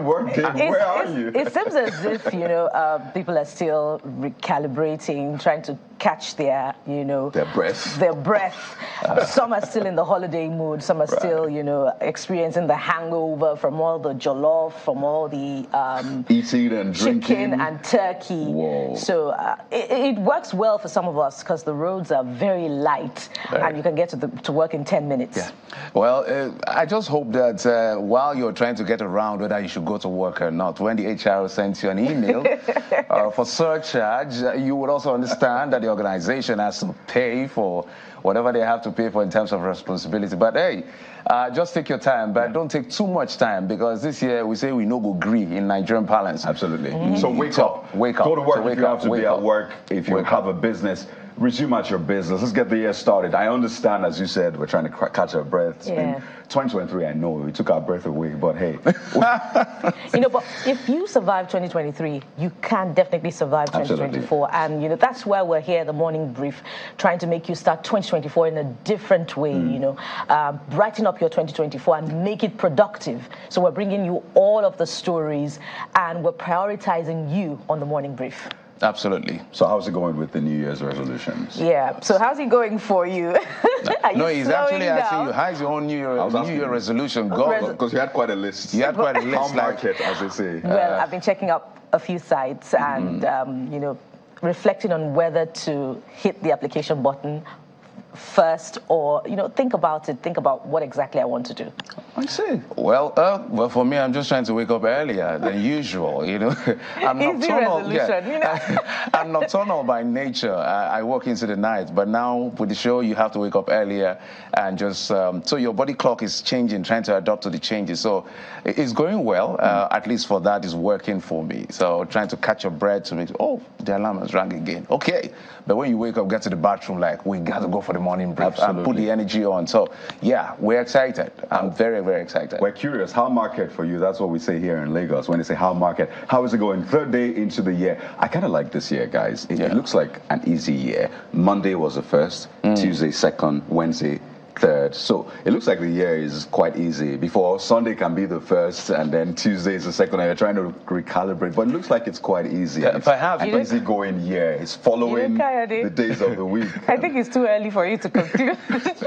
morning work day. Where are you? It seems as if, people are still recalibrating, trying to catch their, their breath. Their breath. Some are still in the holiday mood. Some are still, experiencing the hangover from all the jollof, from all the eating and drinking, chicken and turkey. Whoa. So it works well for some of us because the roads are very light, and you can get to work in 10 minutes. Yeah. Well, I just hope that while you're trying to get around whether you should go to work or not, when the HR sends you an email for surcharge, you would also understand that the organization has to pay for whatever they have to pay for in terms of responsibility. But hey, just take your time, but don't take too much time, because this year we say we no go gree in Nigerian parlance. Absolutely. So wake up. Go to work if you have to be at work. If you have a business, resume at your business. Let's get the year started. I understand, as you said, we're trying to catch our breaths. Yeah. In 2023, I know we took our breath away, but hey. But if you survive 2023, you can definitely survive 2024. Absolutely. And, that's why we're here at the Morning Brief, trying to make you start 2024 in a different way, brighten up your 2024 and make it productive. So we're bringing you all of the stories, and we're prioritizing you on the Morning Brief. Absolutely. So how's it going with the New Year's resolutions? Yeah. So how's it going for you? No, he's actually asking you, how's your own New Year resolution going? Because you had quite a list. You had quite a list. How market, as they say. Well, I've been checking up a few sites and, reflecting on whether to hit the application button first, or think about it. Think about what exactly I want to do. I see. Well, for me, I'm just trying to wake up earlier than usual. I'm nocturnal. I'm nocturnal by nature. I work into the night, but now with the show, you have to wake up earlier and just so your body clock is changing, trying to adapt to the changes. So it's going well. At least for that, is working for me. So trying to catch your breath to make the alarm has rang again. Okay, but when you wake up, get to the bathroom, like we got to go for the morning brief and put the energy on. So yeah, we're excited. I'm very, very excited. We're curious. How market for you? That's what we say here in Lagos. When they say how market, how is it going? Third day into the year. I kind of like this year, guys. It looks like an easy year. Monday was the first, Tuesday second, Wednesday third. So it looks like the year is quite easy. Before Sunday can be the first, and then Tuesday is the second, and you're trying to recalibrate. But it looks like it's quite easy. Yeah, perhaps an easy-going year. It's following the days of the week. I think it's too early for you to conclude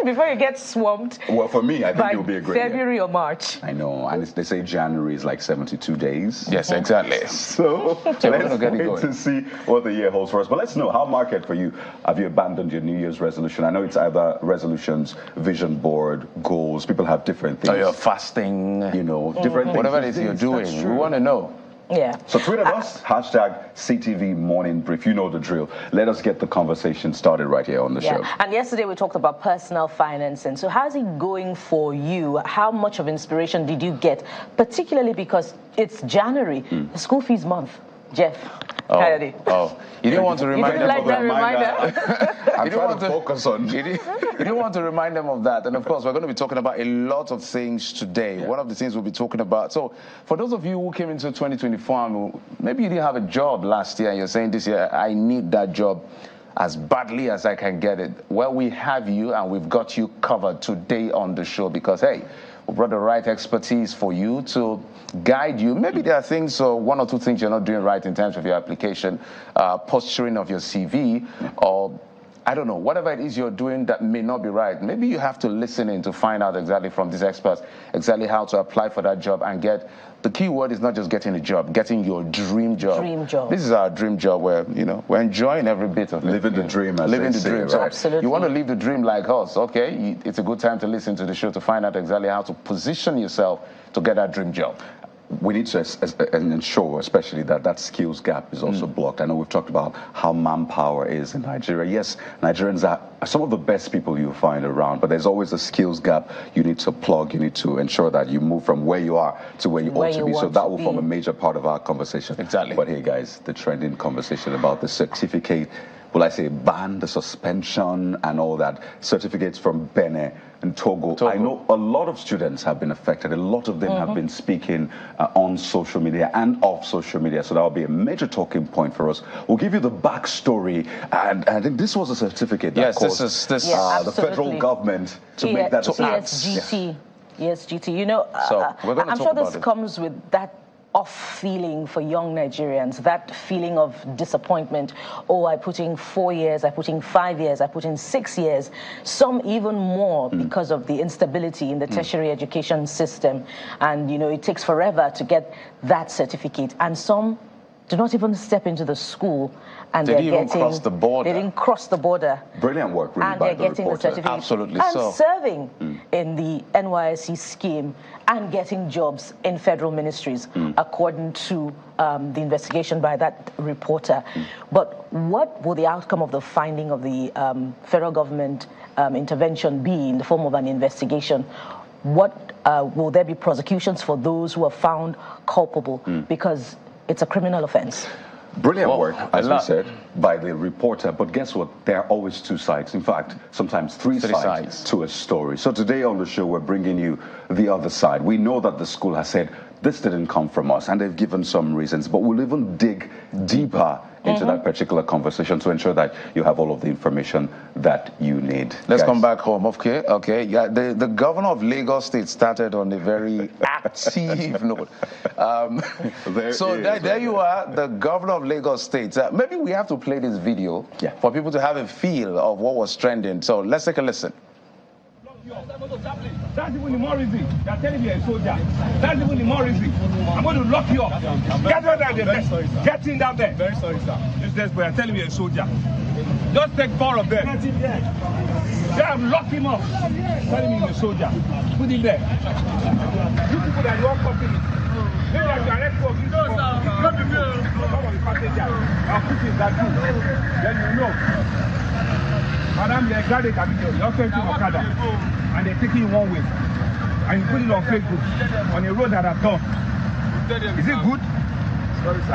before you get swamped. Well, for me, I think it will be a great February or March. I know, and they say January is like 72 days. Yes, exactly. So let's wait to see what the year holds for us. But let's know, how market for you? Have you abandoned your New Year's resolution? I know it's either resolutions, vision board, goals. People have different things. Oh, you're fasting. Different things. Whatever it is you're doing, we want to know. Yeah. So tweet at us, #CTV Morning Brief. You know the drill. Let us get the conversation started right here on the show. And yesterday we talked about personal financing. So how's it going for you? How much of inspiration did you get? Particularly because it's January, the school fees month. Jeff. You didn't want to remind them of that. I'm trying to focus on. You didn't want to remind them of that. And of course, we're going to be talking about a lot of things today. One of the things we'll be talking about. So for those of you who came into 2024, maybe you didn't have a job last year and you're saying this year, I need that job as badly as I can get it. Well, we have you, and we've got you covered today on the show because, hey, we brought the right expertise for you to guide you. Maybe there are things, or one or two things you're not doing right in terms of your application, posturing of your CV, or I don't know, whatever it is you're doing that may not be right. Maybe you have to listen in to find out exactly from these experts exactly how to apply for that job and get. The key word is not just getting a job, getting your dream job. Dream job. This is our dream job where, we're enjoying every bit of it. Living the dream, as living they the say, dream. right? So Absolutely. you want to live the dream like us, okay? It's a good time to listen to the show to find out exactly how to position yourself to get that dream job. We need to ensure, especially that skills gap is also blocked. I know we've talked about how manpower is in Nigeria. Yes, Nigerians are some of the best people you'll find around, but there's always a skills gap you need to plug. You need to ensure that you move from where you are to where you ought to be. So that will form a major part of our conversation. Exactly. But hey, guys, the trending conversation about the certificate, will I say ban, the suspension and all that, certificates from Benin and Togo. I know a lot of students have been affected. A lot of them have been speaking on social media and off social media. So that will be a major talking point for us. We'll give you the backstory. And I think this was a certificate that caused the federal government to make that decision. ESGT. ESGT. So we're going to I'm talk sure about this comes with that off feeling for young Nigerians, that feeling of disappointment. Oh, I put in 4 years, I put in 5 years, I put in 6 years, some even more because of the instability in the tertiary education system. And, you know, it takes forever to get that certificate. And some do not even step into the school, and they didn't even cross the border. They didn't cross the border. Brilliant work, really, and by they're the getting reporter. the certificate. Absolutely and so. serving in the NYSC scheme and getting jobs in federal ministries, according to the investigation by that reporter. But what will the outcome of the finding of the federal government intervention be in the form of an investigation? What will there be prosecutions for those who are found culpable? Because it's a criminal offense. Brilliant work, as we said, by the reporter. But guess what? There are always two sides. In fact, sometimes three sides to a story. So today on the show, we're bringing you the other side. We know that the school has said, this didn't come from us, and they've given some reasons. But we'll even dig deeper into that particular conversation to ensure that you have all of the information that you need. Let's come back home, okay? Yeah, the governor of Lagos State started on a very active note. There you are, the governor of Lagos State. Maybe we have to play this video for people to have a feel of what was trending. So let's take a listen. That's even the more reason. They're telling me a soldier. That's even the more reason. I'm going to lock you up. Get down there. Get in down there. Very sorry, sir. This boy, I'm telling me a soldier. Just take 4 of them. Yeah, lock him up. Telling me he's a soldier. Put him there. You people that you all copy me. Maybe I should arrest you. No, sir. Come on, the passenger. I'll put him that too. Then you know. Madam, you're a graduate at the you're going to Okada, and they're taking you one way, and you put it on Facebook, on a road that I've done. Is it good?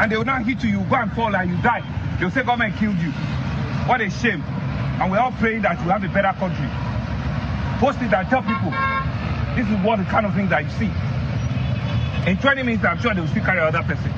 And they will not hit you, you go and fall and you die. They'll say government killed you. What a shame. And we're all praying that you have a better country. Post it and tell people, this is what the kind of thing that you see. In 20 minutes, I'm sure they will still carry another person.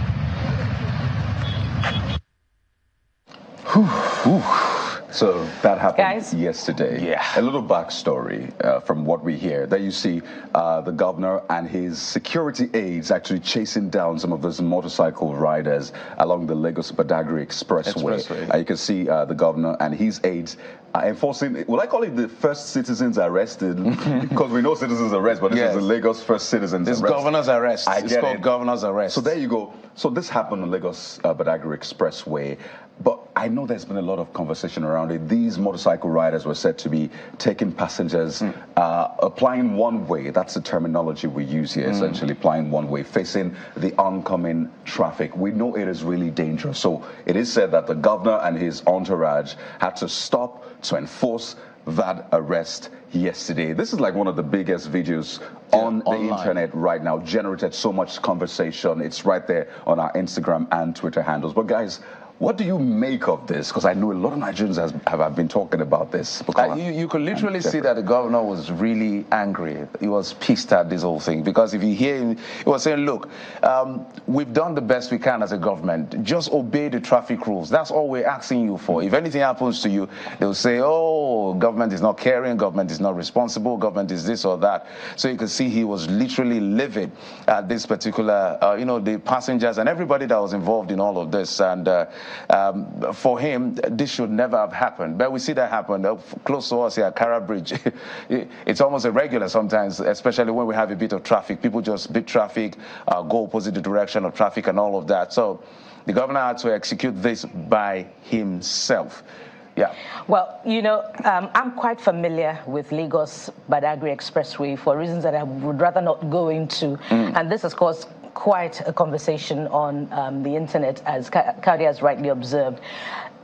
So that happened yesterday. Yeah. A little backstory from what we hear. There you see the governor and his security aides actually chasing down some of those motorcycle riders along the Lagos-Badagry Expressway. You can see the governor and his aides enforcing, will I call it the first citizens arrested? Because we know citizens arrest, but this is the Lagos first citizens arrest. It's governor's arrest. It's called governor's arrest. So there you go. So this happened on Lagos-Badagry Expressway. But I know there's been a lot of conversation around it. These motorcycle riders were said to be taking passengers, applying one way. That's the terminology we use here, essentially, applying one way, facing the oncoming traffic. We know it is really dangerous. So it is said that the governor and his entourage had to stop to enforce that arrest yesterday. This is like one of the biggest videos on the internet right now, generated so much conversation. It's right there on our Instagram and Twitter handles. But guys, what do you make of this? Because I know a lot of Nigerians have been talking about this. You could literally see that the governor was really angry. He was pissed at this whole thing. Because if you hear him, he was saying, look, we've done the best we can as a government. Just obey the traffic rules. That's all we're asking you for. If anything happens to you, they'll say, oh, government is not caring, government is not responsible, government is this or that. So you can see he was literally livid at this particular, the passengers and everybody that was involved in all of this. And for him, this should never have happened. But we see that happen close to us here at Kara Bridge. It's almost irregular sometimes, especially when we have a bit of traffic. People just beat traffic, go opposite the direction of traffic and all of that. So the governor had to execute this by himself. Yeah. Well, I'm quite familiar with Lagos-Badagry Expressway for reasons that I would rather not go into. And this has caused quite a conversation on the internet, as Kaudi has rightly observed.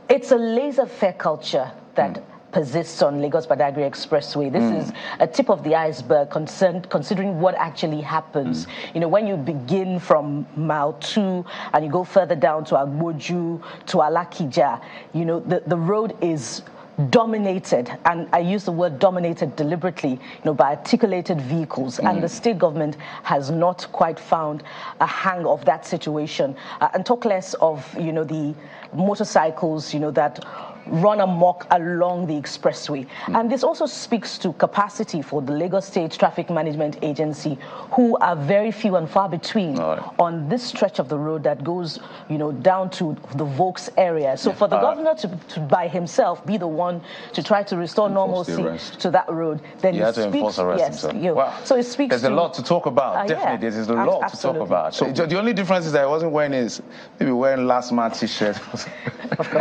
It's a laissez-faire culture that persists on Lagos-Badagry Expressway. This is a tip of the iceberg considering what actually happens. When you begin from Mile 2 and you go further down to Agboju, to Alakija, the road is dominated, and I use the word dominated deliberately, by articulated vehicles, and the state government has not quite found a hang of that situation. And talk less of, the motorcycles, that run amok along the expressway. And this also speaks to capacity for the Lagos State Traffic Management Agency, who are very few and far between on this stretch of the road that goes, down to the Vokes area. So for the governor to by himself be the one to try to restore normalcy to that road, then he has to enforce arrest himself. So it speaks. There's a lot to talk about. Definitely, there's a lot to talk about. So the only difference is that I wasn't wearing is maybe wearing last man t-shirt. But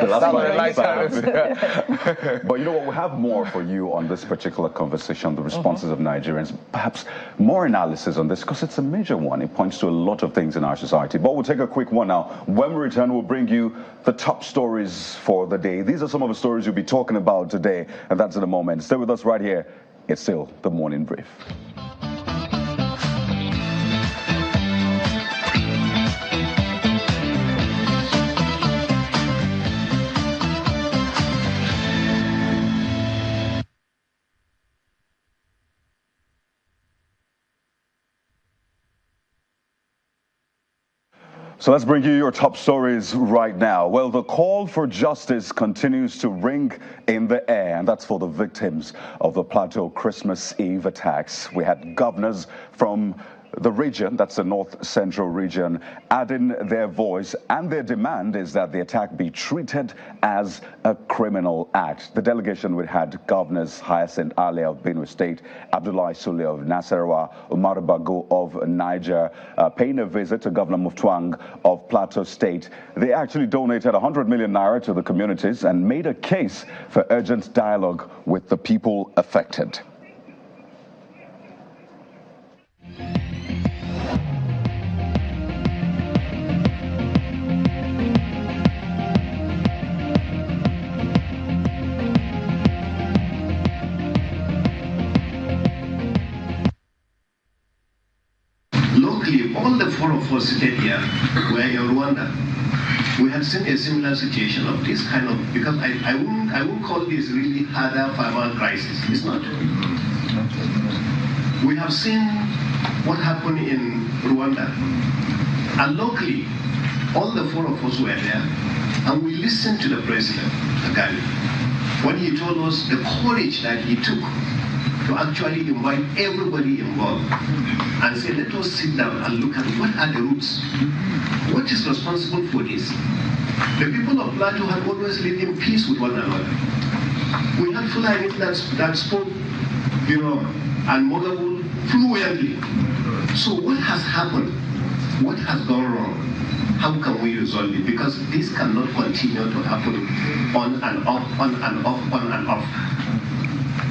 you know what? We have more for you on this particular conversation, the responses of Nigerians, perhaps more analysis on this, because it's a major one. It points to a lot of things in our society. But we'll take a quick one now. When we return, we'll bring you the top stories for the day. These are some of the stories you'll be talking about today, and that's in a moment. Stay with us right here. It's still the Morning Brief. So let's bring you your top stories right now. Well, the call for justice continues to ring in the air, and that's for the victims of the Plateau Christmas Eve attacks. We had governors from the region, that's the North Central region, adding their voice, and their demand is that the attack be treated as a criminal act. The delegation we had governors Hyacinth Ale of Benue State, Abdullahi Sule of Nasarawa, Umar Bago of Niger, paying a visit to Governor Mufwang of Plateau State. They actually donated 100 million naira to the communities and made a case for urgent dialogue with the people affected. All the four of us seated here were in Rwanda. We had seen a similar situation of this kind of, because I wouldn't call this really harder farmer crisis. It's not. We have seen what happened in Rwanda. And locally, all the four of us were there, and we listened to the president, Kagame, when he told us the courage that he took to actually invite everybody involved and say, let us sit down and look at what are the roots. What is responsible for this? The people of Plateau had always lived in peace with one another. We had Fulani that spoke, and Mogabul fluently. So what has happened? What has gone wrong? How can we resolve it? Because this cannot continue to happen on and off, on and off, on and off.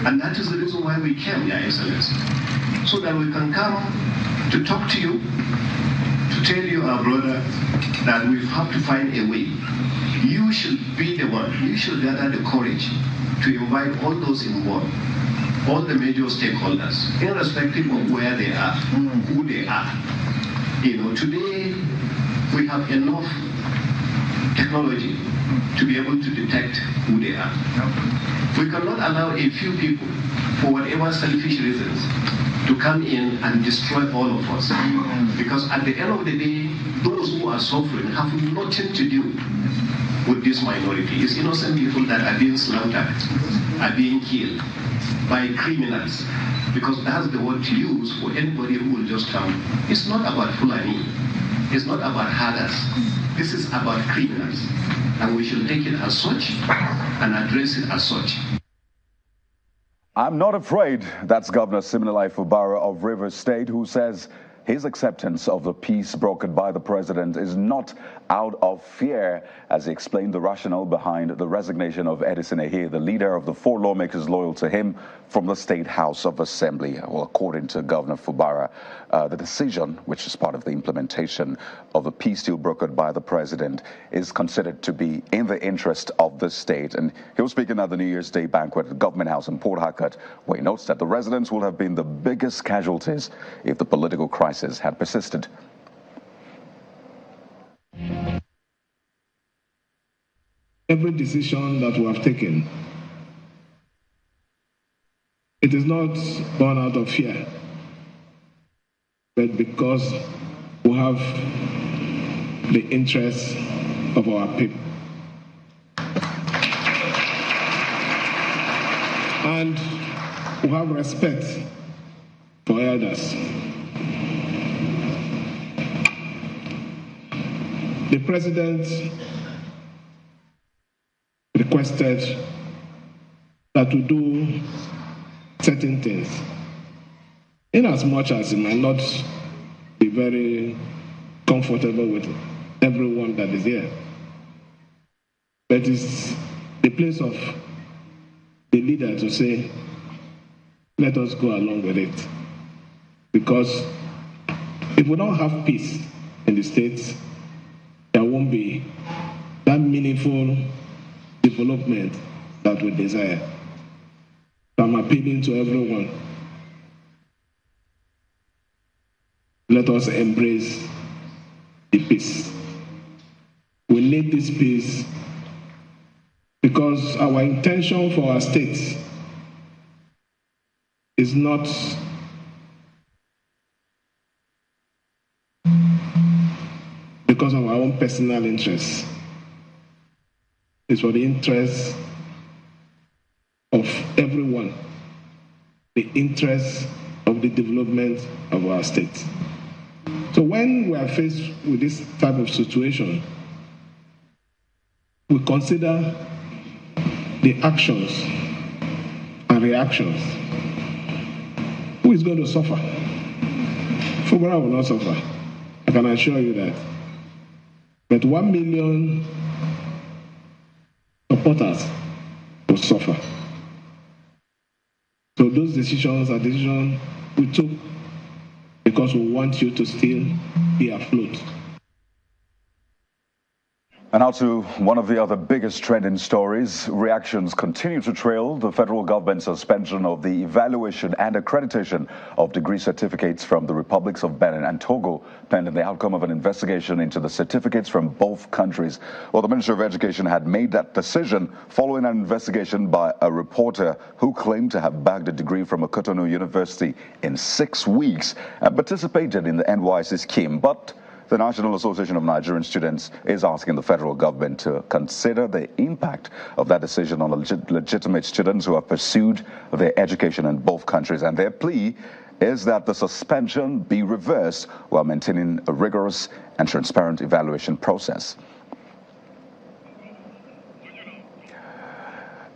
And that is the reason why we came, Your Excellency, so that we can come to talk to you, to tell you, our brother, that we have to find a way. You should be the one, you should gather the courage to invite all those involved, all the major stakeholders, irrespective of where they are, who they are. Today we have enough technology to be able to detect who they are. We cannot allow a few people, for whatever selfish reasons, to come in and destroy all of us. Because at the end of the day, those who are suffering have nothing to do with this minority. It's innocent people that are being slaughtered, are being killed by criminals. Because that's the word to use for anybody who will just come. It's not about Fulani. It's not about herders. This is about criminals. And we should take it as such and address it as such. I'm not afraid. That's Governor Siminalayi Fubara of Rivers State, who says his acceptance of the peace brokered by the president is not out of fear, as he explained the rationale behind the resignation of Edison Ehie, the leader of the four lawmakers loyal to him, from the State House of Assembly. Well, according to Governor Fubara, the decision, which is part of the implementation of the peace deal brokered by the president, is considered to be in the interest of the state. And he was speaking at the New Year's Day banquet at the Government House in Port Harcourt, where he notes that the residents will have been the biggest casualties if the political crisis had persisted. Every decision that we have taken, it is not born out of fear, but because we have the interests of our people. and who have respect for elders. The President requested that we do certain things, in as much as it might not be very comfortable with everyone that is here. But it's the place of the leader to say, let us go along with it. Because if we don't have peace in the states, there won't be that meaningful development that we desire. So I'm appealing to everyone. Let us embrace the peace. We need this peace because our intention for our states is not because of our own personal interests. It's for the interests of everyone, the interests of the development of our state. So when we are faced with this type of situation, we consider the actions and reactions. Who is going to suffer? Fubara will not suffer. I can assure you that. But 1 million supporters will suffer. So those decisions are decisions we took because we want you to still be afloat. And now to one of the other biggest trending stories. Reactions continue to trail the federal government's suspension of the evaluation and accreditation of degree certificates from the republics of Benin and Togo, pending the outcome of an investigation into the certificates from both countries. Well, the Ministry of Education had made that decision following an investigation by a reporter who claimed to have bagged a degree from a Cotonou University in 6 weeks and participated in the NYSC scheme. But the National Association of Nigerian Students is asking the federal government to consider the impact of that decision on legitimate students who have pursued their education in both countries. And their plea is that the suspension be reversed while maintaining a rigorous and transparent evaluation process.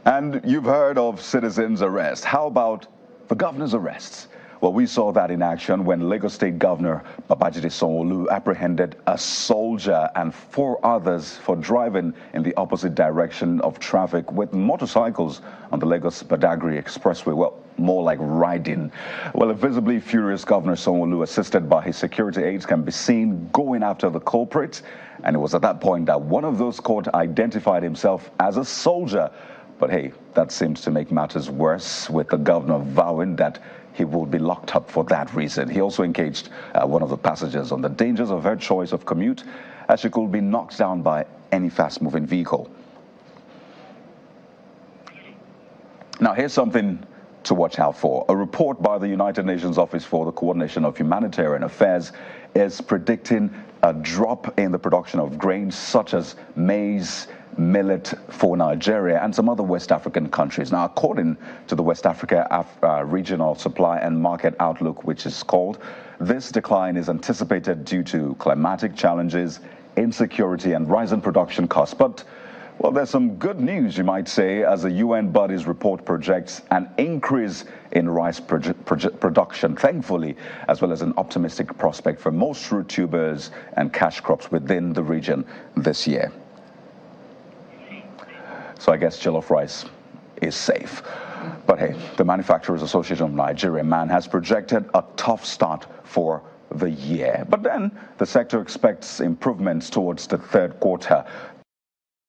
And you've heard of citizens' arrest. How about the governor's arrests? Well, we saw that in action when Lagos State Governor Babajide Sanwo-Olu apprehended a soldier and 4 others for driving in the opposite direction of traffic with motorcycles on the Lagos-Badagry Expressway. Well, more like riding. Well, a visibly furious Governor Sanwo-Olu, assisted by his security aides, can be seen going after the culprit. And it was at that point that one of those caught identified himself as a soldier. But hey, that seems to make matters worse, with the governor vowing that he will be locked up for that reason. He also engaged one of the passengers on the dangers of her choice of commute, as she could be knocked down by any fast-moving vehicle. Now, here's something to watch out for. A report by the United Nations Office for the Coordination of Humanitarian Affairs is predicting a drop in the production of grains such as maize, millet for Nigeria and some other West African countries. Now, according to the West Africa Regional Supply and Market Outlook, which is called, this decline is anticipated due to climatic challenges, insecurity, and rising production costs. But, well, there's some good news, you might say, as the UN body's report projects an increase in rice production, thankfully, as well as an optimistic prospect for most root tubers and cash crops within the region this year. So I guess jollof rice is safe. But hey, the Manufacturers Association of Nigeria, MAN, has projected a tough start for the year. But then the sector expects improvements towards the third quarter.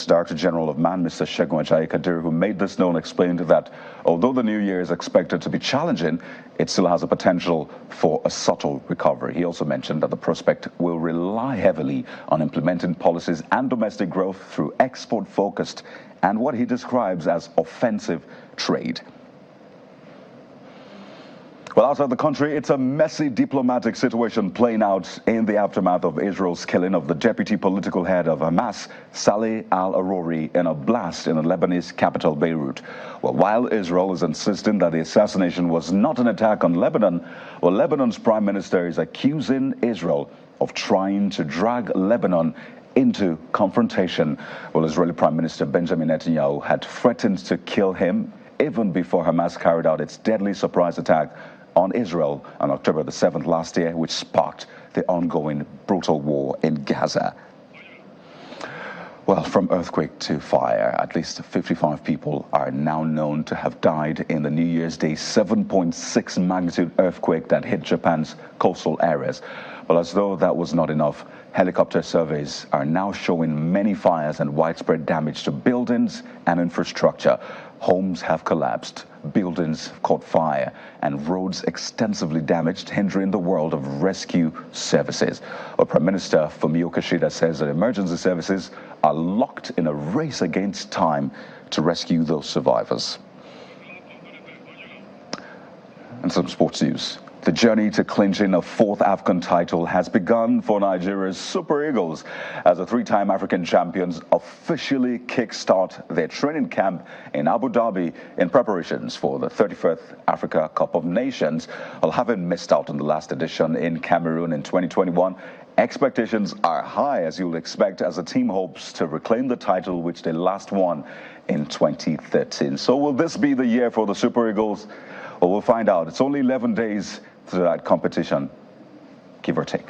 Director General of MAN, Mr. Segun Ajayi Kadiri, who made this known, explained that although the new year is expected to be challenging, it still has a potential for a subtle recovery. He also mentioned that the prospect will rely heavily on implementing policies and domestic growth through export-focused and what he describes as offensive trade. Well, outside the country, it's a messy diplomatic situation playing out in the aftermath of Israel's killing of the deputy political head of Hamas, Saleh al-Aruri, in a blast in the Lebanese capital, Beirut. Well, while Israel is insisting that the assassination was not an attack on Lebanon, well, Lebanon's prime minister is accusing Israel of trying to drag Lebanon into confrontation. Well, Israeli Prime Minister Benjamin Netanyahu had threatened to kill him even before Hamas carried out its deadly surprise attack on Israel on October the 7th last year, which sparked the ongoing brutal war in Gaza. Well, from earthquake to fire, at least 55 people are now known to have died in the New Year's Day 7.6 magnitude earthquake that hit Japan's coastal areas. Well, as though that was not enough, helicopter surveys are now showing many fires and widespread damage to buildings and infrastructure. Homes have collapsed, buildings caught fire, and roads extensively damaged, hindering the world of rescue services. Well, Prime Minister Fumio Kishida says that emergency services are locked in a race against time to rescue those survivors. And some sports news. The journey to clinching a fourth AFCON title has begun for Nigeria's Super Eagles as the three-time African champions officially kickstart their training camp in Abu Dhabi in preparations for the 31st Africa Cup of Nations. Well, having missed out on the last edition in Cameroon in 2021, expectations are high, as you'll expect, as the team hopes to reclaim the title which they last won in 2013. So will this be the year for the Super Eagles? Well, we'll find out. It's only 11 days to that competition, give or take.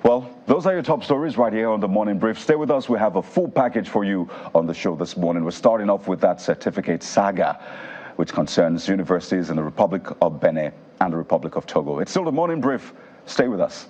Well, those are your top stories right here on the Morning Brief. Stay with us. We have a full package for you on the show this morning. We're starting off with that certificate saga, which concerns universities in the Republic of Benin and the Republic of Togo. It's still the Morning Brief. Stay with us.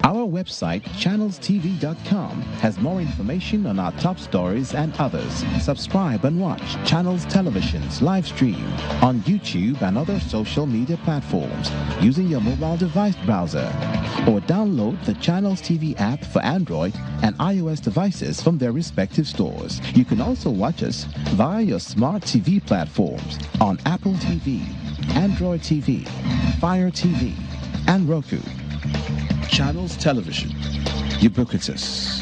Our website, channelstv.com, has more information on our top stories and others. Subscribe and watch Channels Television's live stream on YouTube and other social media platforms using your mobile device browser, or download the Channels TV app for Android and iOS devices from their respective stores. You can also watch us via your smart TV platforms on Apple TV, Android TV, Fire TV, and Roku. Channels Television, ubiquitous.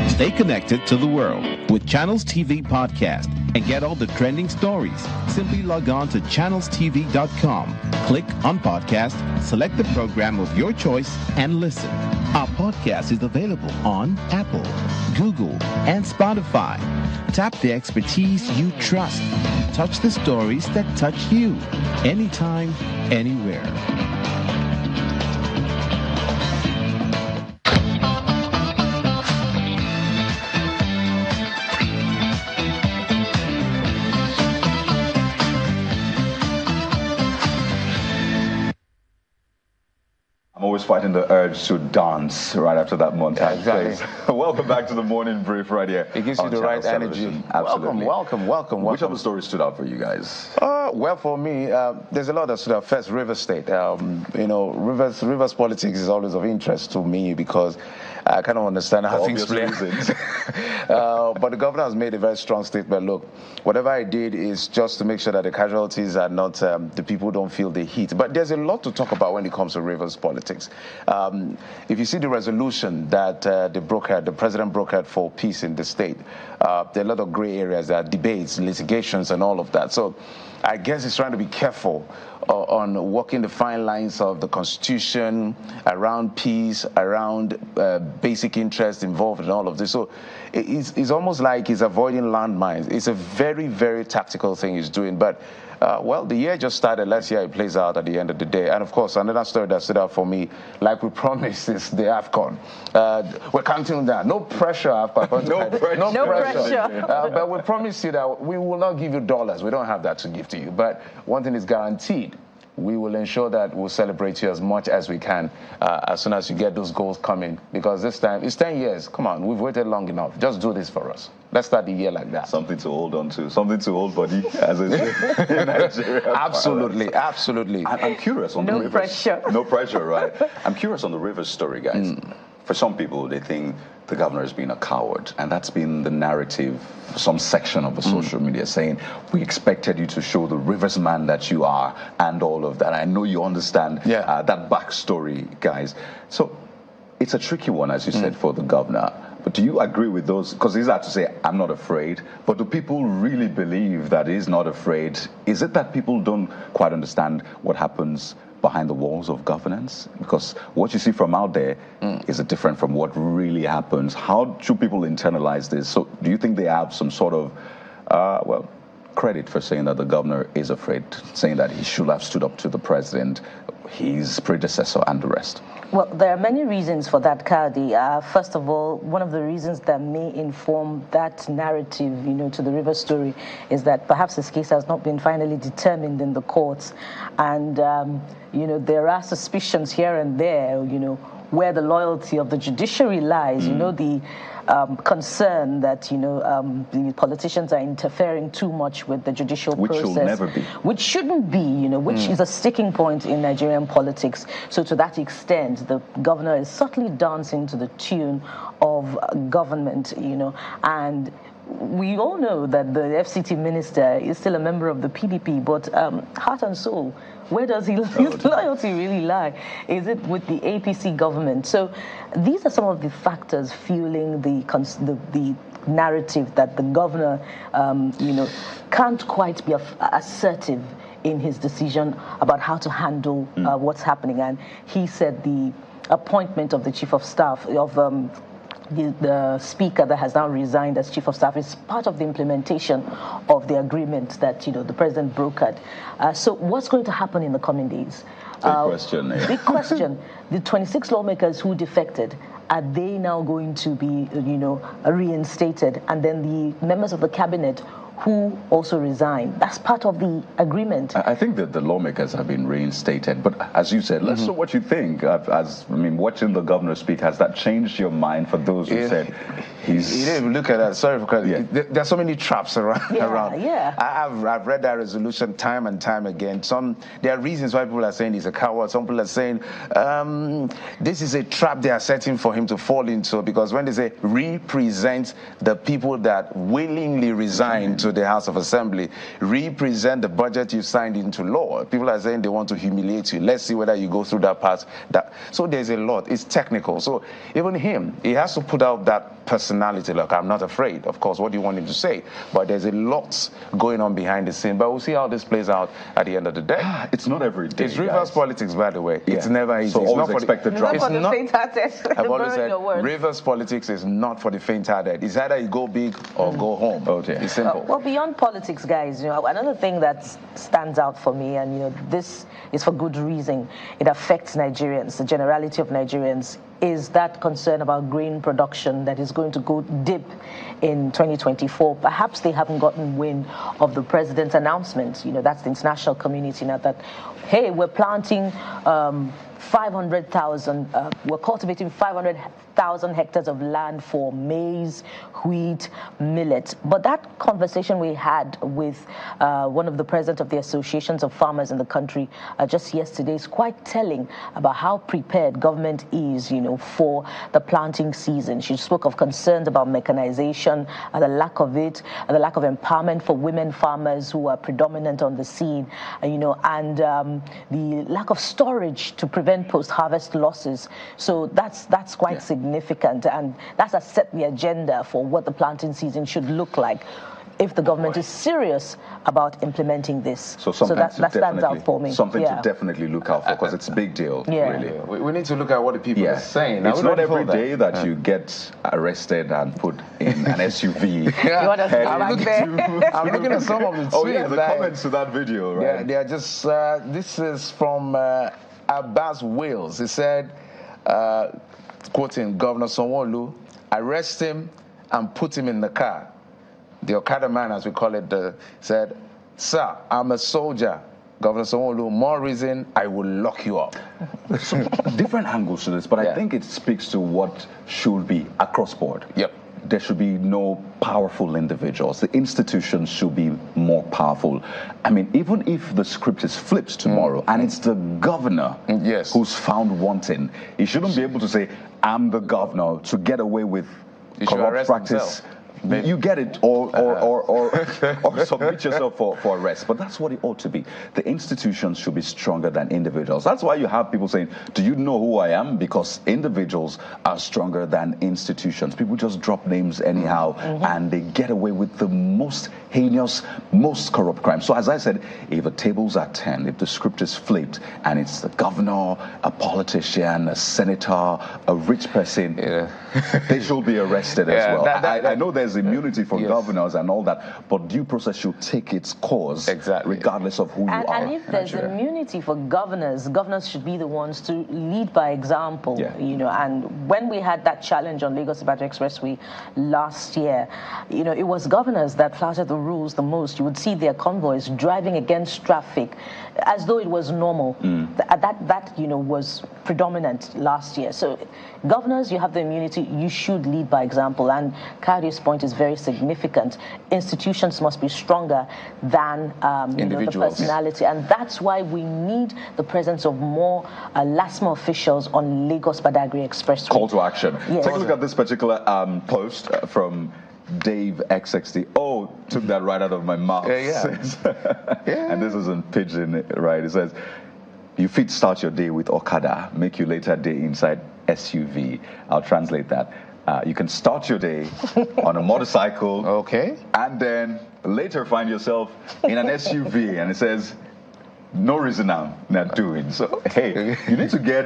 Stay connected to the world with Channels TV Podcast and get all the trending stories. Simply log on to channelstv.com, click on podcast, select the program of your choice, and listen. Our podcast is available on Apple, Google, and Spotify. Tap the expertise you trust. Touch the stories that touch you. Anytime, anywhere. Always fighting the urge to dance right after that montage. Yeah, exactly. Welcome back to the Morning Brief right here. It gives you the right energy. Absolutely. Welcome. Which of the stories stood out for you guys? Well, for me, there's a lot that stood out. First, Rivers State. Rivers politics is always of interest to me because I kind of understand how things play. But the governor has made a very strong statement. Look, whatever I did is just to make sure that the casualties are not, the people don't feel the heat. But there's a lot to talk about when it comes to Rivers politics. If you see the resolution that the president brokered for peace in the state, there are a lot of gray areas, there are debates, litigations, and all of that. So I guess he's trying to be careful on walking the fine lines of the Constitution, around peace, around basic interests involved in all of this. So it's almost like he's avoiding landmines. It's a very, very tactical thing he's doing. But, well, the year just started. Let's see how it plays out at the end of the day. And, of course, another story that stood out for me, like we promised, is the AFCON. We're counting on that. No pressure, AFCON. No pressure. But we promised you that we will not give you dollars. We don't have that to give to you. But one thing is guaranteed. we will ensure that we'll celebrate you as much as we can as soon as you get those goals coming. Because this time, it's 10 years. Come on, we've waited long enough. Just do this for us. Let's start the year like that. Something to hold on to. Something to hold body, as I say in Nigeria. Absolutely, absolutely. I'm curious on the Rivers. No pressure. No pressure, right? I'm curious on the Rivers story, guys. For some people, they think the governor has been a coward, and that's been the narrative for some section of the social media, saying, we expected you to show the Rivers man that you are, and all of that. I know you understand that backstory, guys. So it's a tricky one, as you said, for the governor. But do you agree with those? Because he's had to say, I'm not afraid. But do people really believe that he's not afraid? Is it that people don't quite understand what happens behind the walls of governance? Because what you see from out there is different from what really happens. How should people internalize this? So do you think they have some sort of, credit for saying that the governor is afraid, saying that he should have stood up to the president, his predecessor, and the rest? Well, there are many reasons for that, Kadi. First of all, one of the reasons that may inform that narrative, to the Rivers story, is that perhaps his case has not been finally determined in the courts. And, there are suspicions here and there, where the loyalty of the judiciary lies, the concern that, the politicians are interfering too much with the judicial process. Which should never be. Which shouldn't be, which is a sticking point in Nigerian politics. So to that extent, the governor is subtly dancing to the tune of government, and we all know that the FCT minister is still a member of the PDP, but heart and soul, where does his loyalty really lie? Is it with the APC government? So these are some of the factors fueling the narrative that the governor, can't quite be assertive in his decision about how to handle what's happening. And he said the appointment of the chief of staff of the speaker that has now resigned as chief of staff is part of the implementation of the agreement that the president brokered. So what's going to happen in the coming days? Big question. The 26 lawmakers who defected, are they now going to be reinstated? And then the members of the cabinet who also resigned. That's part of the agreement. I think that the lawmakers have been reinstated. But as you said, let's know what you think. Watching the governor speak, has that changed your mind for those who said he's... You didn't look at that. Sorry for cutting. Yeah. There are so many traps around. Yeah. I've read that resolution time and time again. There are reasons why people are saying he's a coward. Some people are saying this is a trap they are setting for him to fall into, because when they say represent the people that willingly resigned to the House of Assembly, represent the budget you signed into law. People are saying they want to humiliate you. Let's see whether you go through that path. So there's a lot. It's technical. So even him, he has to put out that personality. Look, I'm not afraid. Of course, what do you want him to say? But there's a lot going on behind the scene. But we'll see how this plays out at the end of the day. It's not every day. It's Rivers politics, by the way. Yeah. It's never easy. So it's always not expect the drama. It's not for the faint-hearted. I've always said Rivers politics is not for the faint-hearted. It's either you go big or go home. It's simple. Well, beyond politics, guys, another thing that stands out for me, and this is for good reason, it affects Nigerians, the generality of Nigerians, is that concern about grain production that is going to go dip in 2024. Perhaps they haven't gotten wind of the president's announcement. That's the international community now, that, hey, we're planting 500,000, we're cultivating 500,000 hectares of land for maize, wheat, millet. But that conversation we had with one of the presidents of the associations of farmers in the country just yesterday is quite telling about how prepared government is, for the planting season. She spoke of concerns about mechanization, the lack of it, the lack of empowerment for women farmers who are predominant on the scene, and the lack of storage to prevent post-harvest losses. So that's quite significant, and that's set the agenda for what the planting season should look like if the government is serious about implementing this. So that stands out for me. Something to definitely look out for, because it's a big deal, really. We need to look at what the people are saying. Now, it's not every day that you get arrested and put in an SUV. I'm looking at some of the tweets. Oh yeah, the comments to that video, right? Yeah, they are just, this is from Abbas Wales. He said, quoting Governor Sanwo-Olu, arrest him and put him in the car. The Okada man, as we call it, said, "Sir, I'm a soldier. Governor Sanwo-Olu, more reason I will lock you up. So, different angles to this, but I think it speaks to what should be across board. Yep. There should be no powerful individuals. The institutions should be more powerful. I mean, even if the script is flipped tomorrow and it's the governor who's found wanting, he shouldn't be able to say, I'm the governor, to get away with corrupt practice. You get it, or submit yourself for arrest. But that's what it ought to be. The institutions should be stronger than individuals. That's why you have people saying, do you know who I am? Because individuals are stronger than institutions. People just drop names anyhow, and they get away with the most heinous, most corrupt crimes. So as I said, if the tables are turned, if the script is flipped, and it's the governor, a politician, a senator, a rich person, they should be arrested as well. I know there's immunity for governors and all that, but due process should take its course, regardless of who you are. And if there's immunity for governors, governors should be the ones to lead by example. You know, and when we had that challenge on Lagos-Ibadan Expressway last year, you know, it was governors that flouted the rules the most. You would see their convoys driving against traffic as though it was normal. That you know, was predominant last year. So governors, you have the immunity, you should lead by example. And Kadi's point is very significant. Institutions must be stronger than you know, the personality. And that's why we need the presence of more LASMA officials on Lagos-Badagry Expressway. Call to action. Take a look at this particular post from Dave XXD. Oh, took that right out of my mouth. And this is in Pidgin, right? It says, you fit start your day with Okada, make you later day inside SUV. I'll translate that. You can start your day on a motorcycle, and then later find yourself in an SUV, and it says, no reason I'm not doing. So, hey, you need to get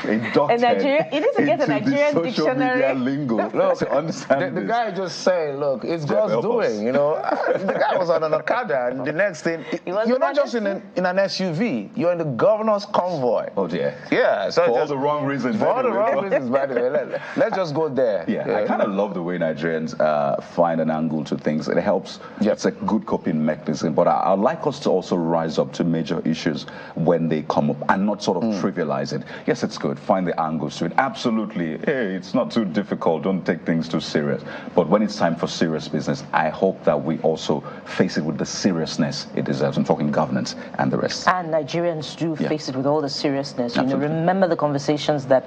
inducted you need to get a Nigerian social dictionary. Media lingo to understand the guy just saying, look, it's God's doing, you know. The guy was on an Okada, and the next thing, you're not just in an SUV, you're in the governor's convoy. Oh, dear. Yeah. So for all the wrong reasons. For all the wrong reasons, by the way. Let's just go there. I kind of love the way Nigerians find an angle to things. It helps. It's a good coping mechanism. But I'd like us to also rise up to major issues when they come up and not sort of trivialize it. Yes, it's good. Find the angles to it. Absolutely. Hey, it's not too difficult. Don't take things too serious. But when it's time for serious business, I hope that we also face it with the seriousness it deserves. I'm talking governance and the rest. And Nigerians do face it with all the seriousness. You know, remember the conversations that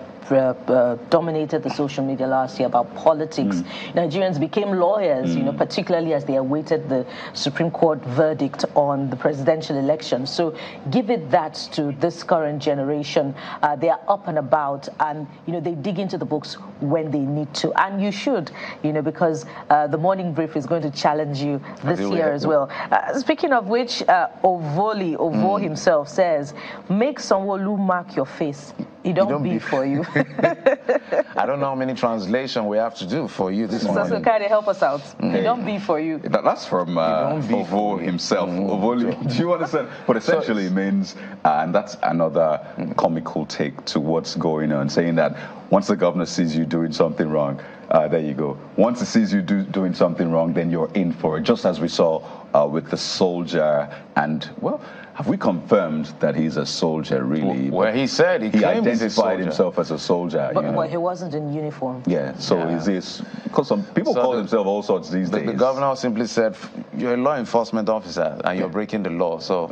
dominated the social media last year about politics. Nigerians became lawyers, you know, particularly as they awaited the Supreme Court verdict on the presidential election. So give it that to this current generation. They are up and about, and you know, they dig into the books when they need to, and you should, you know, because the morning brief is going to challenge you this year as well. Speaking of which, Ovo himself says, make Sanwo-Olu mark your face. It don't be for you. I don't know how many translations we have to do for you this morning. So Kadi, help us out. It don't be for you. That's from Ovo himself. Ovo, do you understand? But essentially it means, and that's another comical take to what's going on, saying that once the governor sees you doing something wrong, there you go. Once he sees you doing something wrong, then you're in for it. Just as we saw with the soldier, and well, have we confirmed that he's a soldier, really? Well, he said he identified himself as a soldier. But he wasn't in uniform. Yeah, so is this, because some people call themselves all sorts these days. The governor simply said, you're a law enforcement officer and you're breaking the law, so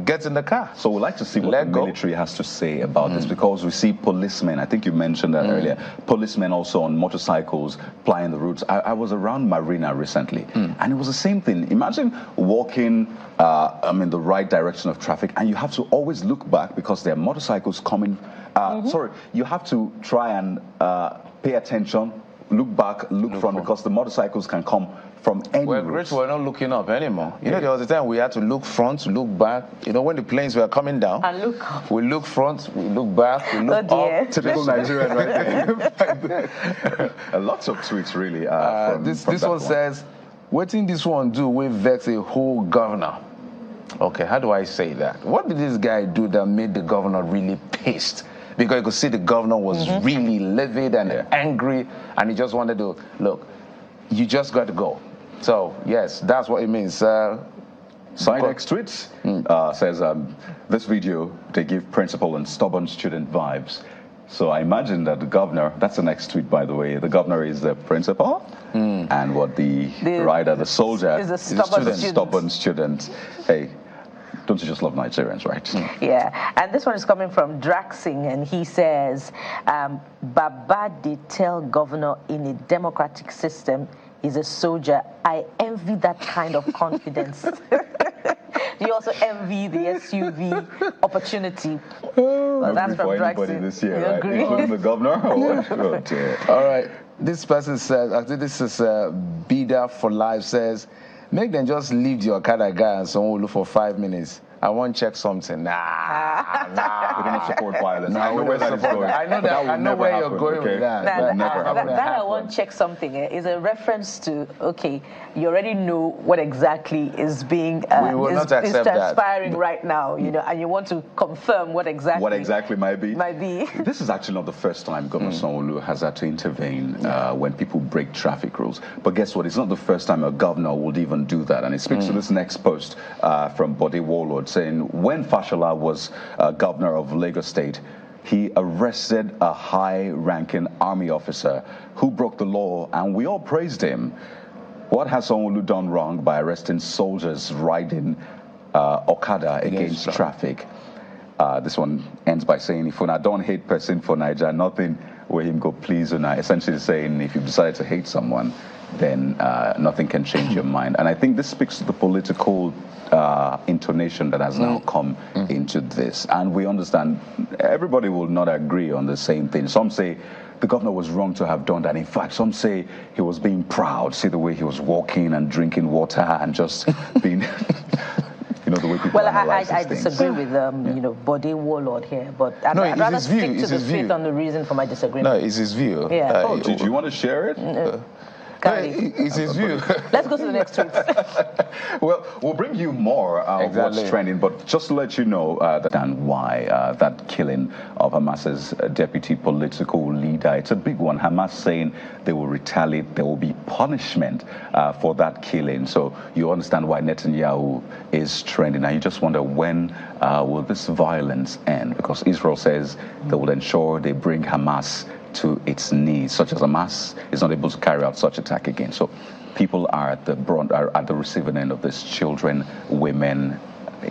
get in the car. So we'd like to see what the military has to say about this, because we see policemen, I think you mentioned that earlier, policemen also on motorcycles plying the routes. I was around Marina recently, and it was the same thing. Imagine walking in the right direction of traffic, and you have to always look back because there are motorcycles coming. Sorry, you have to try and pay attention, look back, look front, because the motorcycles can come from anywhere. We're not looking up anymore. You know, there was a time we had to look front, look back. You know, when the planes were coming down, and look up. We look front, we look back, we look up. Typical Nigerian, right there. Lots of tweets, really. This one says, what did this one do? We vex a whole governor. Okay, how do I say that? What did this guy do that made the governor really pissed? Because you could see the governor was really livid and angry, and he just wanted to, look, you just got to go. So, yes, that's what it means. Sidex tweets says, this video, they give principal and stubborn student vibes. So I imagine that the governor, that's the next tweet, by the way, the governor is the principal, and what the rider, the soldier, is a stubborn student. Hey, don't you just love Nigerians, right? Yeah, and this one is coming from Draxing, and he says, Baba did tell governor in a democratic system is a soldier. I envy that kind of confidence. Do you also envy the SUV opportunity? Well, that's from Draxing. This year, right? Including the governor? All right. This person says, I think this is Bida for Life says, make them just leave the Okada guy and someone will look for 5 minutes. I want to check something. Nah. We don't support violence. No, I know where that is going. I know where you're going with that. That I want to check something is a reference to, okay, you already know what exactly is being is transpiring right now, you know, and you want to confirm what exactly might be. This is actually not the first time Governor Sanwo-Olu has had to intervene when people break traffic rules. But guess what? It's not the first time a governor would even do that. And it speaks to this next post from Bode Warlord, saying when Fashola was governor of Lagos State, he arrested a high-ranking army officer who broke the law, and we all praised him. What has Sanwo-Olu done wrong by arresting soldiers riding Okada against traffic? This one ends by saying, if una don't hate person for Niger, nothing where him go please una. Essentially saying, if you decide to hate someone, then nothing can change your mind. And I think this speaks to the political intonation that has now come into this. And we understand everybody will not agree on the same thing. Some say the governor was wrong to have done that. In fact, some say he was being proud. See the way he was walking and drinking water and just being... You know, the way people I disagree with you know, Bode Warlord here, but I'd rather stick to the truth on the reason for my disagreement. No, it's his view. Yeah. Did you want to share it? It's his view. Let's go to the next tweet. Well, we'll bring you more of what's trending, but just to let you know why that killing of Hamas's deputy political leader, it's a big one. Hamas saying they will retaliate, there will be punishment for that killing. So you understand why Netanyahu is trending. And you just wonder, when will this violence end? Because Israel says they will ensure they bring Hamas to its knees, such as Hamas is not able to carry out such attack again. So people are at the receiving end of this: children, women,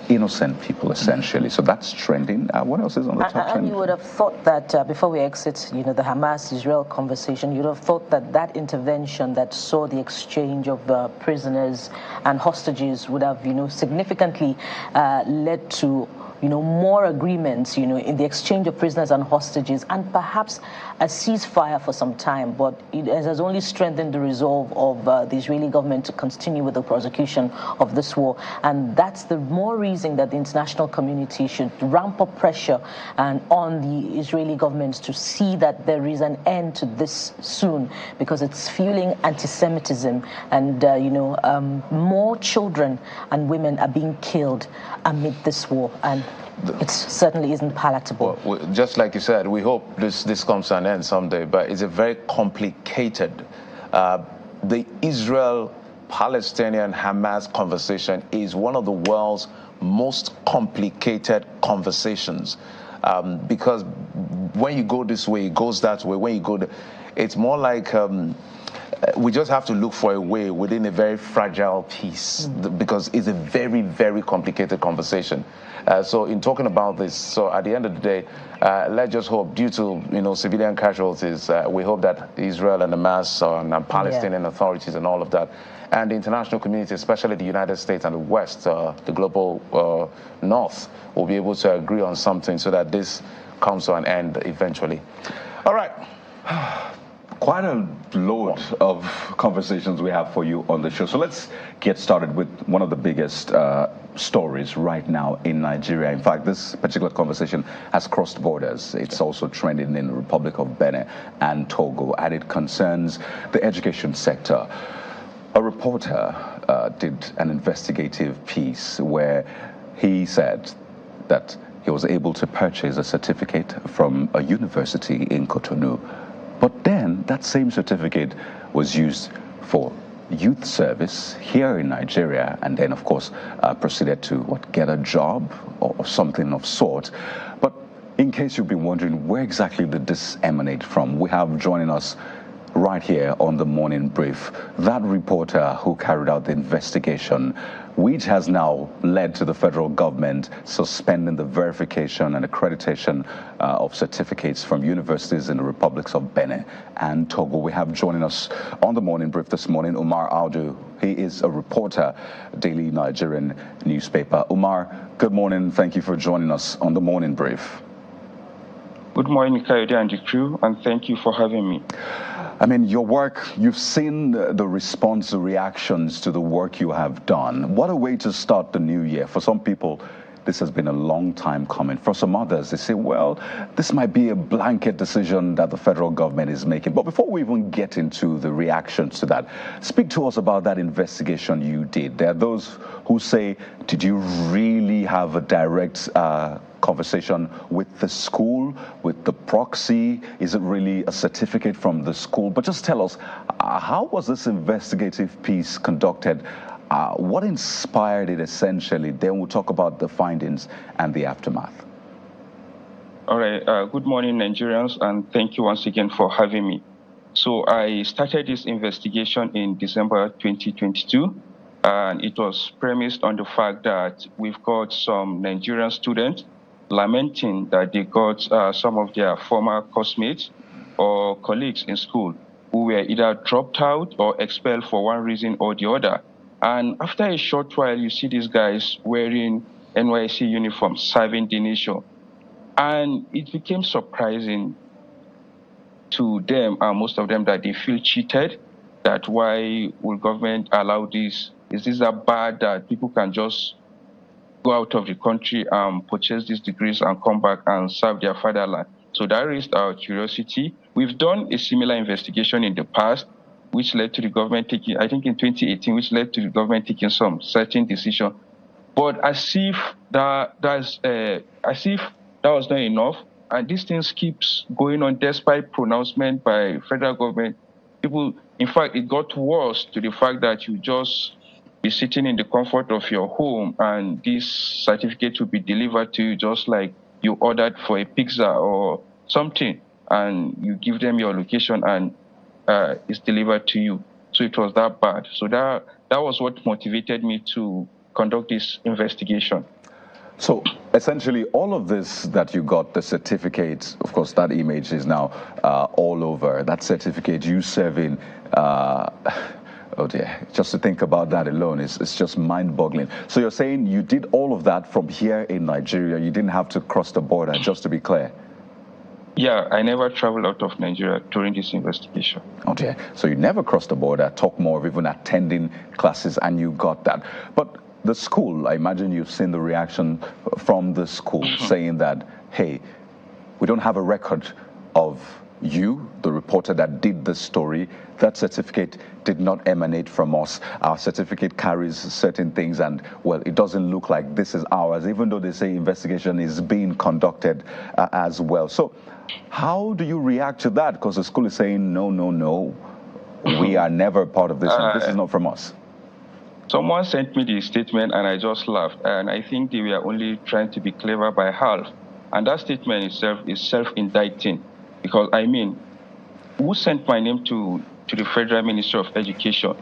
innocent people, essentially. So that's trending. What else is on the top trend? And you would have thought that before we exit, you know, the Hamas-Israel conversation, you'd have thought that that intervention that saw the exchange of prisoners and hostages would have, you know, significantly led to, you know, more agreements, you know, in the exchange of prisoners and hostages, and perhaps a ceasefire for some time. But it has only strengthened the resolve of the Israeli government to continue with the prosecution of this war. And that's the more reason that the international community should ramp up pressure and on the Israeli government to see that there is an end to this soon, because it's fueling anti-Semitism, and you know, more children and women are being killed amid this war, and it certainly isn't palatable. Well, just like you said, we hope this comes to an end someday, but it's a very complicated. The Israel-Palestinian Hamas conversation is one of the world's most complicated conversations, because when you go this way, it goes that way. When you go, it's more like we just have to look for a way within a very fragile piece, because it's a very, very complicated conversation. So in talking about this, so at the end of the day, let's just hope, due to, you know, civilian casualties, we hope that Israel and Hamas and Palestinian authorities and all of that, and the international community, especially the United States and the West, the global North, will be able to agree on something so that this comes to an end eventually. All right. Quite a load of conversations we have for you on the show. So let's get started with one of the biggest stories right now in Nigeria. In fact, this particular conversation has crossed borders. It's also trending in the Republic of Benin and Togo, and it concerns the education sector. A reporter did an investigative piece where he said that he was able to purchase a certificate from a university in Cotonou. But then that same certificate was used for youth service here in Nigeria, and then, of course, proceeded to get a job or something of sort. But in case you've been wondering, where exactly did this emanate from? We have joining us right here on the Morning Brief that reporter who carried out the investigation, which has now led to the federal government suspending the verification and accreditation of certificates from universities in the republics of Benin and Togo. We have joining us on the Morning Brief this morning Umar Audu. He is a reporter, Daily Nigerian newspaper. Umar, good morning. Thank you for joining us on the Morning Brief. Good morning, Kayode and the crew, and thank you for having me. I mean, your work, you've seen the response, the reactions to the work you have done. What a way to start the new year. For some people, this has been a long time coming. For some others, they say, well, this might be a blanket decision that the federal government is making. But before we even get into the reactions to that, speak to us about that investigation you did. There are those who say, did you really have a direct conversation with the school, with the proxy? Is it really a certificate from the school? But just tell us, how was this investigative piece conducted? What inspired it essentially? Then we'll talk about the findings and the aftermath. All right. Good morning, Nigerians, and thank you once again for having me. So I started this investigation in December 2022, and it was premised on the fact that we've got some Nigerian students lamenting that they got some of their former classmates or colleagues in school who were either dropped out or expelled for one reason or the other. And after a short while, you see these guys wearing NYSC uniforms, serving the nation. And it became surprising to them, most of them, that they feel cheated, that why will government allow this? Is this a bad that people can just go out of the country and purchase these degrees and come back and serve their fatherland? So that raised our curiosity. We've done a similar investigation in the past, which led to the government taking, I think in 2018, which led to the government taking some certain decision. But as if that was not enough, and these things keeps going on despite pronouncement by federal government. People, in fact, it got worse to the fact that you just be sitting in the comfort of your home and this certificate will be delivered to you just like you ordered for a pizza or something, and you give them your location and it's delivered to you. So it was that bad. So that was what motivated me to conduct this investigation. So essentially all of this that you got, the certificate, of course that image is now all over, that certificate you serving, oh dear, just to think about that alone is just mind-boggling. So you're saying you did all of that from here in Nigeria, you didn't have to cross the border, just to be clear? Yeah, I never traveled out of Nigeria during this investigation. Oh dear, so you never crossed the border, talk more of even attending classes, and you got that. But the school, I imagine you've seen the reaction from the school saying that, hey, we don't have a record of you, the reporter that did the story. That certificate did not emanate from us. Our certificate carries certain things, and well, it doesn't look like this is ours, even though they say investigation is being conducted as well. So how do you react to that? Because the school is saying, no, we are never part of this, and this is not from us. Someone sent me the statement and I just laughed, and I think they were only trying to be clever by half. And that statement itself is self-indicting, because I mean, who sent my name to the Federal Ministry of Education?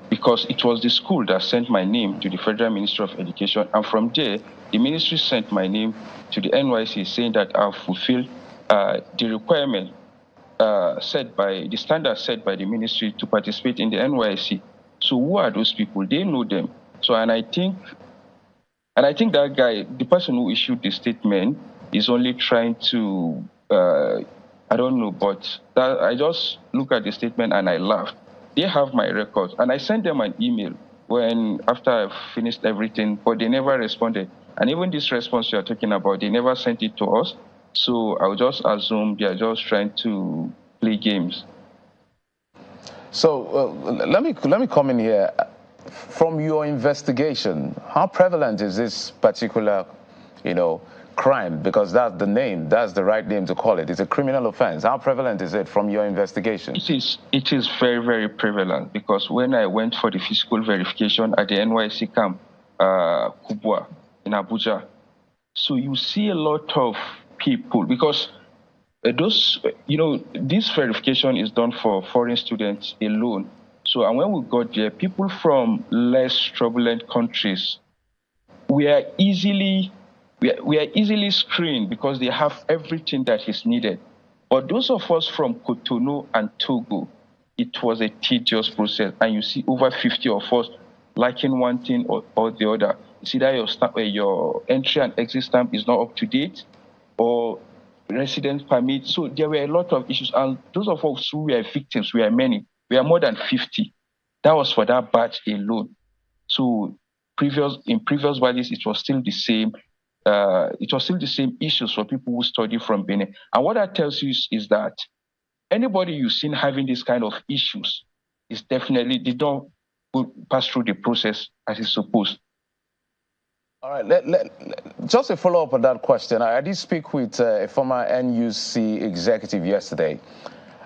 Because it was the school that sent my name to the Federal Ministry of Education, and from there, the ministry sent my name to the NYSC saying that I've fulfilled the requirement set by the standard set by the ministry to participate in the NYSC. So who are those people? They know them. So and I think that guy, the person who issued the statement, is only trying to I don't know, but I just look at the statement and I laughed. They have my records, and I sent them an email after I finished everything, but they never responded. And even this response you're talking about, they never sent it to us. So I would just assume they are just trying to play games. So let me come in here. From your investigation, how prevalent is this particular, crime, because that's the name, that's the right name to call it. It's a criminal offense. How prevalent is it from your investigation? It is very, very prevalent, because when I went for the physical verification at the NYSC camp, Kubwa in Abuja, so you see a lot of people, because this verification is done for foreign students alone. So, and when we got there, people from less turbulent countries, we are easily screened because they have everything that is needed. But those of us from Cotonou and Togo, it was a tedious process, and you see over 50 of us lacking one thing or the other. You see that your entry and exit stamp is not up to date, or residence permit. So there were a lot of issues, and those of us who were victims, we are many. We are more than 50. That was for that batch alone. So in previous batches, it was still the same. It was still the same issues for people who study from Benin. And what that tells you is that anybody you've seen having this kind of issues is definitely, they don't pass through the process as it's supposed. All right, just a follow-up on that question. I did speak with a former NUC executive yesterday,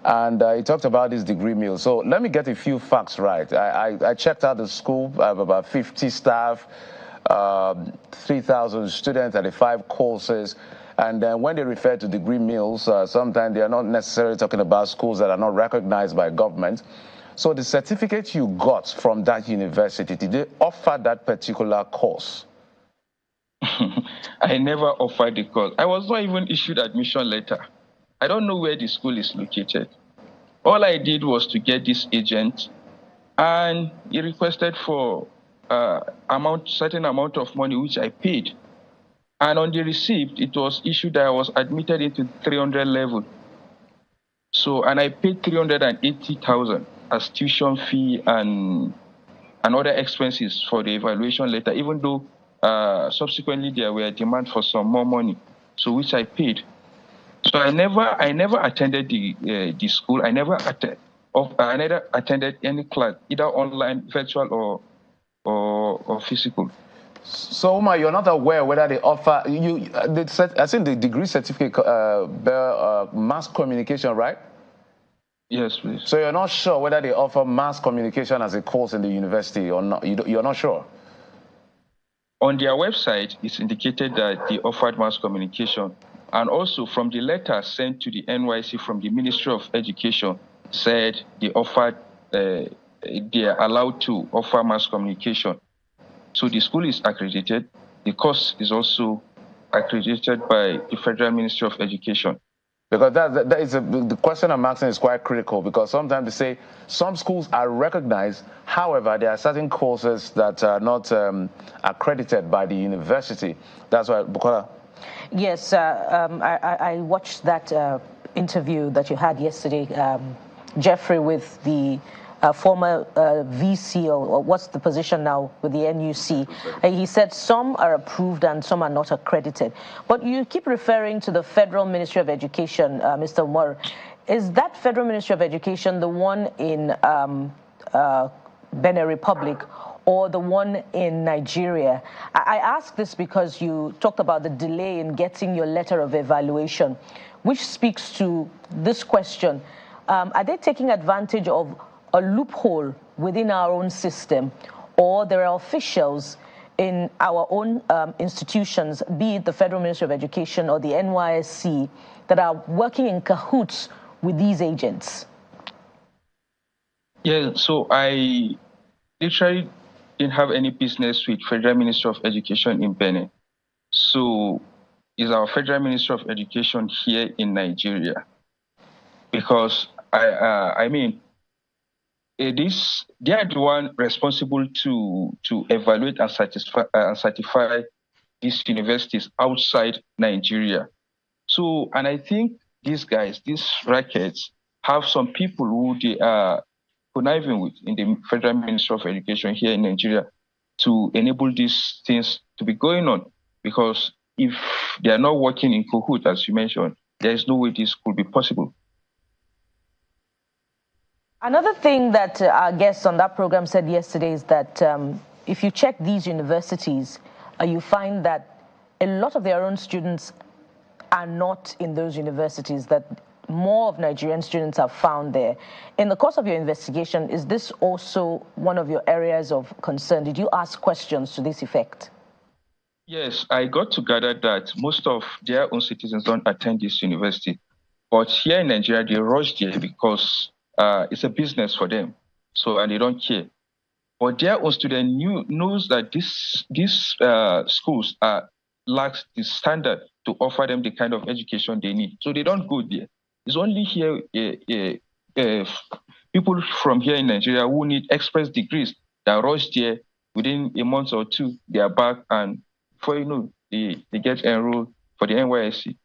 and he talked about his degree mill. So let me get a few facts right. I checked out the school. I have about 50 staff, 3,000 students at the 5 courses. And when they refer to degree mills, sometimes they are not necessarily talking about schools that are not recognized by government. So the certificate you got from that university, did they offer that particular course? I never offered the course. I was not even issued admission letter. I don't know where the school is located. All I did was to get this agent, and he requested for certain amount of money, which I paid. And on the receipt, it was issued that I was admitted into 300 level. So, and I paid 380,000 as tuition fee and other expenses for the evaluation letter, even though subsequently there were demand for some more money, so which I paid. So I never attended the school. I never attended any class, either online, virtual, or physical. So, Umar, you're not aware whether they offer you? I think the degree certificate mass communication, right? Yes, please. So you're not sure whether they offer mass communication as a course in the university or not? You're not sure? On their website, it's indicated that they offered mass communication. And also from the letter sent to the NYSC from the Ministry of Education, said they offered, they are allowed to offer mass communication. So the school is accredited. The course is also accredited by the Federal Ministry of Education. Because the question I'm asking is quite critical, because sometimes they say some schools are recognized, however, there are certain courses that are not accredited by the university. That's why, Bukola. Yes, I watched that interview that you had yesterday, Jeffrey, with the former VC, or what's the position now with the NUC. He said some are approved and some are not accredited. But you keep referring to the Federal Ministry of Education, Mr. Umar. Is that Federal Ministry of Education the one in Benin Republic or the one in Nigeria? I ask this because you talked about the delay in getting your letter of evaluation, which speaks to this question. Are they taking advantage of a loophole within our own system, or there are officials in our own institutions, be it the Federal Ministry of Education or the NYSC, that are working in cahoots with these agents? Yeah, so I literally didn't have any business with Federal Ministry of Education in Benin. So is our Federal Ministry of Education here in Nigeria? Because I mean, they are the one responsible to evaluate and certify these universities outside Nigeria. So, and I think these guys, these rackets, have some people who they are conniving with in the Federal Ministry of Education here in Nigeria to enable these things to be going on. Because if they are not working in cahoot, as you mentioned, there is no way this could be possible. Another thing that our guest on that program said yesterday is that if you check these universities, you find that a lot of their own students are not in those universities, that more of Nigerian students have found there. In the course of your investigation, is this also one of your areas of concern? Did you ask questions to this effect? Yes, I got to gather that most of their own citizens don't attend this university. But here in Nigeria, they rush there because it's a business for them. So, and they don't care. But their own student knows that these schools lack the standard to offer them the kind of education they need. So they don't go there. It's only here people from here in Nigeria who need express degrees that rush there. Within a month or two, they are back, and before you know, they get enrolled for the NYSC.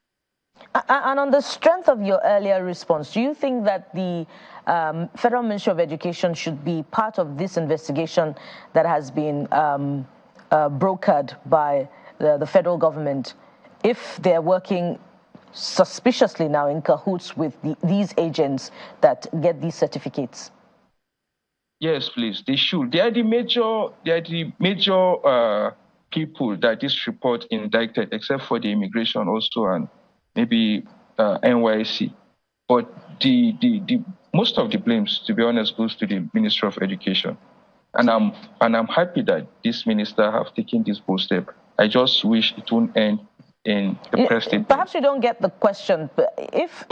And on the strength of your earlier response, do you think that the Federal Ministry of Education should be part of this investigation that has been brokered by the federal government, if they're working suspiciously now in cahoots with these agents that get these certificates? Yes, please. They should. They are the major people that this report indicted, except for the immigration also and maybe NYSC. But the most of the blames, to be honest, goes to the Ministry of Education. And I'm happy that this minister have taken this bold step. I just wish it won't end in the press statement. Perhaps you don't get the question, but if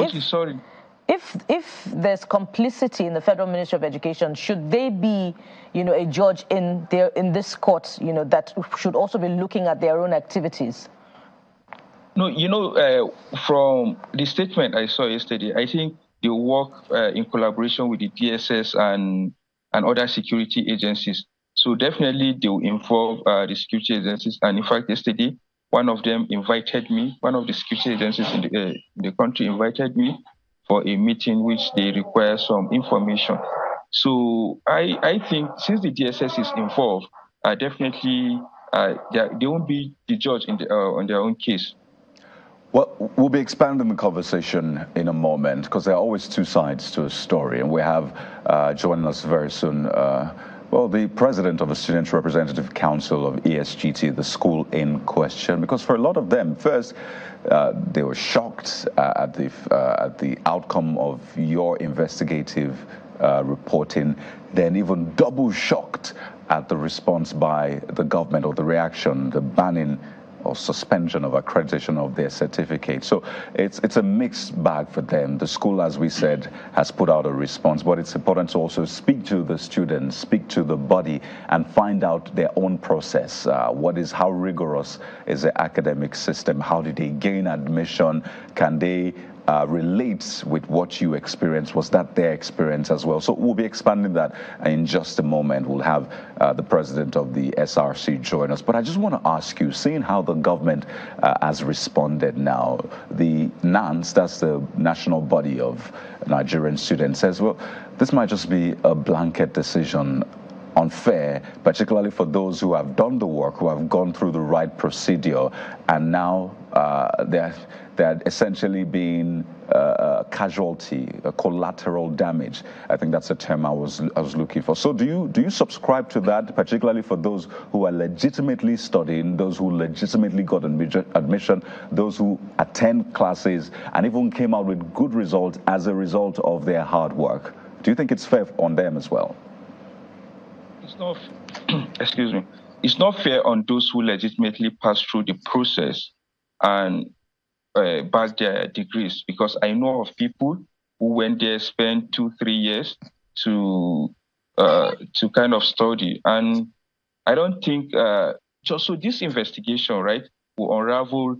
there's complicity in the Federal Ministry of Education, should they be, a judge in this court, that should also be looking at their own activities? No, from the statement I saw yesterday, I think they work in collaboration with the DSS and other security agencies. So definitely they will involve the security agencies. And in fact, yesterday, one of them invited me, one of the security agencies in the country invited me for a meeting which they require some information. So I think since the DSS is involved, definitely they won't be the judge on their own case. Well, we'll be expanding the conversation in a moment because there are always two sides to a story. And we have joining us very soon, the president of the Student Representative Council of ESGT, the school in question, because for a lot of them, first, they were shocked at the outcome of your investigative reporting, then even double shocked at the response by the government or the reaction, the banning or suspension of accreditation of their certificate. So it's a mixed bag for them. The school, as we said, has put out a response, but it's important to also speak to the students, speak to the body, and find out their own process. How rigorous is the academic system? How did they gain admission? Can they relate with what you experienced? Was that their experience as well? So we'll be expanding that in just a moment. We'll have the president of the SRC join us. But I just want to ask you, seeing how the government has responded now, the NANS, that's the national body of Nigerian students, says, well, this might just be a blanket decision, unfair, particularly for those who have done the work, who have gone through the right procedure, and now they're essentially being a casualty, a collateral damage. I think that's the term I was looking for. So do you subscribe to that, particularly for those who are legitimately studying, those who legitimately got admission, those who attend classes and even came out with good results as a result of their hard work? Do you think it's fair on them as well? It's not, excuse me, it's not fair on those who legitimately pass through the process and back their degrees, because I know of people who went there, spent 2-3 years to kind of study, and I don't think so this investigation, right, will unravel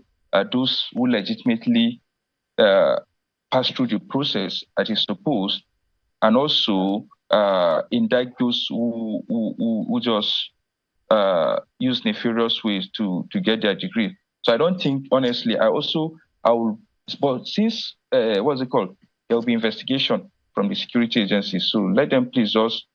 those who legitimately pass through the process as is supposed, and also indict those who just use nefarious ways to get their degree. So I don't think, honestly, but since, what's it called? There will be investigation from the security agencies. So let them please just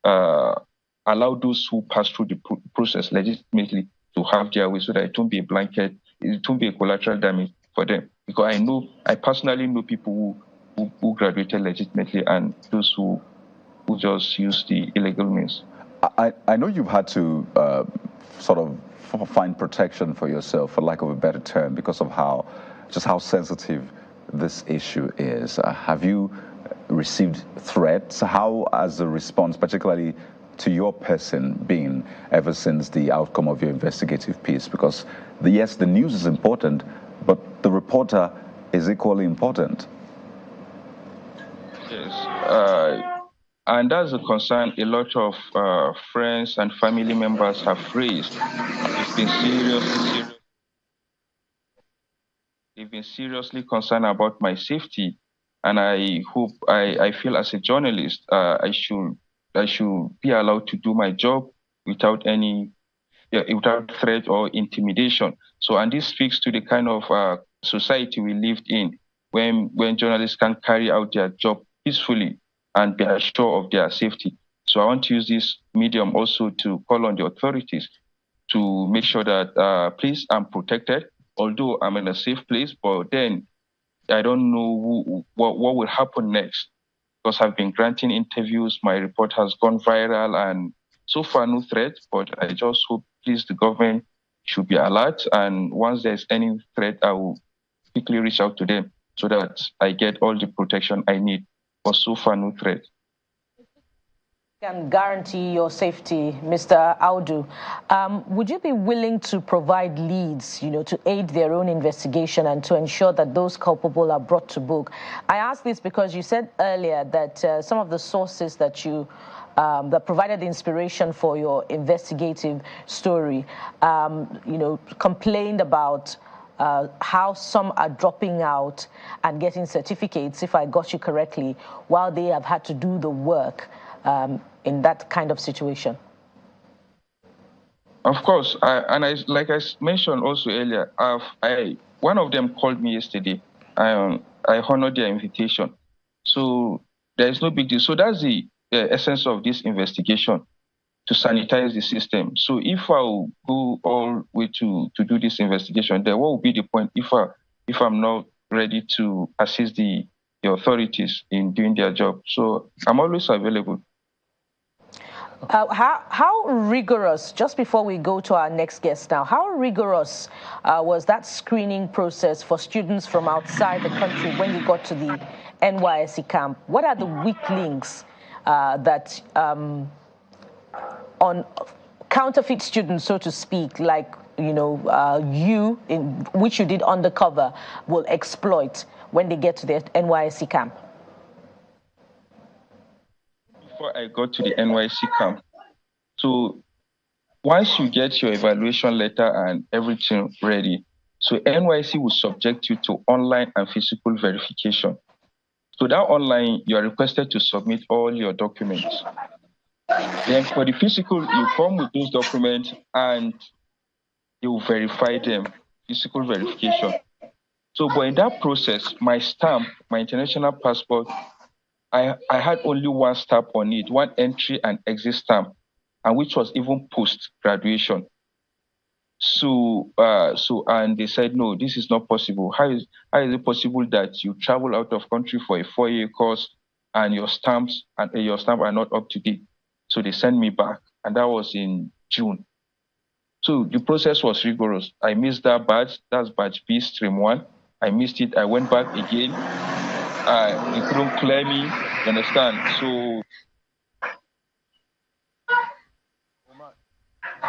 allow those who pass through the process legitimately to have their way, so that it won't be a blanket, it won't be a collateral damage for them. Because I personally know people who graduated legitimately and those who just use the illegal means. I know you've had to sort of find protection for yourself, for lack of a better term, because of how sensitive this issue is? Have you received threats? How has the response, particularly to your person, been ever since the outcome of your investigative piece? Because yes, the news is important, but the reporter is equally important. Yes, and that's a concern a lot of friends and family members have raised. They've been seriously concerned about my safety, and I hope, I feel as a journalist, I should be allowed to do my job without threat or intimidation. So, and this speaks to the kind of society we lived in, when journalists can carry out their job peacefully and be assured of their safety. So I want to use this medium also to call on the authorities to make sure that, please, I'm protected, although I'm in a safe place, but then I don't know what will happen next, because I've been granting interviews, my report has gone viral, and so far no threat, but I just hope, please, the government should be alert, and once there's any threat, I will quickly reach out to them so that I get all the protection I need. But so far, no threat. Can guarantee your safety, Mr. Audu. Would you be willing to provide leads, to aid their own investigation and to ensure that those culpable are brought to book? I ask this because you said earlier that some of the sources that that provided the inspiration for your investigative story, complained about how some are dropping out and getting certificates, if I got you correctly, while they have had to do the work in that kind of situation. Of course, like I mentioned also earlier, one of them called me yesterday. I honored their invitation. So there is no big deal. So that's the essence of this investigation, to sanitize the system. So if I will go all the way to do this investigation, then what will be the point if I'm not ready to assist the authorities in doing their job? So I'm always available. How rigorous, just before we go to our next guest now, how rigorous was that screening process for students from outside the country when you got to the NYSC camp? What are the weak links that on counterfeit students, so to speak, like, which you did undercover, will exploit when they get to the NYSC camp? Before I got to the NYSC camp, so once you get your evaluation letter and everything ready, so NYSC will subject you to online and physical verification. So that online, you are requested to submit all your documents. Then for the physical, you come with those documents and they will verify them, physical verification. So, but in that process, my stamp, my international passport, I had only one stamp on it, one entry and exit stamp, and which was even post-graduation. So, and they said, no, this is not possible. How is it possible that you travel out of country for a 4-year course and your stamps are not up to date? So they sent me back, and that was in June. So the process was rigorous. I missed that badge. That's badge B, stream 1. I missed it. I went back again. They couldn't clear me. You understand? So.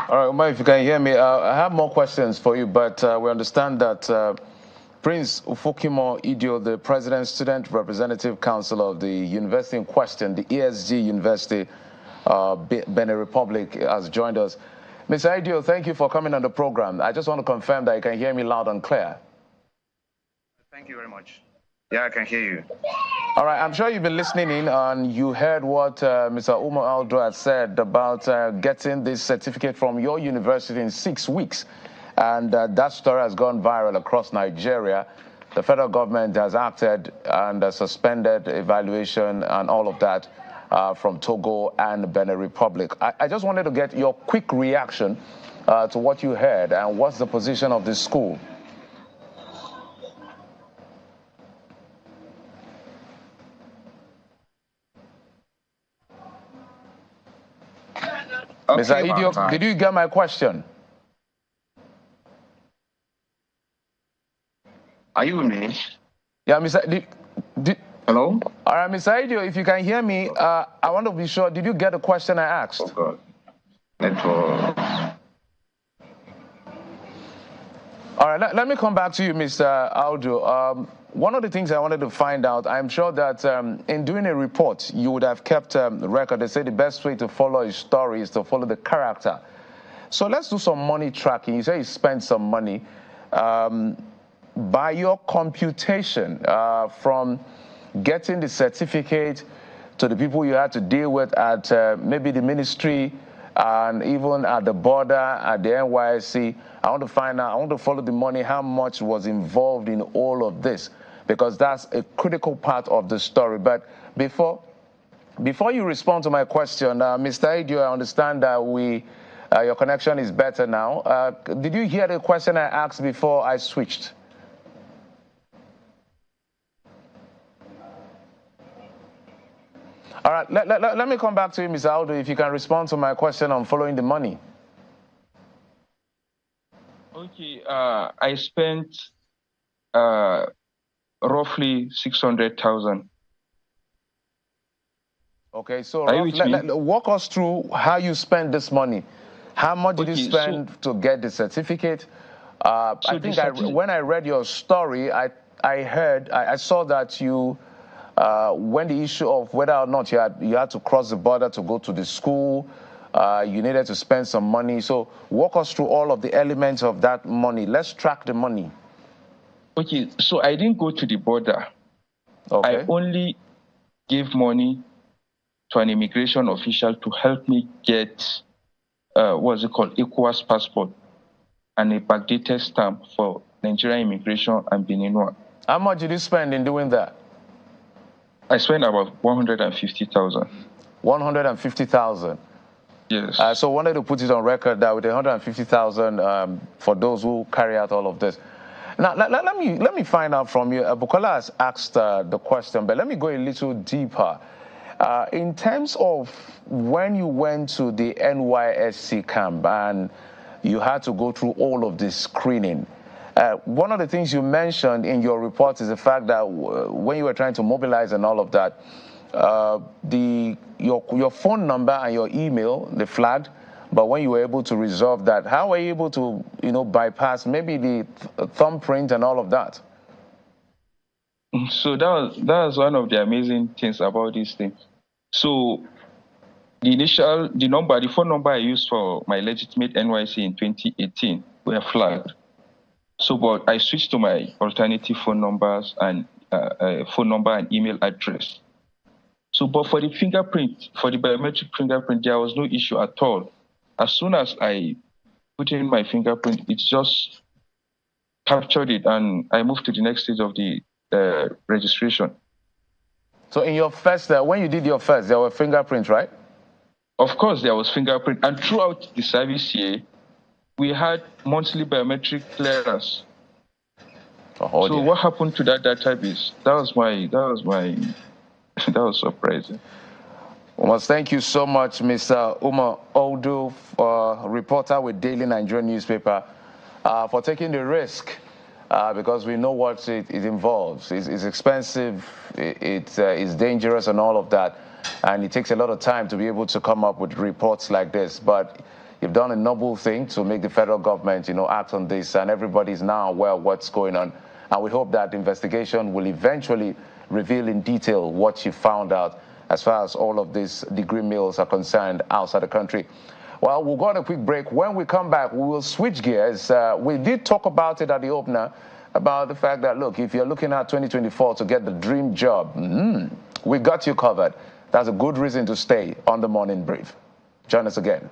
All right, Umar, if you can hear me, I have more questions for you, but we understand that Prince Ufokimo Idio, the President Student Representative Council of the university in question, the ESG University, Benin Republic, has joined us. Mr. Idio, thank you for coming on the program. I just want to confirm that you can hear me loud and clear. Thank you very much. Yeah, I can hear you. All right, I'm sure you've been listening in and you heard what Mr. Umar Audu had said about getting this certificate from your university in 6 weeks. And that story has gone viral across Nigeria. The federal government has acted and suspended evaluation and all of that from Togo and Benin Republic. I just wanted to get your quick reaction to what you heard and what's the position of this school. Mr. Idio, did you get my question? Are you with me? Yeah, Mr. Hello? All right, Mr. Idio, if you can hear me, I want to be sure, did you get the question I asked? Oh, God. Network. All right, let me come back to you, Mr. Audu. One of the things I wanted to find out, I'm sure that in doing a report, you would have kept a record. They say the best way to follow a story is to follow the character. So let's do some money tracking. You say you spent some money. By your computation, from getting the certificate to the people you had to deal with at maybe the ministry and even at the border, at the NYSC, I want to find out, I want to follow the money, how much was involved in all of this, because that's a critical part of the story. But before you respond to my question, Mr. Idio, I understand that your connection is better now. Did you hear the question I asked before I switched? All right, let me come back to you, Mr. Audu, if you can respond to my question on following the money. Okay, I spent roughly 600,000. Okay, so walk us through how you spent this money. How much did you spend to get the certificate? I think when I read your story, I saw that you, when the issue of whether or not you had to cross the border to go to the school, you needed to spend some money. So walk us through all of the elements of that money. Let's track the money. Okay, so I didn't go to the border. Okay. I only gave money to an immigration official to help me get, what's it called, ECOWAS passport and a backdated stamp for Nigerian immigration and Benin. How much did you spend in doing that? I spent about 150,000. 150,000? Yes. So I wanted to put it on record that with 150,000 for those who carry out all of this. Now, let me find out from you. Bukola has asked the question, but let me go a little deeper. In terms of when you went to the NYSC camp and you had to go through all of this screening, one of the things you mentioned in your report is the fact that when you were trying to mobilize and all of that, your phone number and your email, they flagged, but when you were able to resolve that, how were you able to, bypass maybe the thumbprint and all of that? So that was one of the amazing things about this thing. So the phone number I used for my legitimate NYC in 2018 were flagged. So, but I switched to my alternative phone numbers and phone number and email address. So, but for the fingerprint, for the biometric fingerprint, there was no issue at all. As soon as I put in my fingerprint, it just captured it, and I moved to the next stage of the registration. So in your first, when you did your first, there were fingerprints, right? Of course, there was fingerprint. And throughout the service year, we had monthly biometric clearance. So what happened to that database? That was surprising. Well, thank you so much, Mr. Umar Audu, reporter with Daily Nigerian Newspaper, for taking the risk. Because we know what it involves. It's expensive, it's dangerous and all of that. And it takes a lot of time to be able to come up with reports like this. But you've done a noble thing to make the federal government, act on this. And everybody's now aware of what's going on. And we hope that the investigation will eventually reveal in detail what you found out as far as all of these degree mills are concerned outside the country. Well, we'll go on a quick break. When we come back, we will switch gears. We did talk about it at the opener, about the fact that, look, if you're looking at 2024 to get the dream job, we got you covered. That's a good reason to stay on the Morning Brief. Join us again.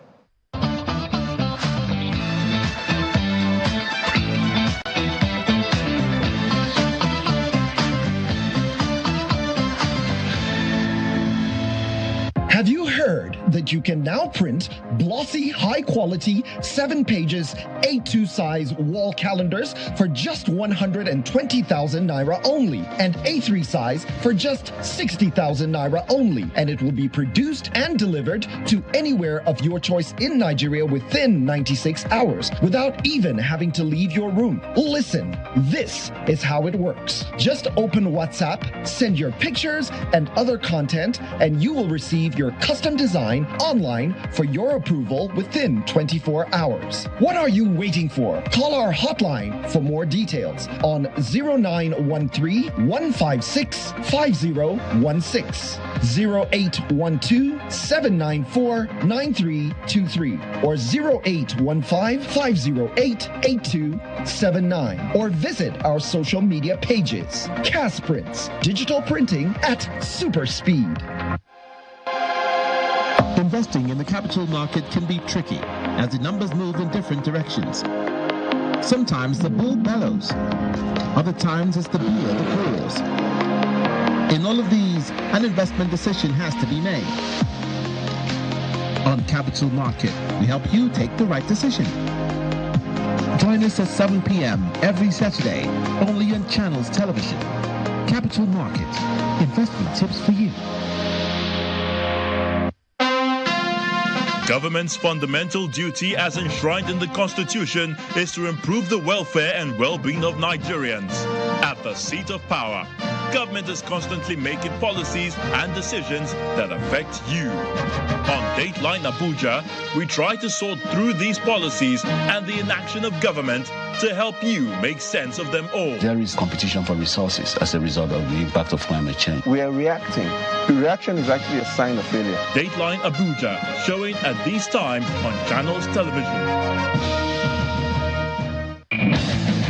Have you heard the that you can now print glossy, high-quality, 7 pages, A2 size wall calendars for just 120,000 naira only, and A3 size for just 60,000 naira only. And it will be produced and delivered to anywhere of your choice in Nigeria within 96 hours, without even having to leave your room. Listen, this is how it works. Just open WhatsApp, send your pictures and other content, and you will receive your custom design online for your approval within 24 hours. What are you waiting for? Call our hotline for more details on 0913-156-5016, 0812-794-9323, or 0815-508-8279, or visit our social media pages. CAS Prints, digital printing at super speed. Investing in the capital market can be tricky as the numbers move in different directions. Sometimes the bull bellows, other times it's the beer that roars. In all of these, an investment decision has to be made. On Capital Market, we help you take the right decision. Join us at 7 p.m. every Saturday, only on Channels Television. Capital Market, investment tips for you. Government's fundamental duty as enshrined in the Constitution is to improve the welfare and well-being of Nigerians. At the seat of power, government is constantly making policies and decisions that affect you. On Dateline Abuja, we try to sort through these policies and the inaction of government to help you make sense of them all. There is competition for resources as a result of the impact of climate change. We are reacting. The reaction is actually a sign of failure. Dateline Abuja, showing at these times on Channels Television.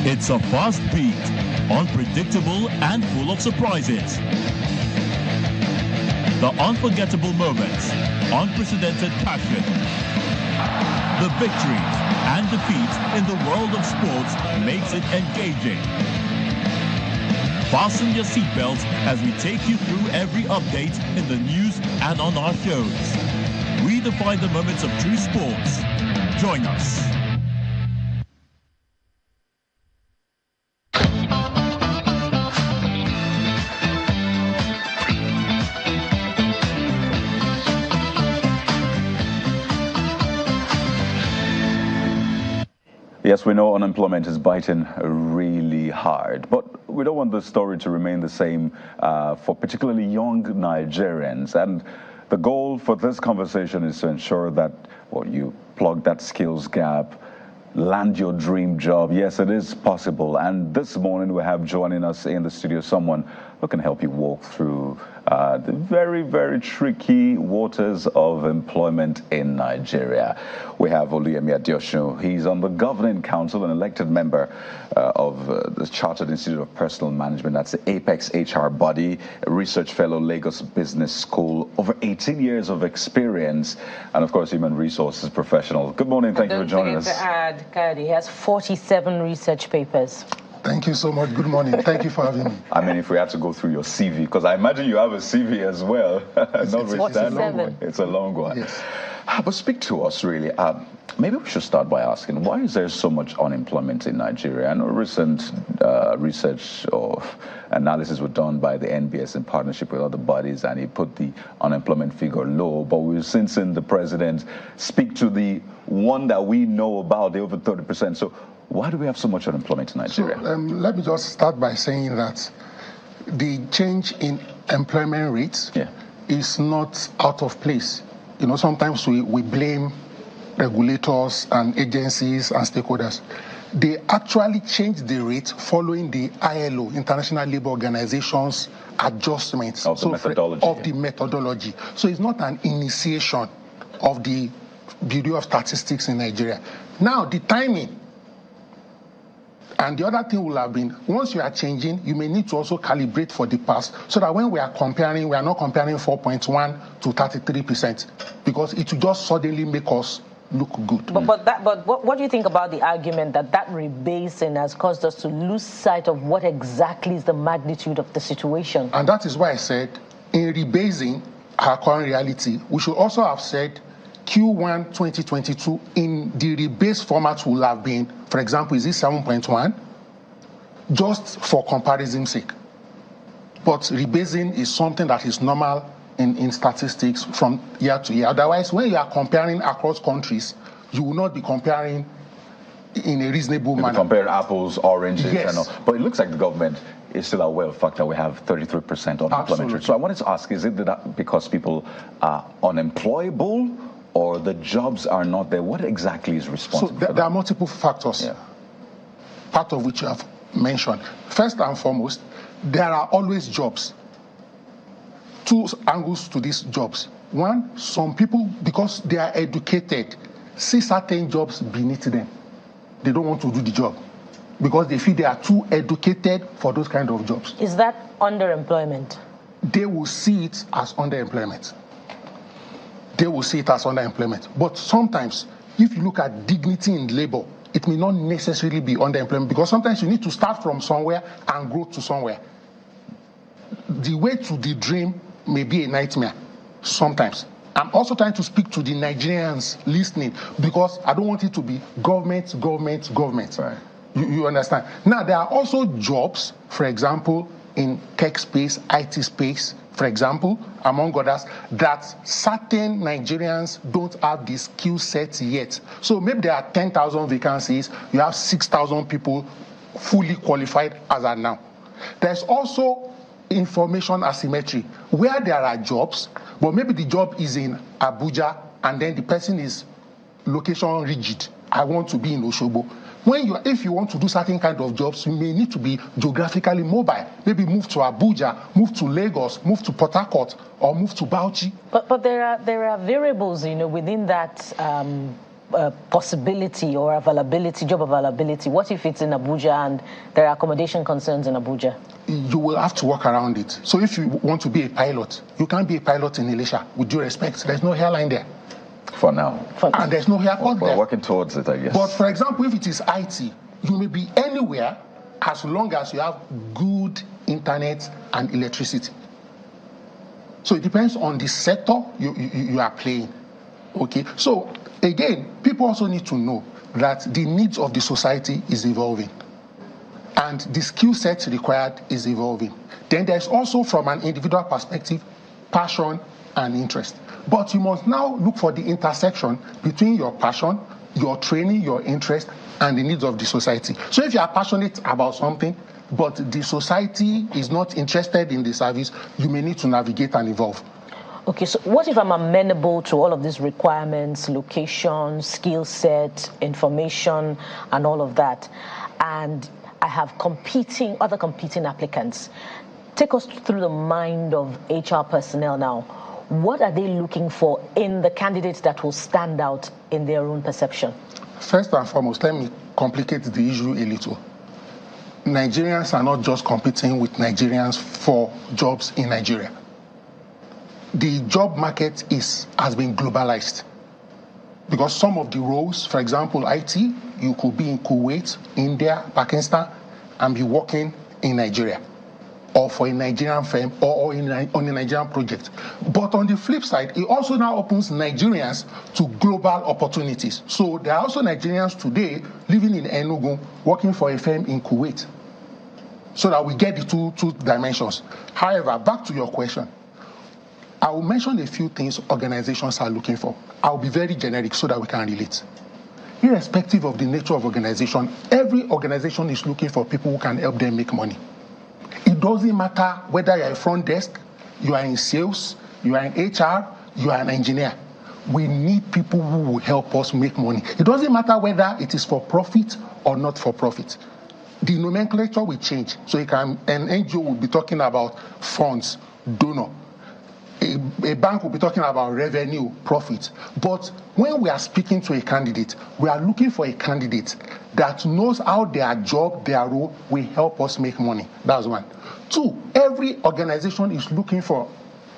It's a fast beat, unpredictable and full of surprises. The unforgettable moments, unprecedented passion, the victories and defeats in the world of sports makes it engaging. Fasten your seatbelts as we take you through every update in the news and on our shows. We define the moments of true sports. Join us. Yes, we know unemployment is biting really hard, but we don't want the story to remain the same for particularly young Nigerians. And the goal for this conversation is to ensure that you plug that skills gap, land your dream job. Yes, it is possible. And this morning we have joining us in the studio someone who can help you walk through the very, very tricky waters of employment in Nigeria. We have Oluyemi Adeosun. He's on the governing council, an elected member of the Chartered Institute of Personal Management. That's the Apex HR body, a research fellow, Lagos Business School, over 18 years of experience, and of course, human resources professional. Good morning. Thank you for joining us. To add, Kayode, he has 47 research papers. Thank you so much. Good morning. Thank you for having me. I mean, if we had to go through your CV, because I imagine you have a CV as well. It's a long one. It's a long one. Yes. But speak to us, really. Maybe we should start by asking, why is there so much unemployment in Nigeria? I know recent research or analysis were done by the NBS in partnership with other bodies, and he put the unemployment figure low. But we've since seen the president speak to the one that we know about, the over 30%. So why do we have so much unemployment in Nigeria? So, let me just start by saying that the change in employment rates is not out of place. You know, sometimes we blame regulators and agencies and stakeholders. They actually changed the rate following the ILO, International Labour Organization's adjustments of the methodology. So it's not an initiation of the Bureau of Statistics in Nigeria. Now, the timing. And the other thing will have been, once you are changing, you may need to also calibrate for the past, so that when we are comparing, we are not comparing 4.1 to 33%, because it will just suddenly make us look good. But what do you think about the argument that rebasing has caused us to lose sight of what exactly is the magnitude of the situation? And that is why I said, in rebasing our current reality, we should also have said Q1 2022 in the rebase format will have been, for example, is it 7.1? Just for comparison's sake. But rebasing is something that is normal in statistics from year to year. Otherwise, when you are comparing across countries, you will not be comparing in a reasonable manner. Compare apples, oranges, yes. and all. But it looks like the government is still aware of the fact that we have 33% unemployment rate. So I wanted to ask, is it that because people are unemployable or the jobs are not there? What exactly is responsible for that? There are multiple factors, part of which you have mentioned. First and foremost, there are always jobs. Two angles to these jobs. One, some people, because they are educated, see certain jobs beneath them. They don't want to do the job because they feel they are too educated for those kind of jobs. Is that underemployment? They will see it as underemployment. They will see it as underemployment. But sometimes, if you look at dignity in labor, it may not necessarily be underemployment because sometimes you need to start from somewhere and grow to somewhere. The way to the dream may be a nightmare sometimes. I'm also trying to speak to the Nigerians listening because I don't want it to be government. Right. You understand? Now, there are also jobs, for example, in tech space, IT space, for example, among others, that certain Nigerians don't have the skill set yet. So maybe there are 10,000 vacancies, you have 6,000 people fully qualified as of now. There's also information asymmetry, where there are jobs, but maybe the job is in Abuja and then the person is location rigid. I want to be in Osogbo. If you want to do certain kind of jobs, you may need to be geographically mobile. Maybe move to Abuja, move to Lagos, move to Port Harcourt, or move to Bauchi. But there are variables, within that possibility or availability, job availability. What if it's in Abuja and there are accommodation concerns in Abuja? You will have to work around it. So if you want to be a pilot, you can't be a pilot in Elisha. With due respect, there's no hairline there. For now. And there's no haircut there. We're working towards it, I guess. But for example, if it is IT, you may be anywhere as long as you have good internet and electricity. So it depends on the sector you are playing. Okay. So again, people also need to know that the needs of the society is evolving. And the skill set required is evolving. Then there's also, from an individual perspective, passion and interest. But you must now look for the intersection between your passion, your training, your interest, and the needs of the society. So if you are passionate about something, but the society is not interested in the service, you may need to navigate and evolve. Okay, so what if I'm amenable to all of these requirements, location, skill set, information, and all of that, and I have other competing applicants? Take us through the mind of HR personnel now. What are they looking for in the candidates that will stand out in their own perception? First and foremost, let me complicate the issue a little. Nigerians are not just competing with Nigerians for jobs in Nigeria. The job market has been globalized. Because some of the roles, for example, IT, you could be in Kuwait, India, Pakistan, and be working in Nigeria, or for a Nigerian firm, or on a Nigerian project. But on the flip side, it also now opens Nigerians to global opportunities. So there are also Nigerians today living in Enugu, working for a firm in Kuwait. So that we get the two dimensions. However, back to your question, I will mention a few things organizations are looking for. I'll be very generic so that we can relate. Irrespective of the nature of organization, every organization is looking for people who can help them make money. It doesn't matter whether you're a front desk, you are in sales, you are in HR, you are an engineer. We need people who will help us make money. It doesn't matter whether it is for profit or not for profit. The nomenclature will change. So an NGO will be talking about funds, donor. A bank will be talking about revenue, profit. But when we are speaking to a candidate, we are looking for a candidate that knows how their job, their role will help us make money. That's one. Two, every organization is looking for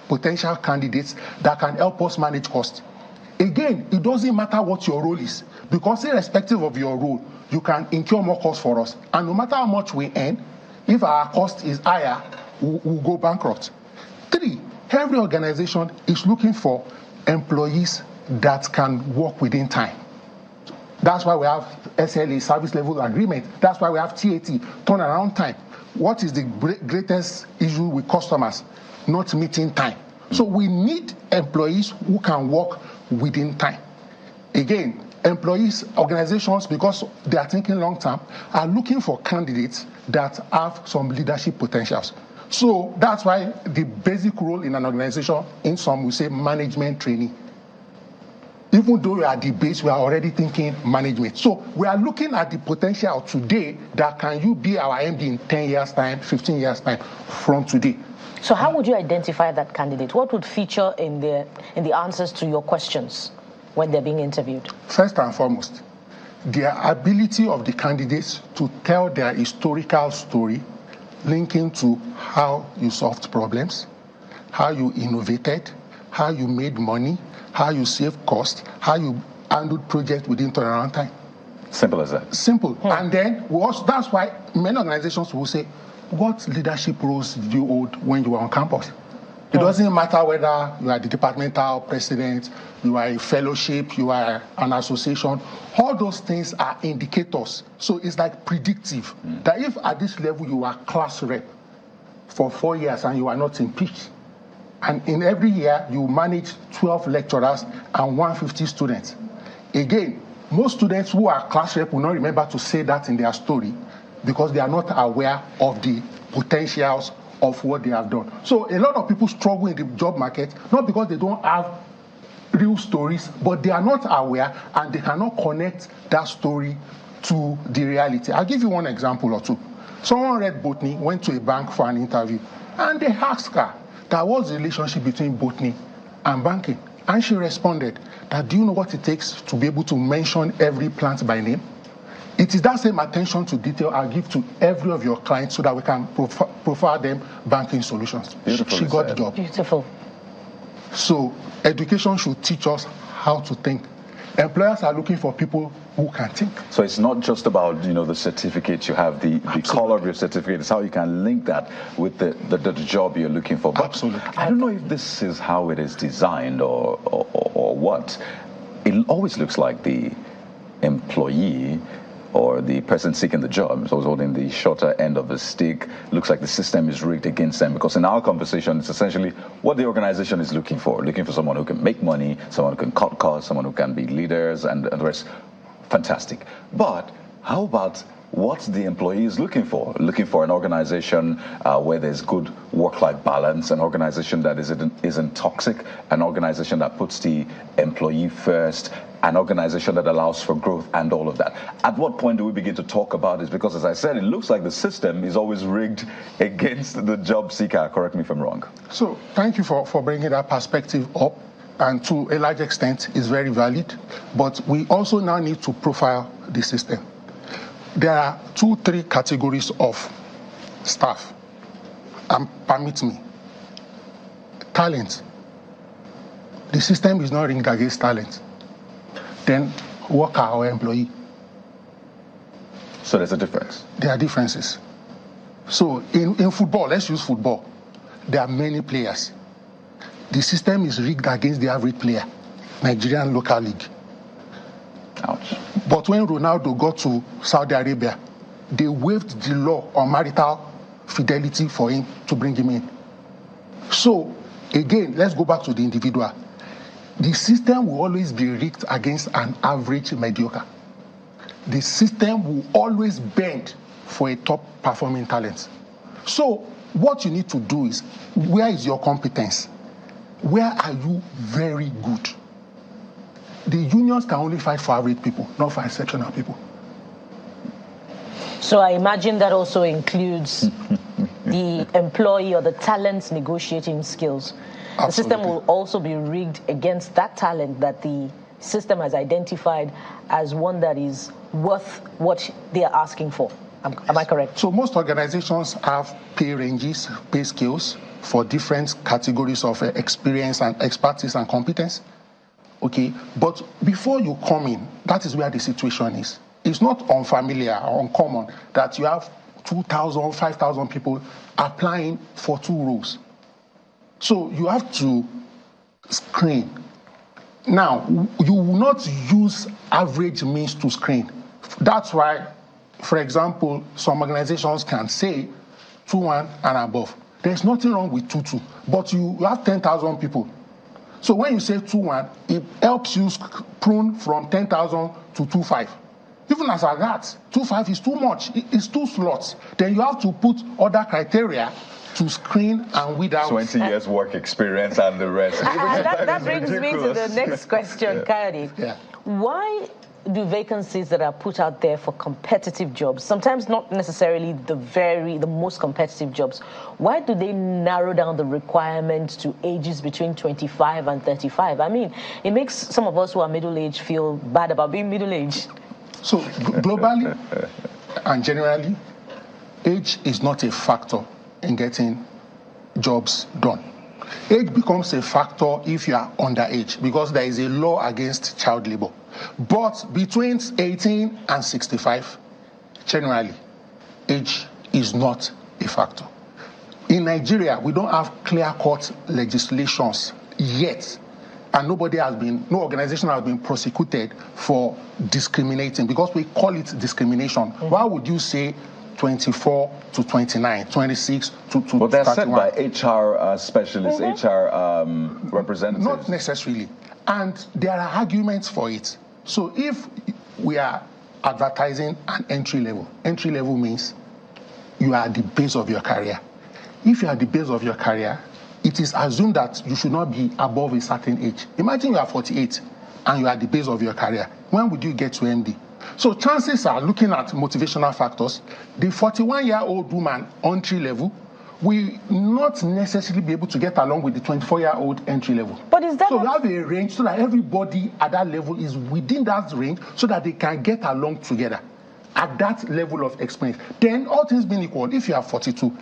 potential candidates that can help us manage costs. Again, it doesn't matter what your role is, because irrespective of your role, you can incur more costs for us. And no matter how much we earn, if our cost is higher, we'll go bankrupt. Three, every organization is looking for employees that can work within time. That's why we have SLA, service level agreement. That's why we have TAT, turnaround time. What is the greatest issue with customers? Not meeting time. So we need employees who can work within time. Again, employees, organizations, because they are thinking long term, are looking for candidates that have some leadership potentials. So that's why the basic role in an organization, in some we say management trainee. Even though we are at the base, we are already thinking management. So we are looking at the potential today that can you be our MD in 10 years' time, 15 years' time from today. So how would you identify that candidate? What would feature in the answers to your questions when they're being interviewed? First and foremost, the ability of the candidates to tell their historical story linking to how you solved problems, how you innovated, how you made money, how you save cost, how you handled project within turnaround time. Simple as that. Simple. And then that's why many organizations will say, what leadership roles did you hold when you were on campus? It doesn't matter whether you are the departmental president, you are a fellowship, you are an association. All those things are indicators. So it's like predictive. That if at this level you are class rep for 4 years and you are not impeached, and in every year you manage 12 lecturers and 150 students. Again, most students who are class rep will not remember to say that in their story because they are not aware of the potentials of what they have done. So a lot of people struggle in the job market, not because they don't have real stories, but they are not aware and they cannot connect that story to the reality. I'll give you one example or two. Someone read botany, went to a bank for an interview, and they asked her, that was the relationship between botany and banking. And she responded that, do you know what it takes to be able to mention every plant by name? It is that same attention to detail I'll give to every of your clients so that we can provide them banking solutions. She got the job. Beautiful. So education should teach us how to think. Employers are looking for people who can think. So it's not just about, the certificate you have, the color of your certificate. It's how you can link that with the job you're looking for. But absolutely. I don't know if this is how it is designed or what. It always looks like the employee or the person seeking the job is always holding the shorter end of the stick. Looks like the system is rigged against them, because in our conversation, it's essentially what the organization is looking for someone who can make money, someone who can cut costs, someone who can be leaders, and the rest. Fantastic. But how about what the employee is looking for? Looking for an organization where there's good work-life balance, an organization that isn't toxic, an organization that puts the employee first, an organization that allows for growth and all of that. At what point do we begin to talk about this? Because as I said, it looks like the system is always rigged against the job seeker. Correct me if I'm wrong. So thank you for bringing that perspective up. And to a large extent is very valid. But we also now need to profile the system. There are 2-3 categories of staff. And permit me. Talent. The system is not rigged against talent. Then worker or employee. So there's a difference? There are differences. So in football, let's use football. There are many players. The system is rigged against the average player, Nigerian local league. Ouch. But when Ronaldo got to Saudi Arabia, they waived the law on marital fidelity for him to bring him in. So, again, let's go back to the individual. The system will always be rigged against an average mediocre. The system will always bend for a top performing talent. So, what you need to do is, where is your competence? Where are you very good? The unions can only fight for average people, not for exceptional people. So I imagine that also includes the employee or the talent's negotiating skills. Absolutely. The system will also be rigged against that talent that the system has identified as one that is worth what they are asking for. Am I correct? So most organizations have pay ranges, pay scales for different categories of experience and expertise and competence. Okay, but before you come in, that is where the situation is. It's not unfamiliar or uncommon that you have 2,000, 5,000 people applying for 2 roles. So you have to screen Now, you will not use average means to screen. That's why, for example, some organizations can say 2-1 and above. There's nothing wrong with 2-2, but you have 10,000 people. So when you say 2-1, it helps you prune from 10,000 to 2-5. Even as at that, 2-5 is too much. It's 2 slots. Then you have to put other criteria to screen and weed out. 20 years work experience and the rest. That brings me to the next question, Kayode. Yeah. Why do vacancies that are put out there for competitive jobs, sometimes not necessarily the most competitive jobs, why do they narrow down the requirements to ages between 25 and 35? I mean, it makes some of us who are middle-aged feel bad about being middle-aged. So globally and generally, age is not a factor in getting jobs done. Age becomes a factor if you are underage because there is a law against child labor. But between 18 and 65, generally, age is not a factor. In Nigeria, we don't have clear-cut legislations yet, and no organization has been prosecuted for discriminating because we call it discrimination. Why would you say 24 to 29, 26 to 31? But they're set by HR specialists, HR representatives. Not necessarily. And there are arguments for it. So if we are advertising an entry level means you are at the base of your career. If you are at the base of your career, it is assumed that you should not be above a certain age. Imagine you are 48 and you are at the base of your career. When would you get to MD? So chances are, looking at motivational factors, the 41-year-old woman entry level will not necessarily be able to get along with the 24-year-old entry level. But is that so you have a range so that everybody at that level is within that range so that they can get along together at that level of experience. Then all things being equal, if you are 42,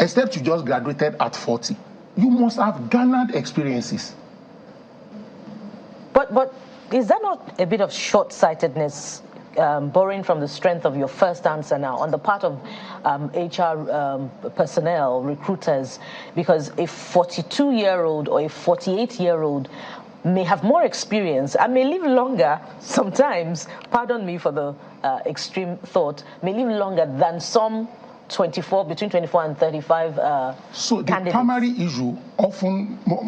except you just graduated at 40, you must have garnered experiences. But is that not a bit of short-sightedness, borrowing from the strength of your first answer now on the part of HR personnel, recruiters? Because a 42-year-old or a 48-year-old may have more experience and may live longer sometimes, pardon me for the extreme thought, may live longer than some between 24 and 35 So the candidates. primary issue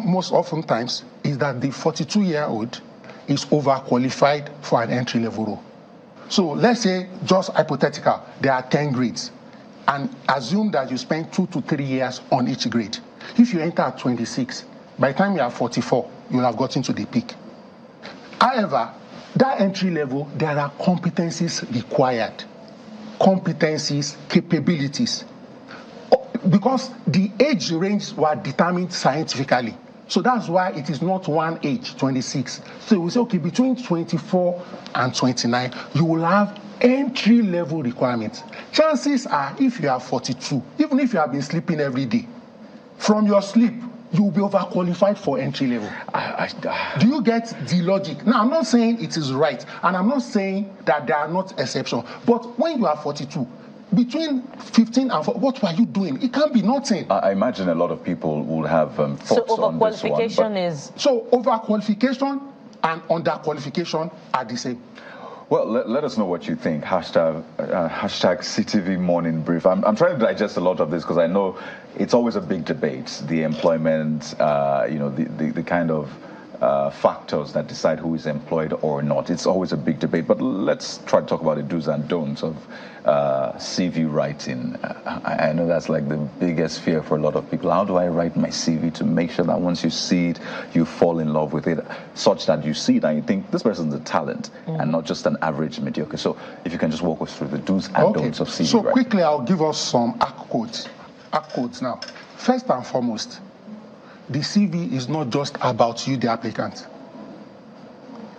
most oftentimes is that the 42-year-old is overqualified for an entry-level role. So let's say, just hypothetical, there are 10 grades, and assume that you spend 2 to 3 years on each grade. If you enter at 26, by the time you are 44, you'll have gotten to the peak. However, that entry level, there are competencies required. Competencies, capabilities. Because the age range were determined scientifically. So that's why it is not one age, 26. So we say, okay, between 24 and 29, you will have entry-level requirements. Chances are, if you are 42, even if you have been sleeping every day, from your sleep, you will be overqualified for entry level. Do you get the logic? Now, I'm not saying it is right, and I'm not saying that there are not exceptions. But when you are 42, between 15 and 14, what were you doing? It can't be nothing. I imagine a lot of people will have thoughts on this one. So overqualification So overqualification and underqualification are the same. Well, let us know what you think. Hashtag CTV Morning Brief. I'm trying to digest a lot of this because I know it's always a big debate. The employment, the kind of factors that decide who is employed or not. It's always a big debate. But let's try to talk about the do's and don'ts of CV writing. I know that's like the biggest fear for a lot of people. How do I write my CV to make sure that once you see it, you fall in love with it, such that you see it and you think this person's a talent and not just an average mediocre? So if you can just walk us through the do's and don'ts of CV so writing. Quickly, I'll give us some ACT codes now. First and foremost, the CV is not just about you, the applicant.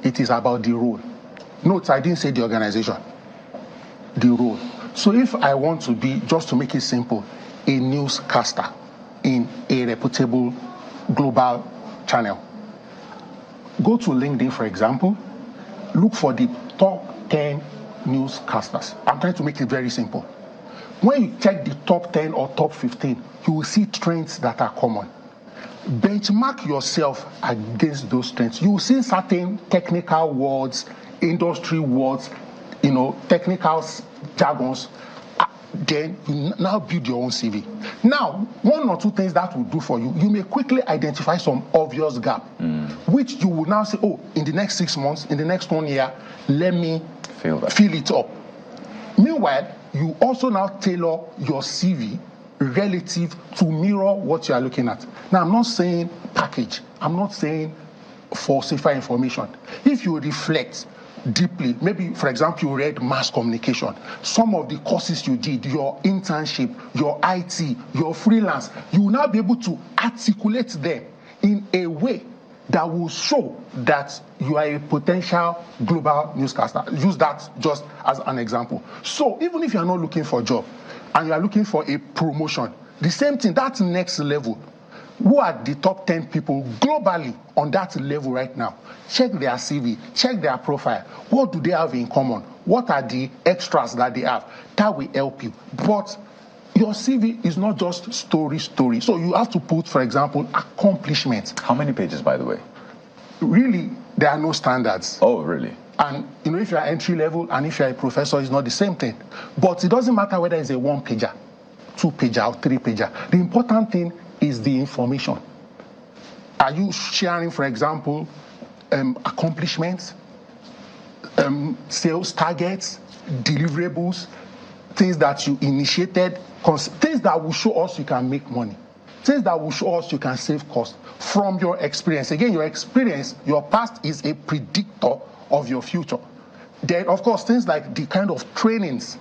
It is about the role. Note, I didn't say the organization. The role. So if I want to be, just to make it simple, a newscaster in a reputable global channel, go to LinkedIn, for example, look for the top 10 newscasters. I'm trying to make it very simple. When you check the top 10 or top 15, you will see trends that are common. benchmark yourself against those trends. You will see certain technical words, industry words, technical jargons. Then you now build your own CV. Now, one or two things that will do for you, you may quickly identify some obvious gap, which you will now say, oh, in the next 6 months, in the next 1 year, let me fill it up. Meanwhile, you also now tailor your CV relative to mirror what you are looking at. Now, I'm not saying package. I'm not saying falsify information. If you reflect deeply, maybe, for example, you read mass communication, some of the courses you did, your internship, your IT, your freelance, you will now be able to articulate them in a way that will show that you are a potential global newscaster. Use that just as an example. So even if you are not looking for a job and you are looking for a promotion, the same thing, that next level, who are the top 10 people globally on that level right now? Check their CV, check their profile. What do they have in common? What are the extras that they have? That will help you. But your CV is not just story. So you have to put, for example, accomplishments. How many pages, by the way? Really, there are no standards. Oh, really? And if you are entry level and if you are a professor, it's not the same thing. But it doesn't matter whether it's a 1-pager, 2-pager, or 3-pager. The important thing is the information. Are you sharing, for example, accomplishments, sales targets, deliverables, things that you initiated, things that will show us you can make money, things that will show us you can save costs from your experience. Again, your experience, your past is a predictor of your future. Then, of course, things like the kind of trainings,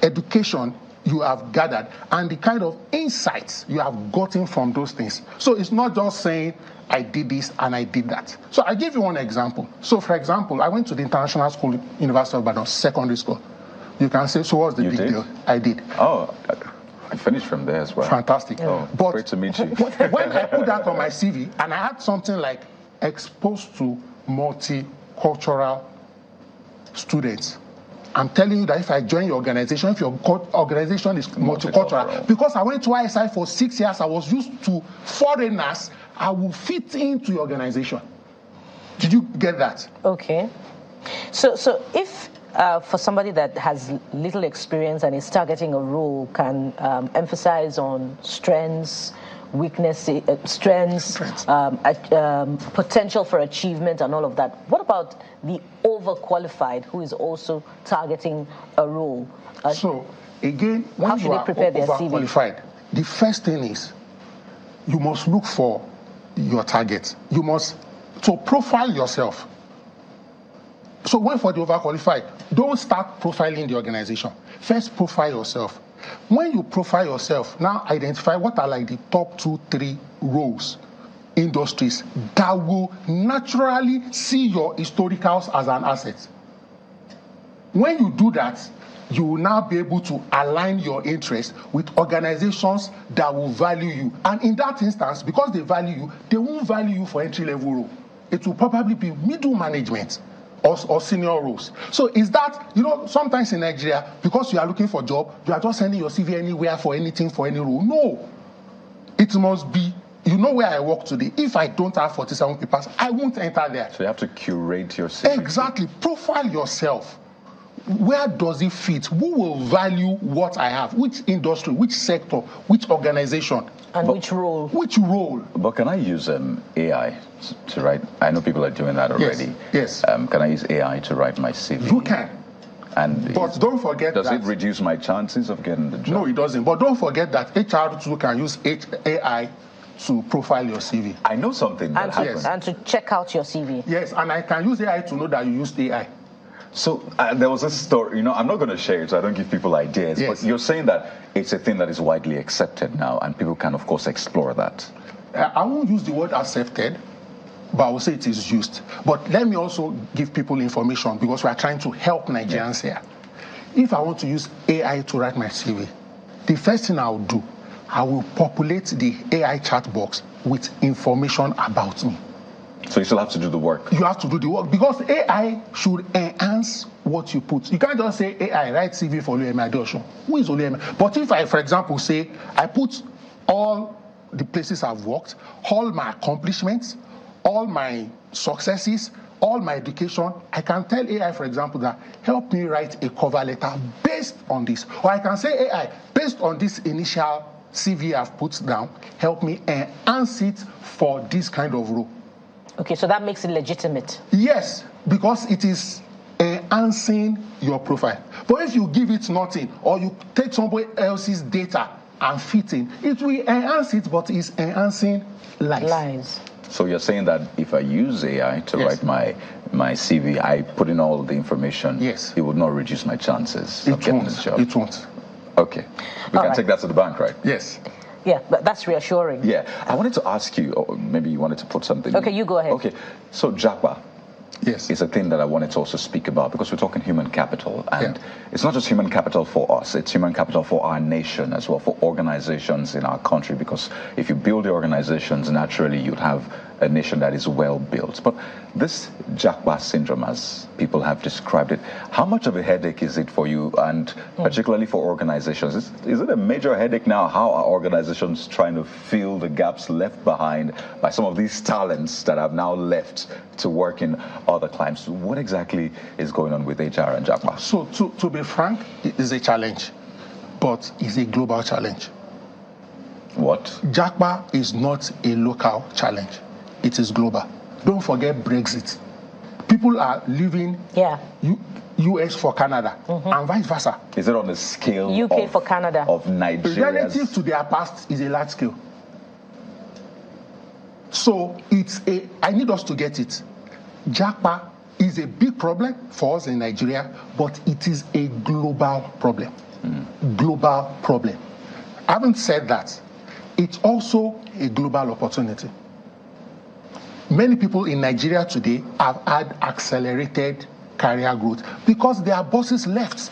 education you have gathered, and the kind of insights you have gotten from those things. So it's not just saying, I did this and I did that. So I give you one example. So, for example, I went to the International School, University of Ibadan, secondary school. You can say, so what's the big deal? I did. Oh, I finished from there as well. Fantastic. Oh, but great to meet you. When I put that on my CV, and I had something like exposed to multicultural students, I'm telling you that if I join your organization, if your organization is multicultural, because I went to ISI for 6 years, I was used to foreigners, I will fit into your organization. Did you get that? Okay. So if for somebody that has little experience and is targeting a role, can emphasize on strengths, weaknesses, potential for achievement and all of that. What about the overqualified who is also targeting a role? So again, when you are overqualified, the first thing is you must look for your target. You must profile yourself. So when for the overqualified, don't start profiling the organization. First profile yourself. When you profile yourself, now identify what are like the top 2-3 roles, industries that will naturally see your historicals as an asset. When you do that, you will now be able to align your interests with organizations that will value you. And in that instance, because they value you, they won't value you for entry-level role. It will probably be middle management or senior roles. So is that, sometimes in Nigeria, because you are looking for a job, you are just sending your CV anywhere for anything, for any role. No. It must be, where I work today. If I don't have 47 papers, I won't enter there. So you have to curate your CV. Exactly. Profile yourself. Where does it fit? Who will value what I have? Which industry, which sector, which organization? And which role? Which role? But can I use AI to write? I know people are doing that already. Yes. Can I use AI to write my CV? You can. But don't forget does it reduce my chances of getting the job? No, it doesn't. But don't forget that HR2 can use AI to profile your CV. I know something that happens. And to check out your CV. Yes, and I can use AI to know that you used AI. So there was a story, I'm not going to share it so I don't give people ideas, but you're saying that it's a thing that is widely accepted now and people can, of course, explore that. I won't use the word accepted, but I will say it is used. But let me also give people information because we are trying to help Nigerians here. If I want to use AI to write my CV, the first thing I will do, I will populate the AI chat box with information about me. So you still have to do the work. You have to do the work because AI should enhance what you put. You can't just say AI, write CV for Oluyemi Adeosun. Who is Oluyemi? But if I, for example, say I put all the places I've worked, all my accomplishments, all my successes, all my education. I can tell AI, for example, that help me write a cover letter based on this. Or I can say, AI, based on this initial CV I've put down, help me enhance it for this kind of role. Okay, so that makes it legitimate. Yes, because it is enhancing your profile. But if you give it nothing, or you take somebody else's data and fit in, it will enhance it, but it's enhancing lies. So you're saying that if I use AI to write my CV, I put in all the information, yes, it would not reduce my chances of getting this job? It won't. Okay. We can take that to the bank, right? Yes. Yeah, but that's reassuring. Yeah. I wanted to ask you, or maybe you wanted to put something. Okay, you go ahead. Okay. So JAPA. Yes. It's a thing that I wanted to also speak about because we're talking human capital. And it's not just human capital for us, it's human capital for our nation as well, for organizations in our country. Because if you build the organizations, naturally you'd have a nation that is well built. But this JAPA syndrome, as people have described it, how much of a headache is it for you, and particularly for organizations? Is it a major headache now? How are organizations trying to fill the gaps left behind by some of these talents that have now left to work in other climes? What exactly is going on with HR and JAPA? So to be frank, it is a challenge, but it's a global challenge. What? JAPA is not a local challenge. It is global. Don't forget Brexit. People are leaving US for Canada and vice versa. Is it on the scale UK for Canada of Nigeria? Relative to their past is a large scale. So I need us to get it. JAPA is a big problem for us in Nigeria, but it is a global problem. Global problem. Having said that, it's also a global opportunity. Many people in Nigeria today have had accelerated career growth because their bosses left.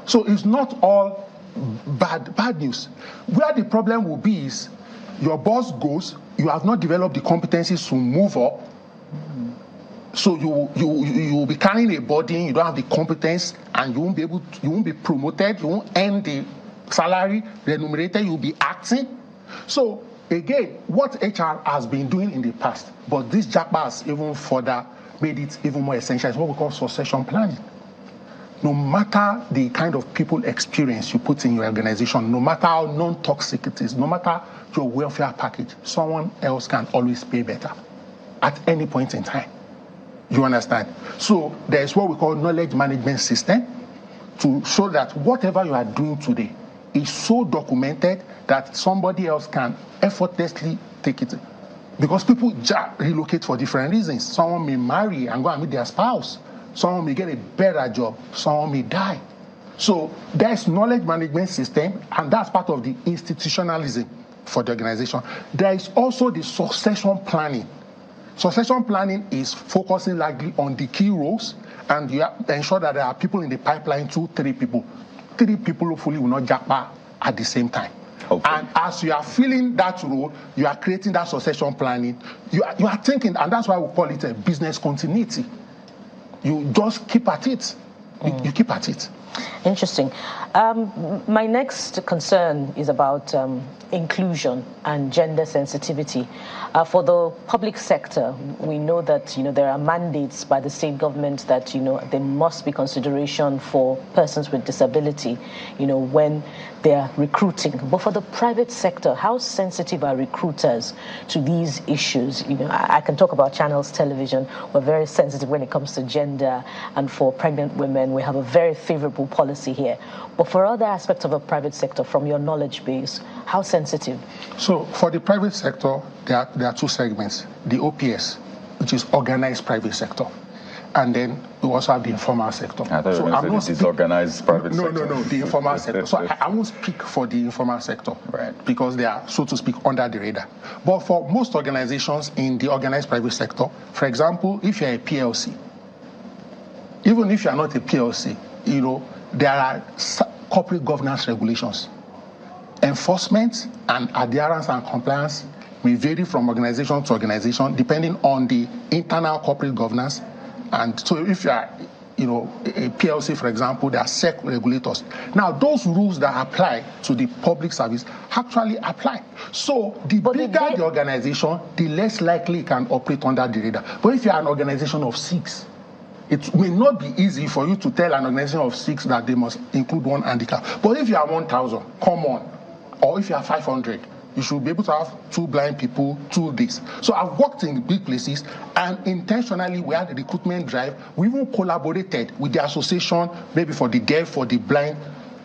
So it's not all bad news. Where the problem will be is your boss goes, you have not developed the competencies to move up. So you will be carrying a burden, you don't have the competence, and you won't be promoted, you won't earn the salary remunerated, you'll be acting. So again, what HR has been doing in the past, but this JAPA has even further made it even more essential, is what we call succession planning. No matter the kind of people experience you put in your organization, no matter how non-toxic it is, no matter your welfare package, someone else can always pay better at any point in time. You understand? So there is what we call knowledge management system to show that whatever you are doing today is so documented that somebody else can effortlessly take it. Because people relocate for different reasons. Someone may marry and go and meet their spouse. Someone may get a better job. Someone may die. So there's knowledge management system, and that's part of the institutionalism for the organization. There is also the succession planning. Succession planning is focusing largely on the key roles, and you ensure that there are people in the pipeline, 2-3 people. 3 people hopefully will not JAPA at the same time. Hopefully. And as you are filling that role, you are creating that succession planning. You are thinking, and that's why we call it a business continuity. You just keep at it. You keep at it. Interesting. My next concern is about inclusion and gender sensitivity. For the public sector, we know that there are mandates by the state government that there must be consideration for persons with disability, when they are recruiting. But for the private sector, how sensitive are recruiters to these issues? I can talk about Channels Television. We're very sensitive when it comes to gender, and for pregnant women, we have a very favorable policy here. But for other aspects of the private sector, from your knowledge base, how sensitive? So for the private sector, there are 2 segments. The OPS, which is organized private sector. And then we also have the informal sector. I thought you were going to say the disorganized private sector. No, the informal sector. So I won't speak for the informal sector, right? Because they are, so to speak, under the radar. But for most organizations in the organized private sector, for example, if you're a PLC, even if you're not a PLC, there are corporate governance regulations. Enforcement and adherence and compliance may vary from organization to organization depending on the internal corporate governance. And so if you are a PLC, for example, there are SEC regulators. Now, those rules that apply to the public service actually apply. So the bigger the organization, the less likely it can operate under the radar. But if you're an organization of 6, it may not be easy for you to tell an organization of 6 that they must include one handicap. But if you are 1,000, come on. Or if you are 500, you should be able to have 2 blind people, 2 this. So I've worked in big places, and intentionally we had a recruitment drive. We even collaborated with the association, maybe for the deaf, for the blind.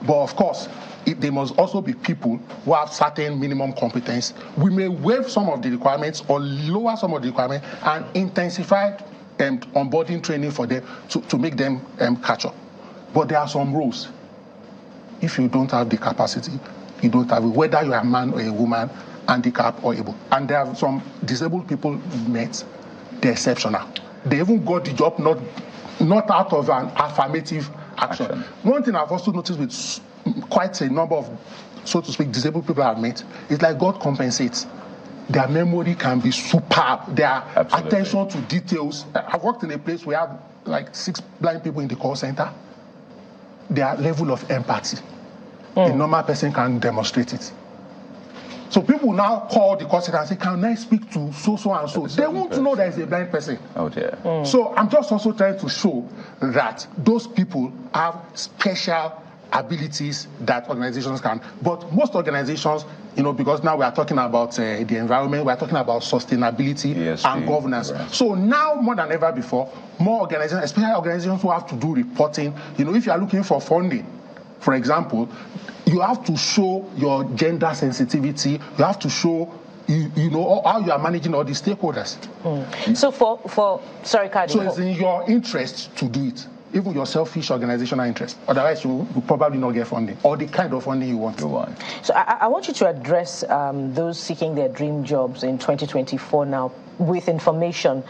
But of course, there must also be people who have certain minimum competence. We may waive some of the requirements or lower some of the requirements and intensify onboarding training for them to make them catch up. But there are some rules. If you don't have the capacity, you don't have it, whether you are a man or a woman, handicapped or able. And there are some disabled people met, they're exceptional. They even got the job not out of an affirmative action. One thing I've also noticed with quite a number of, so to speak, disabled people I've met, is like God compensates. Their memory can be superb. Their attention to details. I've worked in a place where I have like 6 blind people in the call center. Their level of empathy. A normal person can demonstrate it. So people now call the call center and say, can I speak to so and so? They won't know there is a blind person. Oh dear. So I'm just also trying to show that those people have special abilities that organizations can. But most organizations, because now we are talking about the environment, we are talking about sustainability and governance. Right. So now more than ever before, more organizations, especially organizations who have to do reporting, if you are looking for funding, for example, you have to show your gender sensitivity. You have to show, how you are managing all the stakeholders. So sorry, Kadi. So it's in your interest to do it, even your selfish organizational interest. Otherwise, you will probably not get funding or the kind of funding you want. So I want you to address those seeking their dream jobs in 2024 now with information.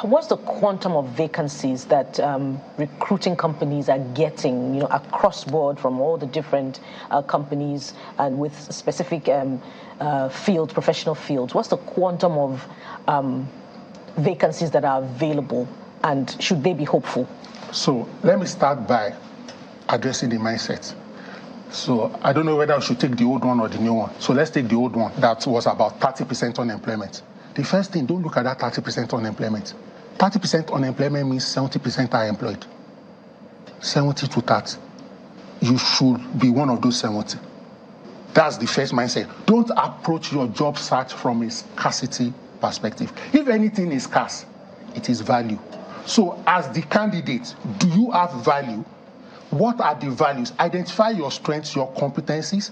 What's the quantum of vacancies that recruiting companies are getting, across board from all the different companies and with specific professional fields? What's the quantum of vacancies that are available, and should they be hopeful? So let me start by addressing the mindset. So I don't know whether I should take the old one or the new one. So let's take the old one that was about 30% unemployment. The first thing, don't look at that 30% unemployment. 30% unemployment means 70% are employed. 70 to 30. You should be one of those 70. That's the first mindset. Don't approach your job search from a scarcity perspective. If anything is scarce, it is value. So as the candidate, do you have value? What are the values? Identify your strengths, your competencies.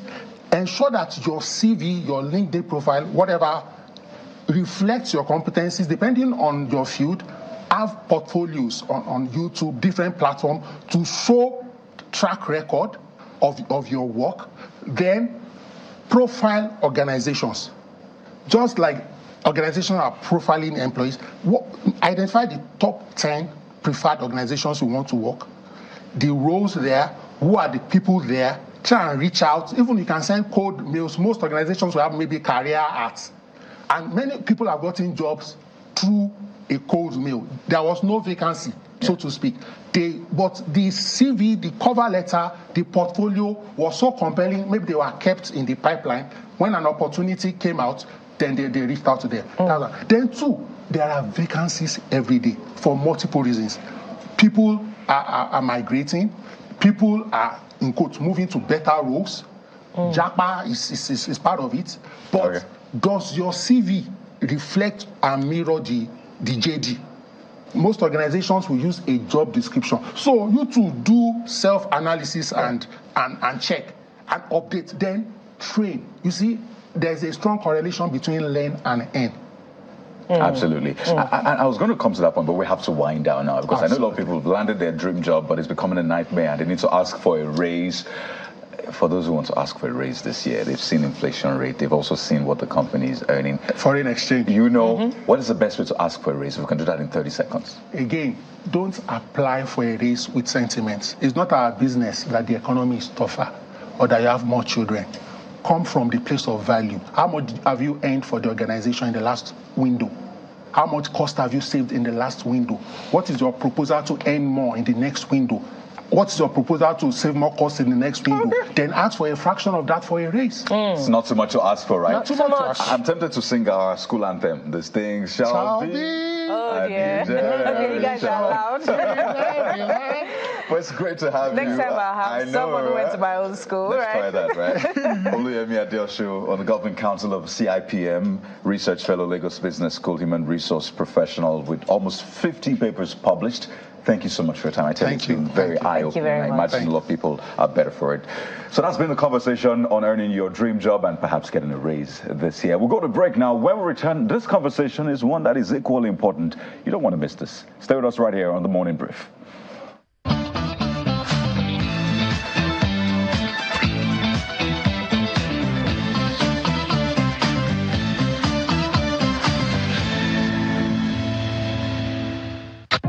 Ensure that your CV, your LinkedIn profile, whatever, reflects your competencies depending on your field. Have portfolios on YouTube, different platforms to show track record of your work. Then profile organizations. Just like organizations are profiling employees, identify the top 10 preferred organizations you want to work, the roles there, who are the people there, try and reach out. Even you can send cold mails. Most organizations will have maybe career ads. And many people have gotten jobs through a cold mail. There was no vacancy, so to speak. But the CV, the cover letter, the portfolio was so compelling, maybe they were kept in the pipeline. When an opportunity came out, then they reached out to them. Then 2, there are vacancies every day for multiple reasons. People are migrating. People are, in quotes, moving to better roles. JAPA is part of it. But does your CV reflect and mirror the JD? Most organizations will use a job description. So you to do self-analysis and check and update, then train. You see, there's a strong correlation between learn and earn. Absolutely. I was going to come to that point, but we have to wind down now because I know a lot of people have landed their dream job, but it's becoming a nightmare and they need to ask for a raise. For those who want to ask for a raise this year, they've seen inflation rate. They've also seen what the company is earning. Foreign exchange. What is the best way to ask for a raise? We can do that in 30 seconds. Again, don't apply for a raise with sentiments. It's not our business that the economy is tougher or that you have more children. Come from the place of value. How much have you earned for the organization in the last window? How much cost have you saved in the last window? What is your proposal to earn more in the next window? What's your proposal to save more costs in the next window? Then ask for a fraction of that for a raise. It's not too much to ask for, right? Not too much. I'm tempted to sing our school anthem. This thing shall be. Oh dear. Okay, you guys are loud. But it's great to have you. Next time I'll have someone who went to my own school, Let's right? try that, right? Oluyemi Adeosu on the Government Council of CIPM, Research Fellow, Lagos Business School, Human Resource Professional with almost 50 papers published. Thank you so much for your time. I tell you, it's been very eye-opening. I imagine a lot of people are better for it. So that's been the conversation on earning your dream job and perhaps getting a raise this year. We'll go to break now. When we return, this conversation is one that is equally important. You don't want to miss this. Stay with us right here on The Morning Brief.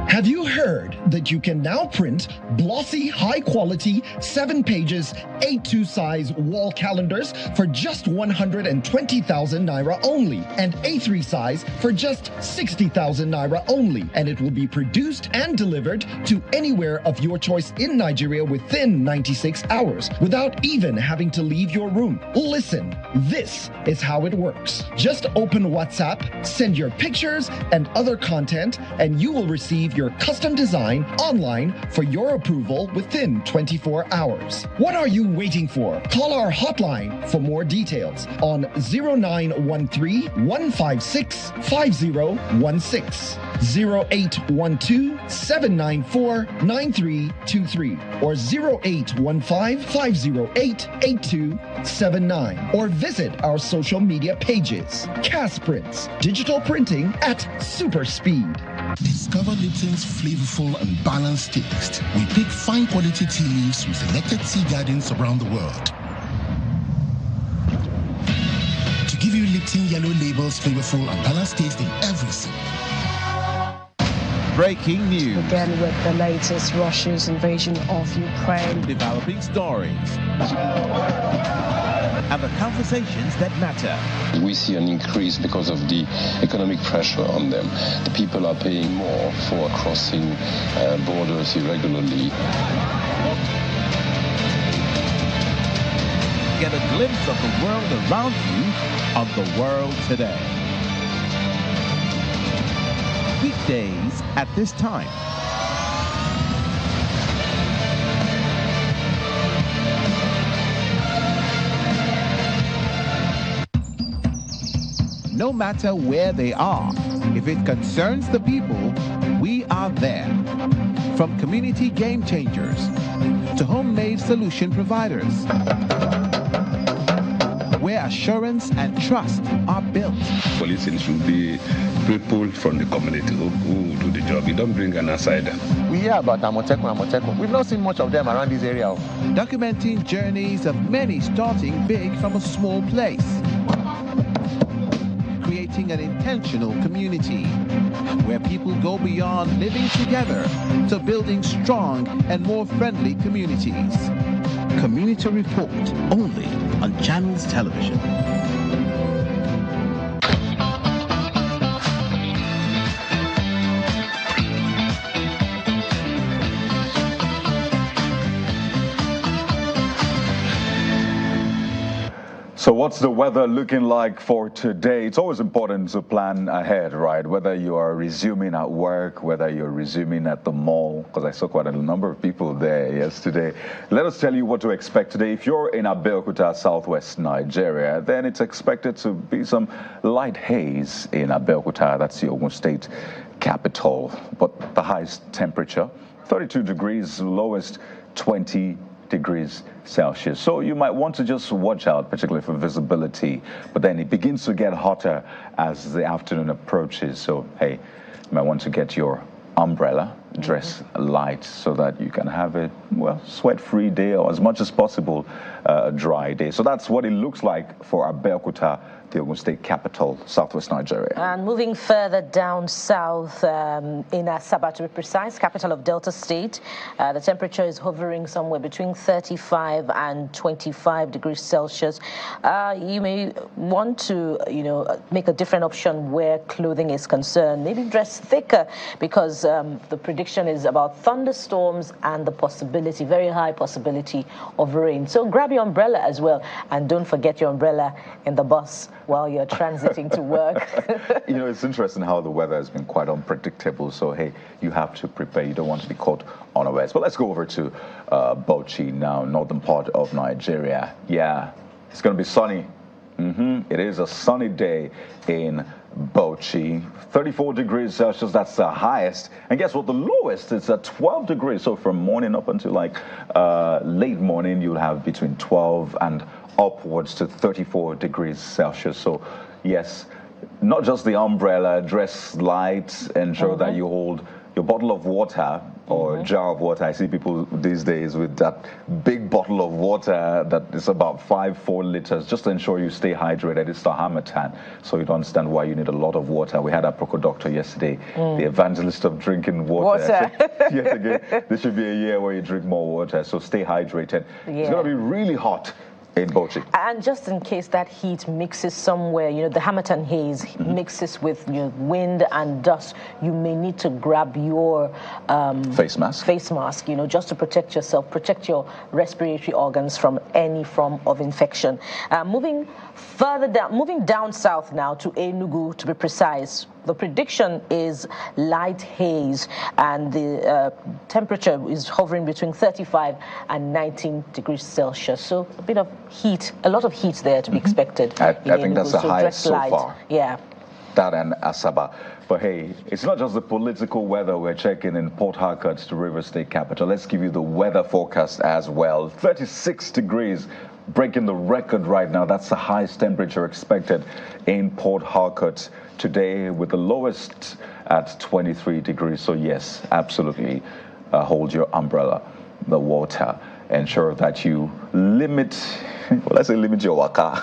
Have you heard that you can now print glossy, high-quality, 7 pages, A2 size wall calendars for just 120,000 Naira only, and A3 size for just 60,000 Naira only, and it will be produced and delivered to anywhere of your choice in Nigeria within 96 hours, without even having to leave your room. Listen, this is how it works. Just open WhatsApp, send your pictures and other content, and you will receive your custom design online for your approval within 24 hours. What are you waiting for? Call our hotline for more details on 0913-156-5016, 0812-794-9323, or 0815-508-8279, or visit our social media pages. CAS Prints, digital printing at super speed. Discover Lipton's flavorful and balanced taste. We pick fine quality tea leaves from selected tea gardens around the world to give you Lipton Yellow Label's flavorful and balanced taste in every sip. Breaking news. Again with the latest Russia's invasion of Ukraine. Developing stories. And the conversations that matter. We see an increase because of the economic pressure on them. The people are paying more for crossing borders irregularly. Get a glimpse of the world around you on The World Today. Weekdays at this time. No matter where they are, if it concerns the people, we are there. From community game changers to homemade solution providers, where assurance and trust are built. Policing should be people from the community who do the job. You don't bring an outsider. We hear about Amotekun. We've not seen much of them around this area. Documenting journeys of many starting big from a small place. Creating an intentional community where people go beyond living together to building strong and more friendly communities. Community Report, only on Channels Television. So what's the weather looking like for today? It's always important to plan ahead, right? Whether you are resuming at work, whether you're resuming at the mall, because I saw quite a number of people there yesterday. Let us tell you what to expect today. If you're in Abeokuta, southwest Nigeria, then it's expected to be some light haze in Abeokuta. That's the Ogun State capital. But the highest temperature, 32 degrees, lowest 20 degrees Celsius. So you might want to just watch out, particularly for visibility. But then it begins to get hotter as the afternoon approaches. So, hey, you might want to get your umbrella dress light so that you can have a, well, sweat-free day or as much as possible a dry day. So that's what it looks like for Abeokuta, the Ogun State capital, southwest Nigeria. And moving further down south, in Asaba to be precise, capital of Delta State, the temperature is hovering somewhere between 35 and 25 degrees Celsius. You may want to, make a different option where clothing is concerned. Maybe dress thicker because the prediction is about thunderstorms and the possibility, very high possibility of rain. So grab your umbrella as well, and don't forget your umbrella in the bus while you're transiting to work. It's interesting how the weather has been quite unpredictable. So, hey, you have to prepare. You don't want to be caught unawares. But let's go over to Bauchi now, northern part of Nigeria. Yeah, it's going to be sunny. It is a sunny day in Bauchi. 34 degrees Celsius, that's the highest. And guess what? The lowest is at 12 degrees. So from morning up until late morning, you'll have between 12 and upwards to 34 degrees Celsius. So yes, not just the umbrella, dress light, ensure that you hold your bottle of water or jar of water. I see people these days with that big bottle of water that is about 4 liters, just to ensure you stay hydrated. It's the Harmattan, so you don't understand why you need a lot of water. We had a Proco doctor yesterday, the evangelist of drinking water. Yes, again, this should be a year where you drink more water, so stay hydrated. Yeah. It's going to be really hot in Bauchi. And just in case that heat mixes somewhere, the Harmattan haze mixes with wind and dust, you may need to grab your face mask, just to protect yourself, protect your respiratory organs from any form of infection. Moving down south now to Enugu, to be precise. The prediction is light haze, and the temperature is hovering between 35 and 19 degrees Celsius. So a bit of heat, a lot of heat there to be expected. I think that's the highest so far. Yeah. That and Asaba. But hey, it's not just the political weather we're checking in Port Harcourt, the Rivers State capital. Let's give you the weather forecast as well. 36 degrees. Breaking the record right now. That's the highest temperature expected in Port Harcourt today, with the lowest at 23 degrees. So yes, absolutely hold your umbrella, the water. Ensure that you limit your waka.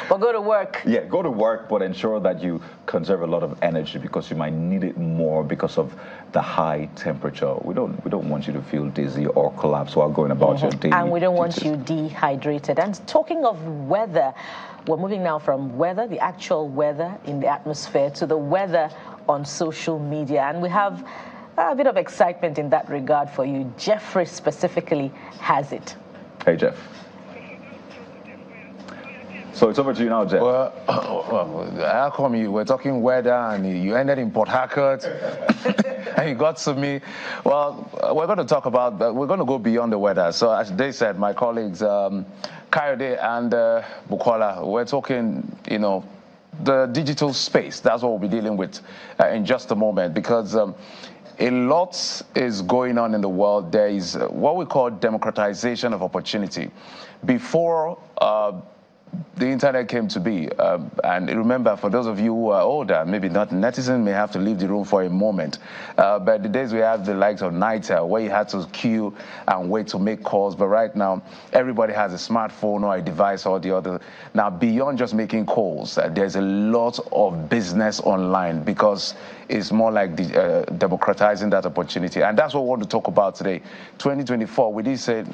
But go to work. Yeah, go to work, but ensure that you conserve a lot of energy because you might need it more because of the high temperature. We don't want you to feel dizzy or collapse while going about your day. And we don't want you dehydrated. And talking of weather, we're moving now from weather, the actual weather in the atmosphere, to the weather on social media. And we have a bit of excitement in that regard for you. Jeffrey specifically has it. Hey, Jeff. So it's over to you now, Jeff. Well, how come you were talking weather and you ended in Port Harcourt and you got to me? Well, we're going to go beyond the weather. So as they said, my colleagues, Kayode and Bukola, we're talking, the digital space. That's what we'll be dealing with in just a moment, because a lot is going on in the world. There is what we call democratization of opportunity. Before the internet came to be, and remember, for those of you who are older, maybe not, netizens may have to leave the room for a moment, but the days we have the likes of Nitel, where you had to queue and wait to make calls, but right now, everybody has a smartphone or a device or the other. Now, beyond just making calls, there's a lot of business online, because it's more like democratizing that opportunity. And that's what we want to talk about today. 2024, we did say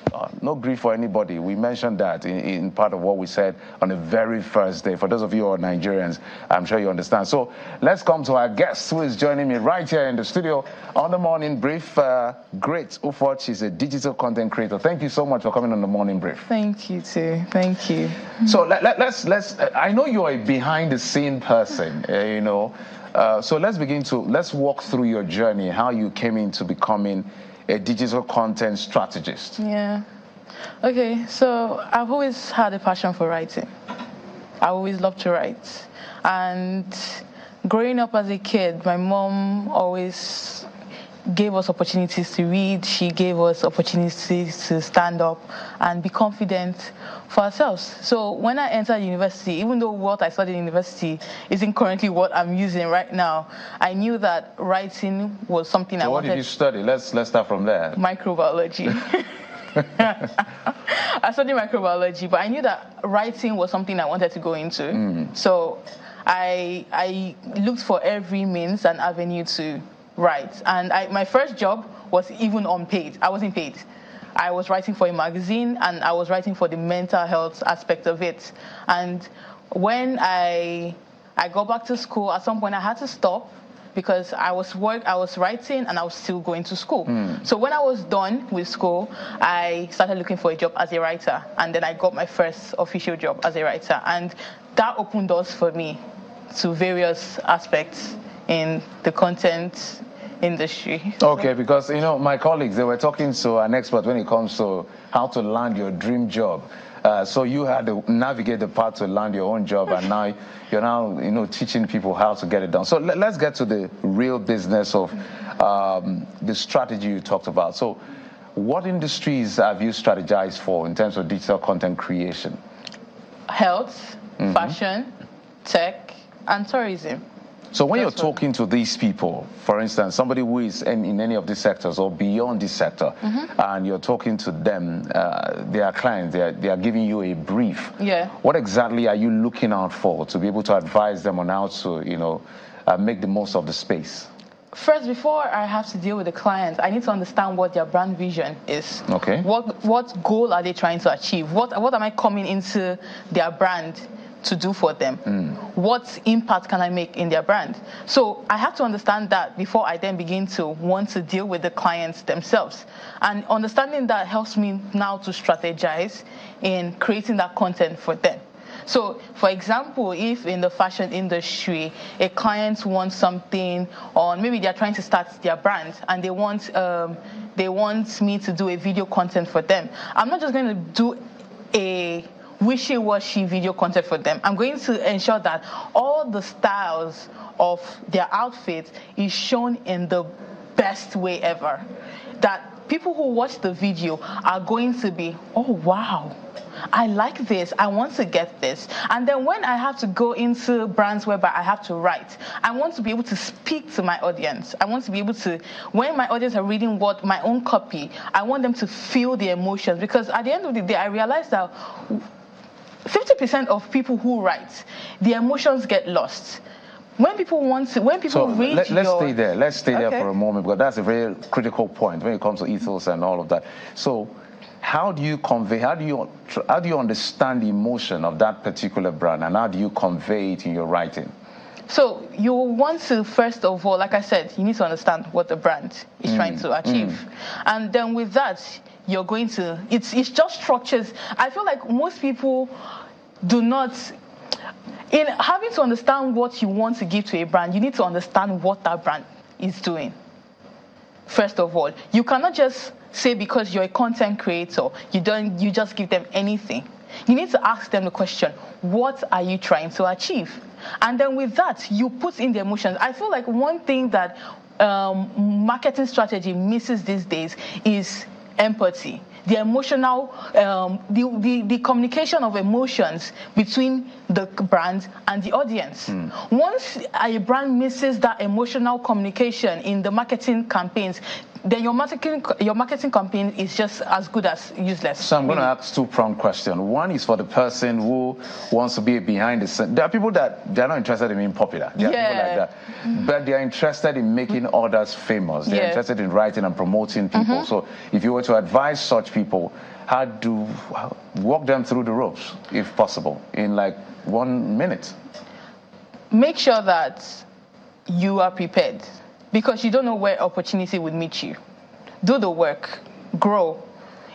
no grief for anybody. We mentioned that in part of what we said on the very first day. For those of you who are Nigerians, I'm sure you understand. So let's come to our guest, who is joining me right here in the studio on the Morning Brief. Great Ufot, she's a digital content creator. Thank you so much for coming on the Morning Brief. Thank you too. Thank you. So let's. I know you're a behind-the-scene person, so let's walk through your journey, how you came into becoming a digital content strategist. Yeah. Okay, so I've always had a passion for writing. I always loved to write. And growing up as a kid, my mom always gave us opportunities to read. She gave us opportunities to stand up and be confident for ourselves. So when I entered university, even though what I studied in university isn't currently what I'm using right now, I knew that writing was something I wanted. What did you study? Let's start from there. Microbiology. I studied microbiology, but I knew that writing was something I wanted to go into. So I looked for every means and avenue to write. And my first job was even unpaid. I wasn't paid. I was writing for a magazine, and I was writing for the mental health aspect of it. And when I got back to school, at some point I had to stop because I was writing and I was still going to school. So when I was done with school, I started looking for a job as a writer, and then I got my first official job as a writer. And that opened doors for me to various aspects in the content industry. Okay, because my colleagues, they were talking to an expert when it comes to how to land your dream job. So you had to navigate the path to land your own job, and now you're teaching people how to get it done. So let's get to the real business of the strategy you talked about. So what industries have you strategized for in terms of digital content creation? Health, fashion, tech, and tourism. So when you're talking to these people, for instance, somebody who is in any of these sectors or beyond this sector, and you're talking to them, they are clients, they are giving you a brief. Yeah. What exactly are you looking out for to be able to advise them on how to, make the most of the space? First, before I have to deal with the client, I need to understand what their brand vision is. Okay. What goal are they trying to achieve? What am I coming into their brand to do for them? What impact can I make in their brand? So I have to understand that before I then begin to want to deal with the clients themselves. And understanding that helps me now to strategize in creating that content for them. So, for example, if in the fashion industry, a client wants something, or maybe they're trying to start their brand and they want me to do a video content for them, I'm not just going to do a wishy-washy video content for them. I'm going to ensure that all the styles of their outfits is shown in the best way ever. That people who watch the video are going to be, oh wow, I like this, I want to get this. And then when I have to go into brands whereby I have to write, I want to be able to speak to my audience. I want to be able to, when my audience are reading my own copy, I want them to feel the emotions. Because at the end of the day, I realized that 50% of people who write, the emotions get lost. When people read let's stay there. Let's stay there for a moment, because that's a very critical point when it comes to ethos and all of that. So how do you convey, how do you understand the emotion of that particular brand, and how do you convey it in your writing? So you want to, first of all, like I said, you need to understand what the brand is trying to achieve. And then with that, you're going to, it's just structures. I feel like most people do not, in having to understand what you want to give to a brand, you need to understand what that brand is doing. First of all, you cannot just say because you're a content creator, you just give them anything. You need to ask them the question, what are you trying to achieve? And then with that, you put in the emotions. I feel like one thing that marketing strategy misses these days is empathy. The emotional, the communication of emotions between the brand and the audience. Once a brand misses that emotional communication in the marketing campaigns, then your marketing campaign is just as good as useless. So I'm going to ask two-pronged question. One is for the person who wants to be behind the scene. There are people that they're not interested in being popular. There are people like that. But they're interested in making others famous. They're interested in writing and promoting people. So if you were to advise such people, how do walk them through the ropes, if possible, in like 1 minute? Make sure that you are prepared, because you don't know where opportunity would meet you. Do the work, grow.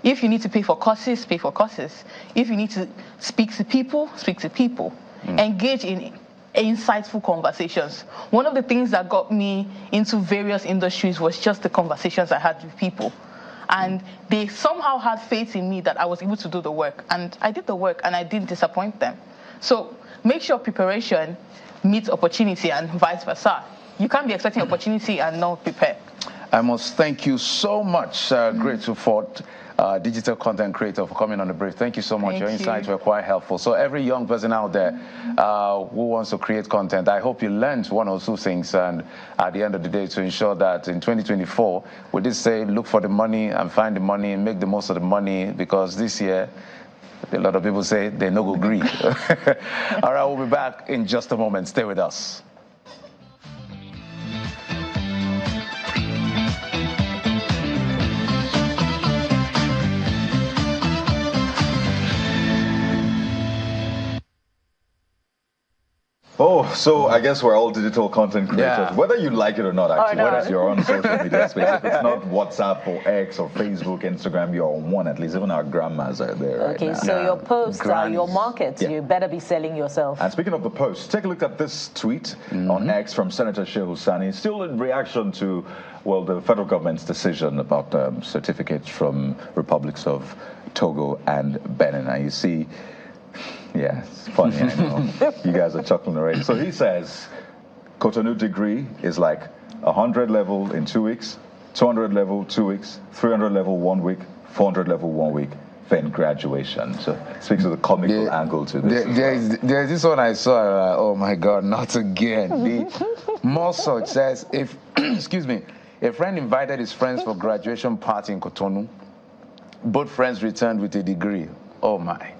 If you need to pay for courses, pay for courses. If you need to speak to people, speak to people. Engage in insightful conversations. One of the things that got me into various industries was just the conversations I had with people. And they somehow had faith in me that I was able to do the work. And I did the work, and I didn't disappoint them. So make sure preparation meets opportunity and vice versa. You can't be expecting opportunity and not prepare. I must thank you so much, Grateful Fort, digital content creator, for coming on the brief. Thank you so much. Your insights were quite helpful. So every young person out there who wants to create content, I hope you learned one or two things, and at the end of the day, to ensure that in 2024, we did say look for the money and find the money and make the most of the money, because this year, a lot of people say they no go green. All right, we'll be back in just a moment. Stay with us. Oh, so I guess we're all digital content creators, Yeah. whether you like it or not, actually, no. whether you're on social media space. If it's not WhatsApp or X or Facebook, Instagram, you're on one at least. Even our grandmas are there right Okay, now. so your posts are your Grannies. market. Yeah. You better be selling yourself. And speaking of the post, take a look at this tweet on X from Senator Shehu Sani, still in reaction to, well, the federal government's decision about certificates from republics of Togo and Benin. And you see, yeah, it's funny, I know. You guys are chuckling already. So he says, Cotonou degree is like 100 level in 2 weeks, 200 level 2 weeks, 300 level 1 week, 400 level 1 week, then graduation. So it speaks to the comical angle to this. There's this one I saw, oh my God, not again. The Mossad says, if, excuse me, a friend invited his friends for graduation party in Cotonou. Both friends returned with a degree. Oh my.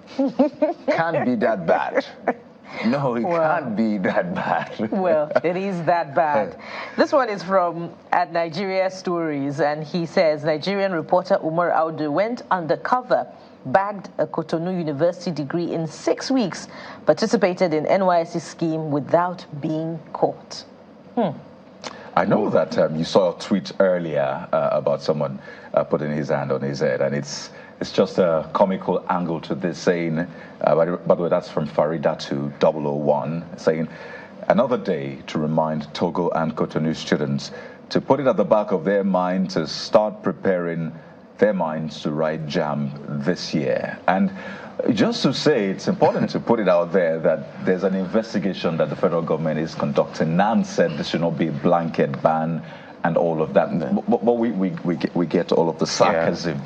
Can't be that bad. No, it can't be that bad. Well, it is that bad. This one is from at Nigeria Stories, and he says Nigerian reporter Umar Audu went undercover, bagged a Cotonou University degree in 6 weeks, participated in NYSC scheme without being caught. I know that you saw a tweet earlier about someone putting his hand on his head, and it's just a comical angle to this, saying, by the way, that's from Faridatu 001, saying, another day to remind Togo and Cotonou students to put it at the back of their mind to start preparing their minds to write JAMB this year. And just to say, it's important to put it out there that there's an investigation that the federal government is conducting. NAN said this should not be a blanket ban and all of that. But we get all of the sarcasm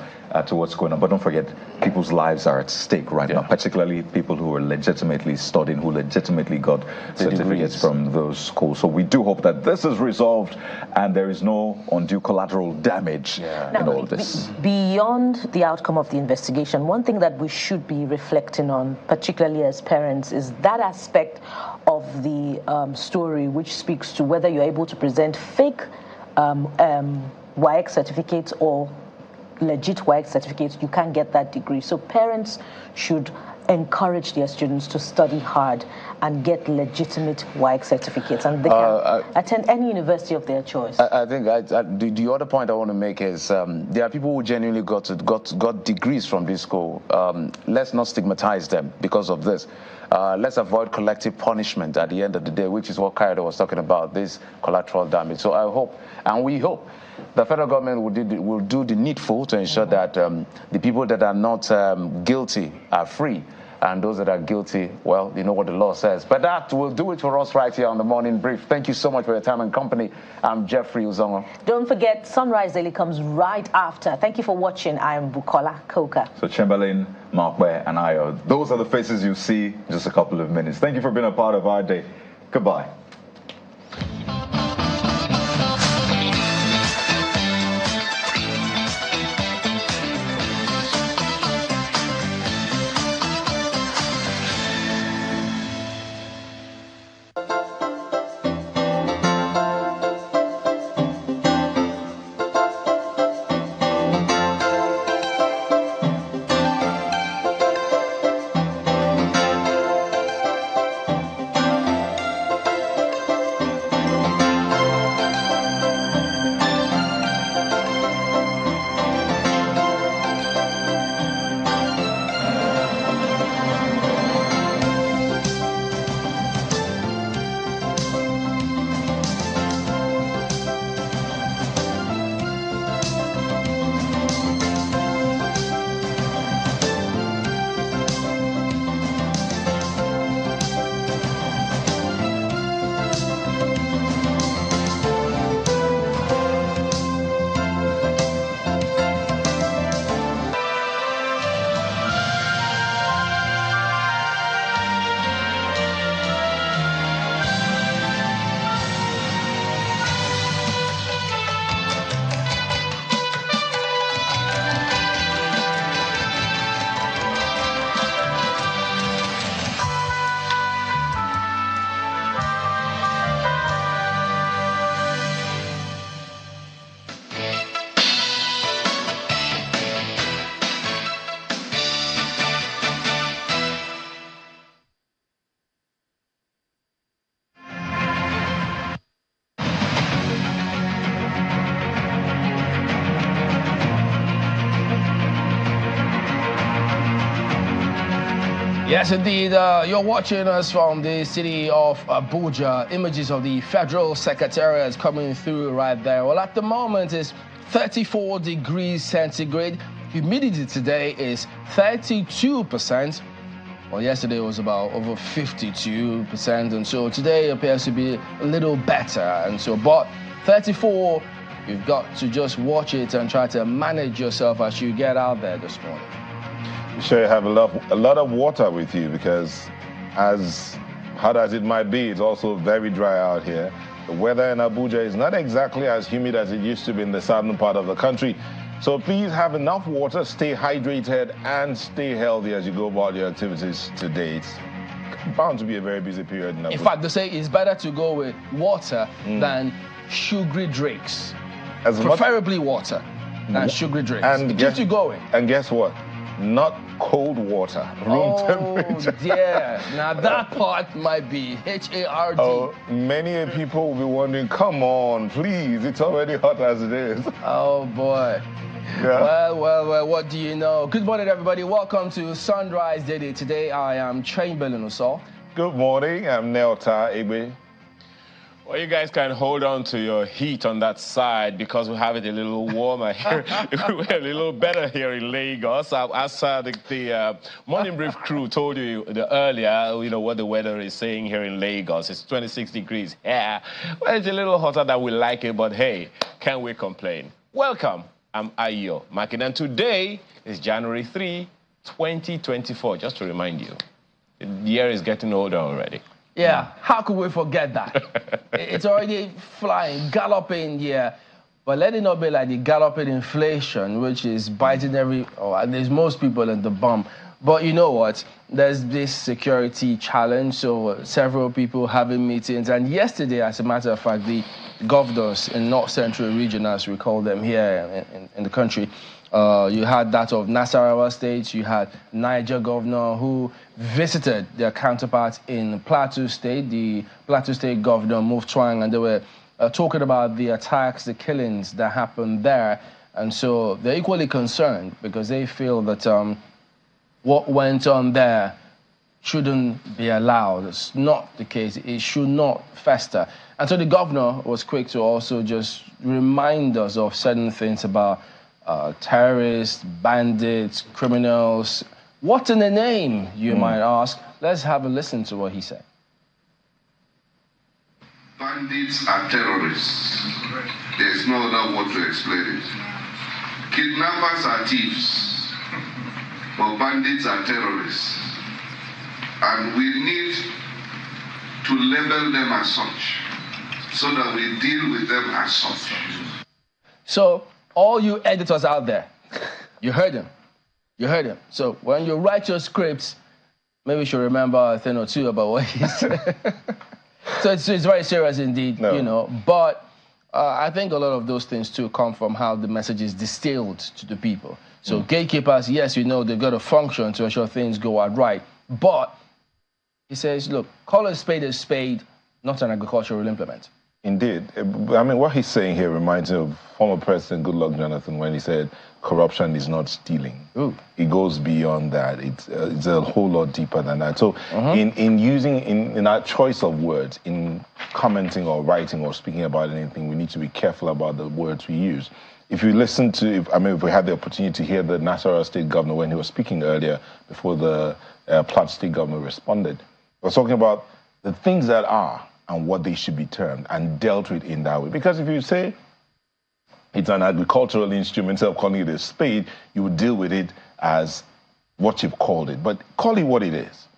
to what's going on. But don't forget, people's lives are at stake right now, particularly people who are legitimately studying, who legitimately got certificates from those schools. So we do hope that this is resolved and there is no undue collateral damage in all this. Beyond the outcome of the investigation, one thing that we should be reflecting on, particularly as parents, is that aspect of the story which speaks to whether you're able to present fake WAEC certificates or legit WAEC certificates. You can't get that degree. So parents should encourage their students to study hard and get legitimate WAEC certificates, and they can attend any university of their choice. I think the other point I want to make is there are people who genuinely got degrees from this school. Let's not stigmatize them because of this. Let's avoid collective punishment at the end of the day, which is what Kaido was talking about, this collateral damage. So I hope, and we hope, the federal government will do the needful to ensure that the people that are not guilty are free, and those that are guilty, well, you know what the law says. But that will do it for us right here on the Morning Brief. Thank you so much for your time and company. I'm Jeffrey Uzongo. Don't forget, Sunrise Daily comes right after. Thank you for watching. I am Bukola Koka. So Chamberlain, Markwe, and Ayo, those are the faces you see in just a couple of minutes. Thank you for being a part of our day. Goodbye. Yes, indeed. You're watching us from the city of Abuja. Images of the Federal Secretariat coming through right there. Well, at the moment, it's 34 degrees centigrade. Humidity today is 32%. Well, yesterday was about over 52%, and so today appears to be a little better. And so, but 34, you've got to just watch it and try to manage yourself as you get out there this morning. You sure you have a lot of water with you, because as hot as it might be, it's also very dry out here. The weather in Abuja is not exactly as humid as it used to be in the southern part of the country. So please have enough water, stay hydrated, and stay healthy as you go about your activities today. It's bound to be a very busy period in Abuja. In fact, they say it's better to go with water than sugary drinks. Preferably water than sugary drinks. And it keeps you going. And guess what? Not cold water, room temperature. Yeah, now that part might be HARD. Oh, many people will be wondering, come on, please, it's already hot as it is. Oh boy. Yeah. Well, what do you know? Good morning, everybody. Welcome to Sunrise Daily. Today I am Chamberlain Osol. Good morning, I'm Nelta Egbe. Well, you guys can hold on to your heat on that side because we have it a little warmer here. We're a little better here in Lagos. As the Morning Brief crew told you earlier, you know what the weather is saying here in Lagos. It's 26 degrees. Yeah, well, it's a little hotter than we like it, but hey, can we complain? Welcome. I'm Ayo Makin, and today is January 3, 2024. Just to remind you, the year is getting older already. Yeah, how could we forget that? It's already flying, galloping, yeah. But let it not be like the galloping inflation, which is biting at least most people in the bum. But you know what? There's this security challenge, so several people having meetings. And yesterday, as a matter of fact, the governors in North Central region, as we call them here in the country, you had that of Nasarawa State, you had Niger governor who visited their counterparts in Plateau State, the Plateau State governor, Move Twang, and they were talking about the attacks, the killings that happened there. And so they're equally concerned because they feel that what went on there shouldn't be allowed. It's not the case. It should not fester. And so the governor was quick to also just remind us of certain things about terrorists, bandits, criminals. What in the name, you might ask? Let's have a listen to what he said. Bandits are terrorists. There's no other word to explain it. Kidnappers are thieves, but bandits are terrorists. And we need to label them as such, so that we deal with them as such. So, all you editors out there, you heard him. You heard him. So when you write your scripts, maybe you should remember a thing or two about what he said. So it's very serious indeed, you know. But I think a lot of those things too come from how the message is distilled to the people. So gatekeepers, yes, you know, they've got a function to ensure things go out right. But he says, look, call a spade, not an agricultural implement. Indeed. I mean, what he's saying here reminds me of former President Goodluck Jonathan when he said corruption is not stealing. Ooh. It goes beyond that. It's a whole lot deeper than that. So in our choice of words, in commenting or writing or speaking about anything, we need to be careful about the words we use. If you listen to, if we had the opportunity to hear the Nasarawa State governor when he was speaking earlier before the Plateau State governor responded, he was talking about the things that are and what they should be termed and dealt with in that way. Because if you say it's an agricultural instrument, instead of calling it a spade, you would deal with it as what you've called it. But call it what it is.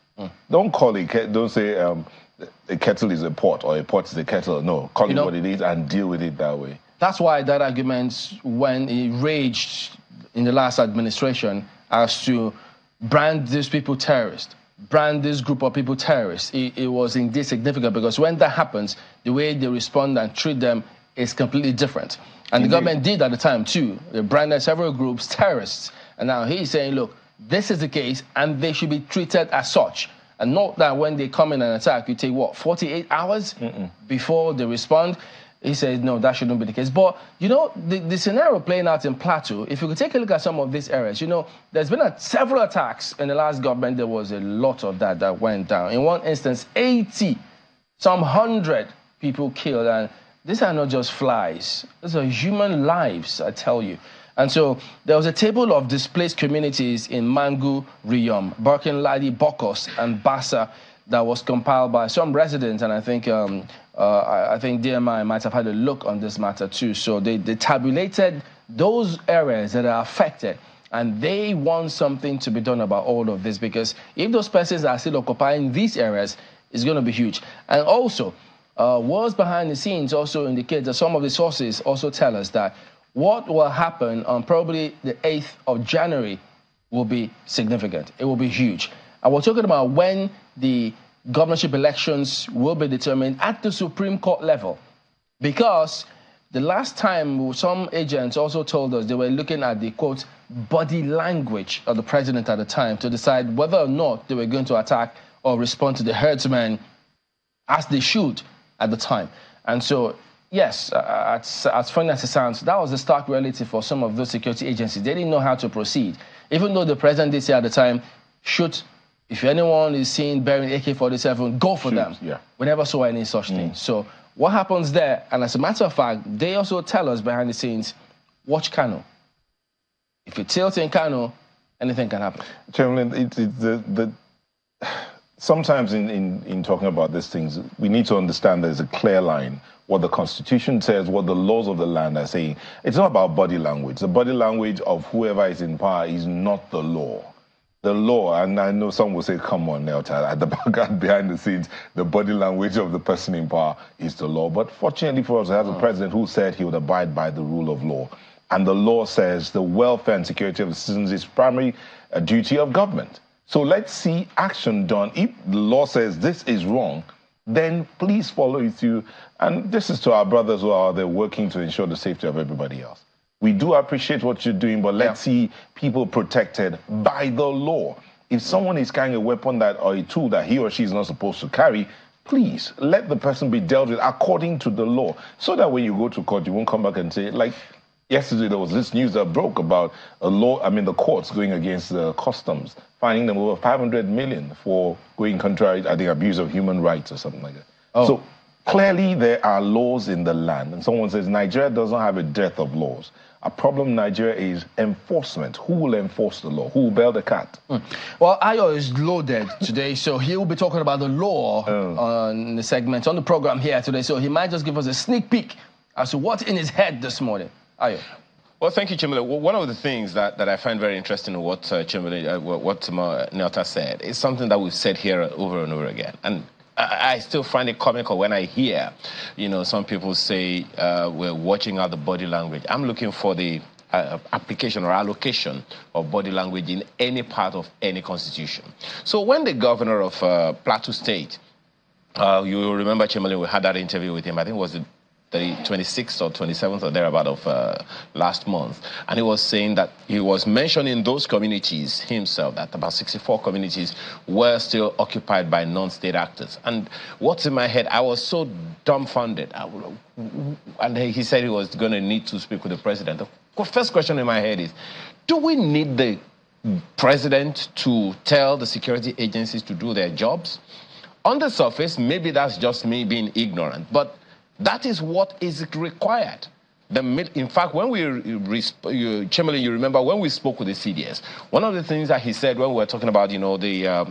Don't say a kettle is a pot or a pot is a kettle. No, call it what it is and deal with it that way. That's why that argument, when it raged in the last administration as to brand these people terrorists, brand this group of people terrorists, it was indeed significant, because when that happens, the way they respond and treat them is completely different. And the government did at the time too. They branded several groups terrorists. And now he's saying, look, this is the case and they should be treated as such. And not that when they come in and attack, you take, 48 hours before they respond. He said, no, that shouldn't be the case. But, you know, the scenario playing out in Plateau, if you could take a look at some of these areas, you know, there's been several attacks in the last government. There was a lot of that went down. In one instance, 80, some 100 people killed. And these are not just flies. These are human lives, I tell you. And so there was a table of displaced communities in Mangu, Riyom, Burkin Ladi, Bokos, and Bassa that was compiled by some residents, and I think DMI might have had a look on this matter too. So they tabulated those areas that are affected, and they want something to be done about all of this, because if those persons are still occupying these areas, it's going to be huge. And also, what's behind the scenes also indicates that some of the sources also tell us that what will happen on probably the 8th of January will be significant. It will be huge. And we're talking about when the governorship elections will be determined at the Supreme Court level. Because the last time some agents also told us they were looking at the, quote, body language of the president at the time to decide whether or not they were going to attack or respond to the herdsmen as they should at the time. And so, yes, as funny as it sounds, that was the stark reality for some of those security agencies. They didn't know how to proceed. Even though the president did say at the time, shoot, if anyone is seen bearing AK-47, go for them. Yeah. We never saw any such thing. So what happens there? And as a matter of fact, they also tell us behind the scenes, watch Kano. If you tilt in Kano, anything can happen. Chairman, sometimes in talking about these things, we need to understand there's a clear line. What the Constitution says, what the laws of the land are saying. It's not about body language. The body language of whoever is in power is not the law. The law, and I know some will say, come on, Nelta, at the back behind the scenes, the body language of the person in power is the law. But fortunately for us, we have a president who said he would abide by the rule of law. And the law says the welfare and security of the citizens is primary duty of government. So let's see action done. If the law says this is wrong, then please follow it through. And this is to our brothers who are there working to ensure the safety of everybody else. We do appreciate what you're doing, but let's see people protected by the law. If someone is carrying a weapon or a tool that he or she is not supposed to carry, please let the person be dealt with according to the law, so that when you go to court, you won't come back and say, like yesterday, there was this news that broke about the courts going against the customs, fining them over 500 million for going contrary, I think, abuse of human rights or something like that. So clearly, there are laws in the land, and someone says Nigeria doesn't have a dearth of laws. A problem in Nigeria is enforcement. Who will enforce the law? Who will bail the cat? Well, Ayo is loaded today, so he will be talking about the law on the segment, on the program here today. So he might just give us a sneak peek as to what's in his head this morning. Ayo. Well, thank you, Chimele. One of the things that I find very interesting in what Nelta said is something that we've said here over and over again. And I still find it comical when I hear, some people say we're watching out the body language. I'm looking for the application or allocation of body language in any part of any constitution. So when the governor of Plateau State, you remember, Chimele, we had that interview with him, I think it was the 26th or 27th or thereabout of last month. And he was saying that he was mentioning those communities himself, that about 64 communities were still occupied by non-state actors. And what's in my head, I was so dumbfounded. And he said he was going to need to speak with the president. The first question in my head is, do we need the president to tell the security agencies to do their jobs? On the surface, maybe that's just me being ignorant, but that is what is required. In fact, when Chimele, you remember when we spoke with the CDS, one of the things that he said when we were talking about, the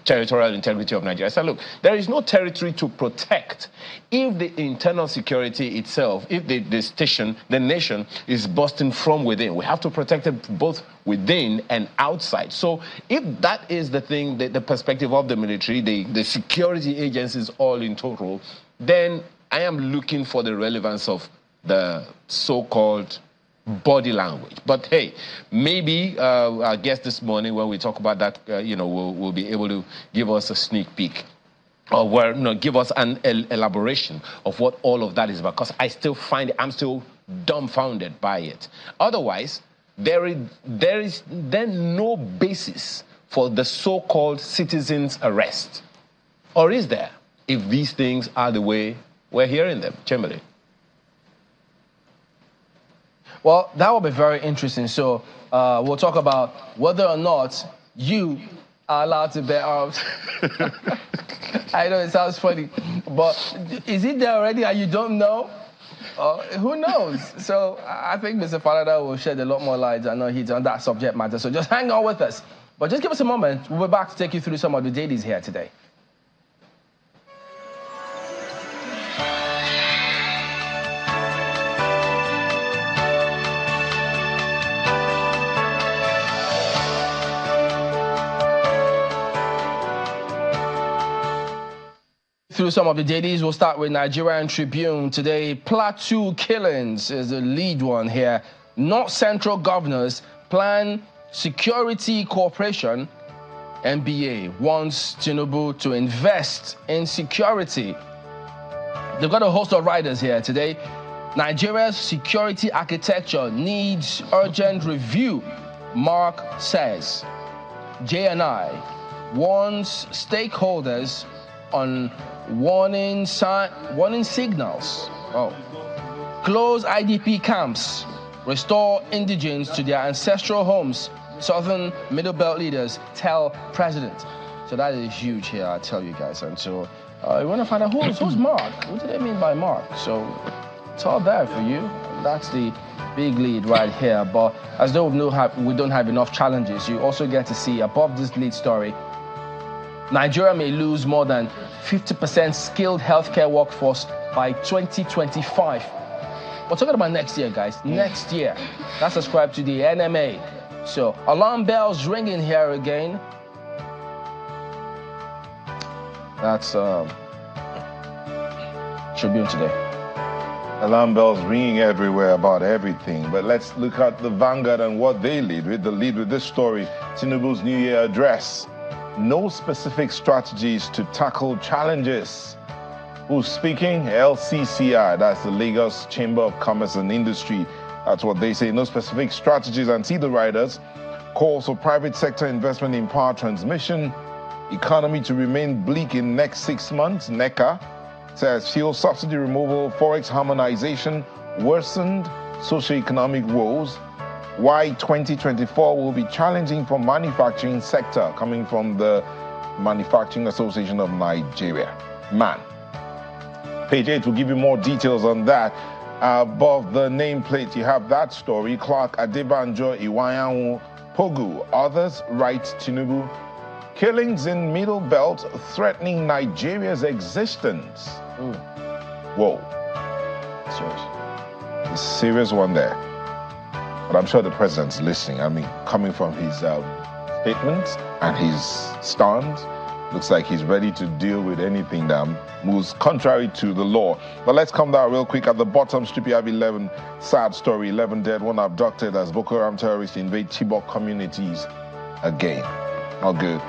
territorial integrity of Nigeria, I said, look, there is no territory to protect if the internal security itself, if the nation is busting from within. We have to protect it both within and outside. So if that is the thing, the perspective of the military, the security agencies all in total, then I am looking for the relevance of the so-called body language. But hey, maybe our guest this morning, when we talk about that, will be able to give us a sneak peek, or give us an elaboration of what all of that is about. Because I still find I'm still dumbfounded by it. Otherwise, there is then no basis for the so-called citizens' arrest, or is there? If these things are the way we're hearing them, Chimele. Well, that will be very interesting. So we'll talk about whether or not you are allowed to bear arms. I know it sounds funny, but is it there already and you don't know? Who knows? So I think Mr. Falada will shed a lot more light. I know he's on that subject matter. So just hang on with us. But just give us a moment. We'll be back to take you through some of the dailies here today. Through some of the dailies, we'll start with Nigerian Tribune today. Plateau killings is the lead one here. North Central governors plan security cooperation. NBA wants Tinubu to invest in security. They've got a host of riders here today. Nigeria's security architecture needs urgent review, Mark says. JNI warns stakeholders on warning signals. Close IDP camps. Restore indigents to their ancestral homes. Southern Middle Belt leaders tell president. So that is huge here, I tell you guys. And so you want to find out who's Mark? What do they mean by Mark? So it's all there for you. That's the big lead right here. But as though we don't have enough challenges, you also get to see above this lead story, Nigeria may lose more than 50% skilled healthcare workforce by 2025. We're talking about next year, guys. Next year. That's ascribed to the NMA. So, alarm bells ringing here again. That's Tribune today. Alarm bells ringing everywhere about everything. But let's look at the Vanguard and what they lead with. The lead with this story, Tinubu's New Year address. No specific strategies to tackle challenges. Who's speaking? LCCI, that's the Lagos Chamber of Commerce and Industry. That's what they say. No specific strategies. And see the riders. Calls for private sector investment in power transmission. Economy to remain bleak in next 6 months. NECA says fuel subsidy removal, forex harmonization, worsened socioeconomic woes. Why 2024 will be challenging for manufacturing sector, coming from the Manufacturing Association of Nigeria. MAN. Page 8 will give you more details on that. Above the nameplate, you have that story. Clark Adebanjo Iwayanwu Pogu. Others write Tinubu. Killings in Middle Belt threatening Nigeria's existence. Whoa. Serious. A serious one there. But I'm sure the president's listening. I mean, coming from his statements and his stance, looks like he's ready to deal with anything that moves contrary to the law. But let's come down real quick. At the bottom strip, you have 11 sad story, 11 dead, 1 abducted as Boko Haram terrorists invade Chibok communities again. Not good.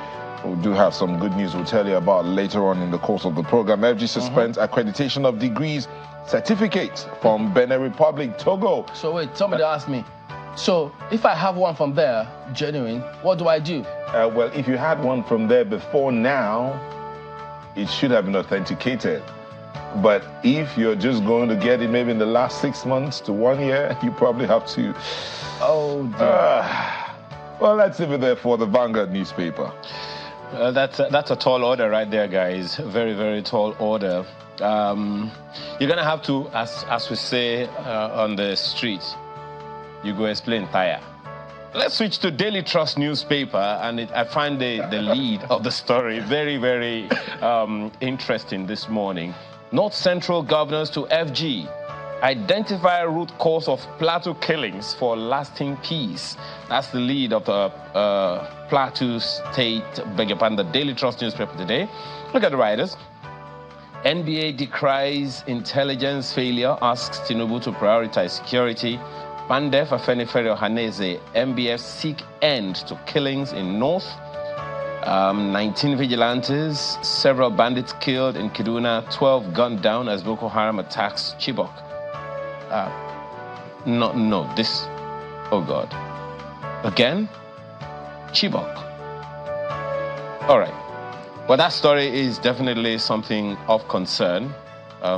We do have some good news we'll tell you about later on in the course of the program. FG suspends accreditation of degrees certificates from Benin Republic, Togo. So wait, somebody asked me, so if I have one from there, genuine, what do I do? Well, if you had one from there before now, it should have been authenticated. But if you're just going to get it maybe in the last 6 months to 1 year, you probably have to. Oh, dear. Well, let's leave it there for the Vanguard newspaper. That's a tall order right there, guys. Very, very tall order. You're going to have to, as we say on the street, you go explain tire. Let's switch to Daily Trust newspaper, and I find the lead of the story very, very interesting this morning. North Central governors to FG identify root cause of Plateau killings for lasting peace. That's the lead of the Plateau State, the Daily Trust newspaper today. Look at the writers. NBA decries intelligence failure, asks Tinubu to prioritize security. Pandef Afenifere Ohaneze, MBF seek end to killings in North. 19 vigilantes, several bandits killed in Kaduna, 12 gunned down as Boko Haram attacks Chibok. This, oh God. Again? Chibok. All right. Well, that story is definitely something of concern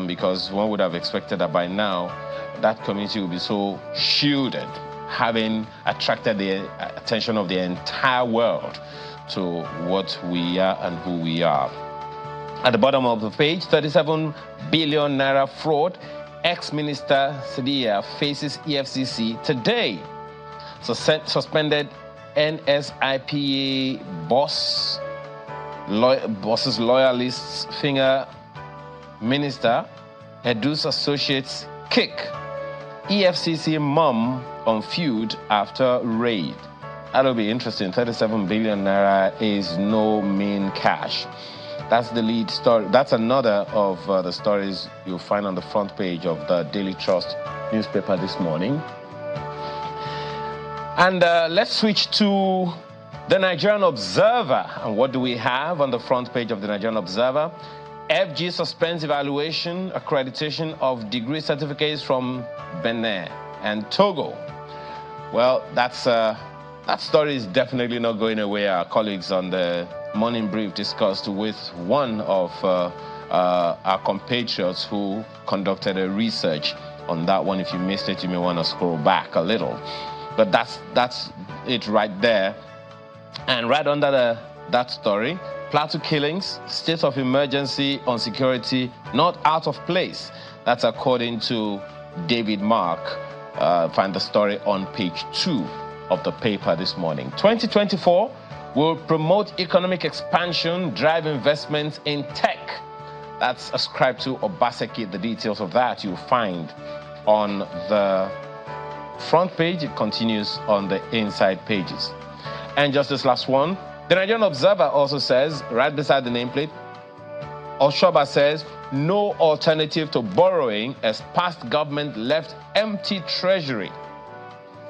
because one would have expected that by now that community will be so shielded, having attracted the attention of the entire world to what we are and who we are. At the bottom of the page, 37 billion naira fraud. Ex-Minister Sidia faces EFCC today. Suspended NSIPA boss's loyalists finger Minister Edu's associates kick. EFCC mum on feud after raid. That'll be interesting. 37 billion naira is no mean cash. That's the lead story. That's another of the stories you'll find on the front page of the Daily Trust newspaper this morning. And let's switch to the Nigerian Observer. And what do we have on the front page of the Nigerian Observer? FG suspends evaluation, accreditation of degree certificates from Benin and Togo. Well, that story is definitely not going away. Our colleagues on the Morning Brief discussed with one of our compatriots who conducted a research on that one. If you missed it, you may want to scroll back a little. But that's it right there. And right under that story, Plateau killings, state of emergency on security, not out of place. That's according to David Mark. Find the story on page 2 of the paper this morning. 2024 will promote economic expansion, drive investments in tech. That's ascribed to Obaseki. The details of that you'll find on the front page. It continues on the inside pages. And just this last one, the Nigerian Observer also says, right beside the nameplate, Oshoba says, no alternative to borrowing as past government left empty treasury.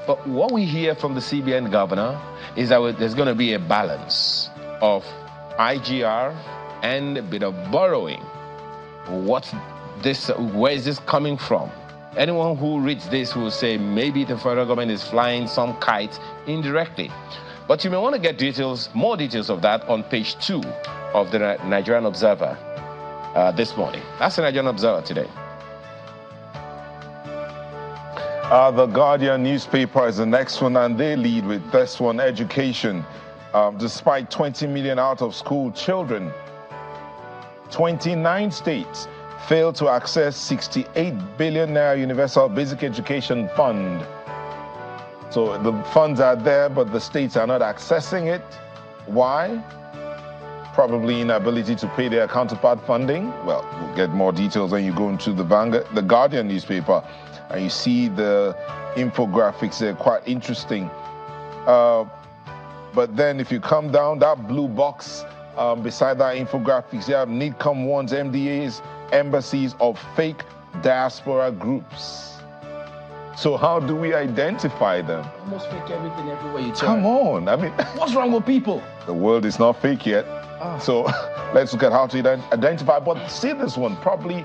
But what we hear from the CBN governor is that there's going to be a balance of IGR and a bit of borrowing. Where is this coming from? Anyone who reads this will say maybe the federal government is flying some kite indirectly. But you may want to get more details of that on page 2 of the Nigerian Observer this morning. That's the Nigerian Observer today. The Guardian newspaper is the next one, and they lead with this one, education. Despite 20 million out-of-school children, 29 states failed to access 68 billion naira Universal Basic Education Fund. So the funds are there, but the states are not accessing it. Why? Probably inability to pay their counterpart funding. Well, we'll get more details when you go into the Guardian newspaper. And you see the infographics, they're quite interesting. But then if you come down, that blue box beside that infographics, you have NIDCOM warns MDAs, embassies of fake diaspora groups. So how do we identify them? Almost fake everything everywhere you turn. Come on, I mean... What's wrong with people? The world is not fake yet. So let's look at how to identify. But see this one, probably...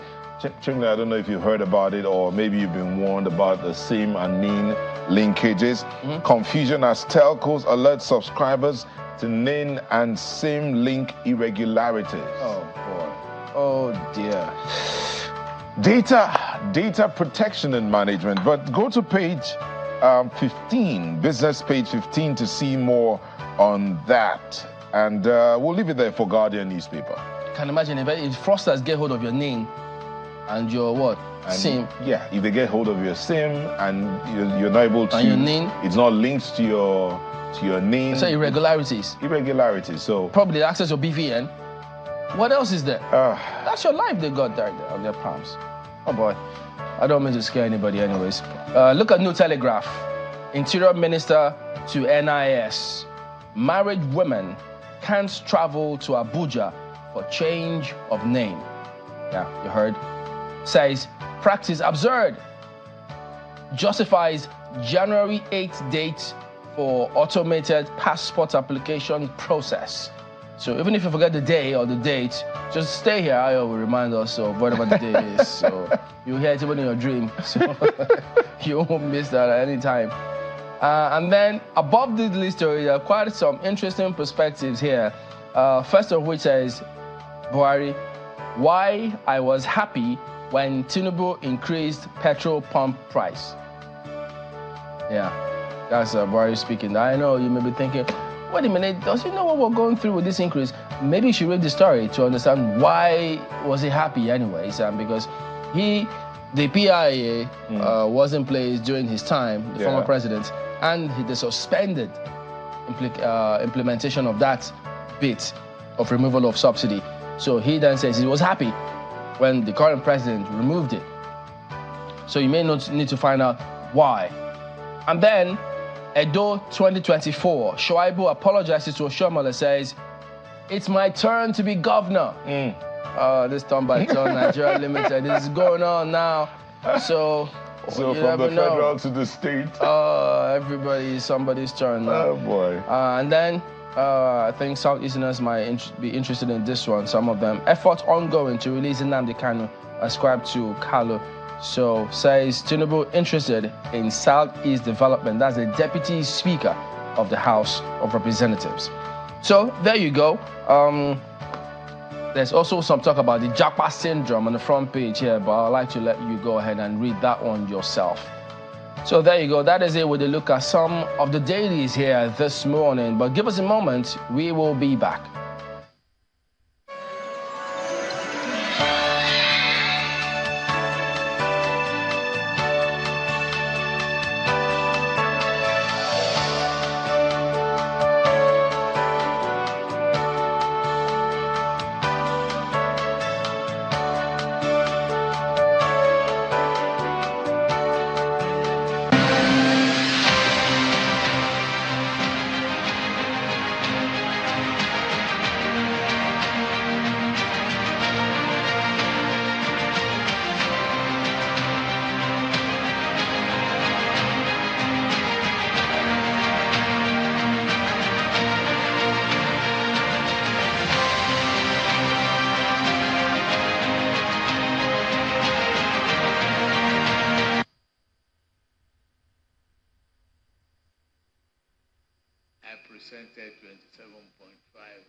Chimney, I don't know if you heard about it or maybe you've been warned about the SIM and NIN linkages. Confusion as telcos alert subscribers to NIN and SIM link irregularities. Oh, boy. Oh, dear. Data protection and management. But go to page 15, business page 15 to see more on that. And we'll leave it there for Guardian newspaper. Can imagine if fraudsters get hold of your NIN and your what? SIM. Yeah, if they get hold of your SIM and you're not able to... And your NIN? It's not linked to your NIN. So irregularities. Irregularities, so... Probably access your BVN. What else is there? That's your life they got there on their palms. Oh boy. I don't mean to scare anybody anyways. Look at New Telegraph. Interior Minister to NIS. Married women can't travel to Abuja for change of name. Yeah, you heard. Says, practice absurd. Justifies January 8th date for automated passport application process. So even if you forget the day or the date, just stay here. I will remind us of whatever the day is. So you'll hear it even in your dream. So you won't miss that at any time. And then above this list, there are quite some interesting perspectives here. First of which is Buhari, why I was happy when Tinubu increased petrol pump price. Yeah, that's Buhari speaking. I know you may be thinking, wait a minute, does he know what we're going through with this increase? Maybe you should read the story to understand why was he happy anyways, because the PIA was in place during his time, the former president, and they suspended implementation of that bit of removal of subsidy. So he then says he was happy when the current president removed it. So you may not need to find out why. And then, Edo 2024, Shuaibu apologizes to Oshomole, says, "It's my turn to be governor." This turn by turn Nigeria Limited. This is going on now. So from the federal to the state. Everybody, somebody's turn now. Oh boy. And then I think Southeasterners might be interested in this one. Some of them. Effort ongoing to release Nnamdi Kanu, ascribed to Kalu. So says Tinubu interested in Southeast development. That's the Deputy Speaker of the House of Representatives. So there you go. There's also some talk about the Japa syndrome on the front page here, but I'd like to let you go ahead and read that one yourself. So there you go. That is it with a look at some of the dailies here this morning. But give us a moment. We will be back. Presented 27.5.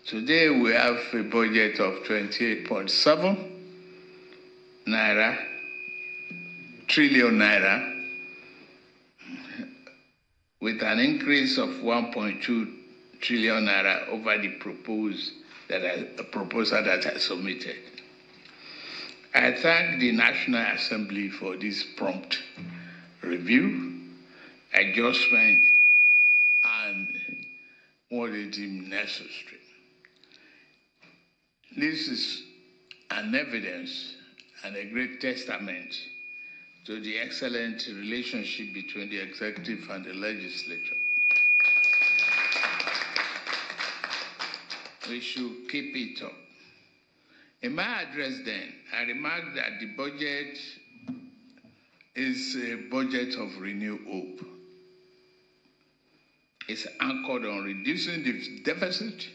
Today we have a budget of 28.7 trillion naira, with an increase of 1.2 trillion naira over the proposal that I submitted. I thank the National Assembly for this prompt review, adjustment, and what they deem necessary. This is an evidence and a great testament to the excellent relationship between the executive and the legislature. We should keep it up. In my address then, I remarked that the budget is a budget of renewed hope. It's anchored on reducing the deficit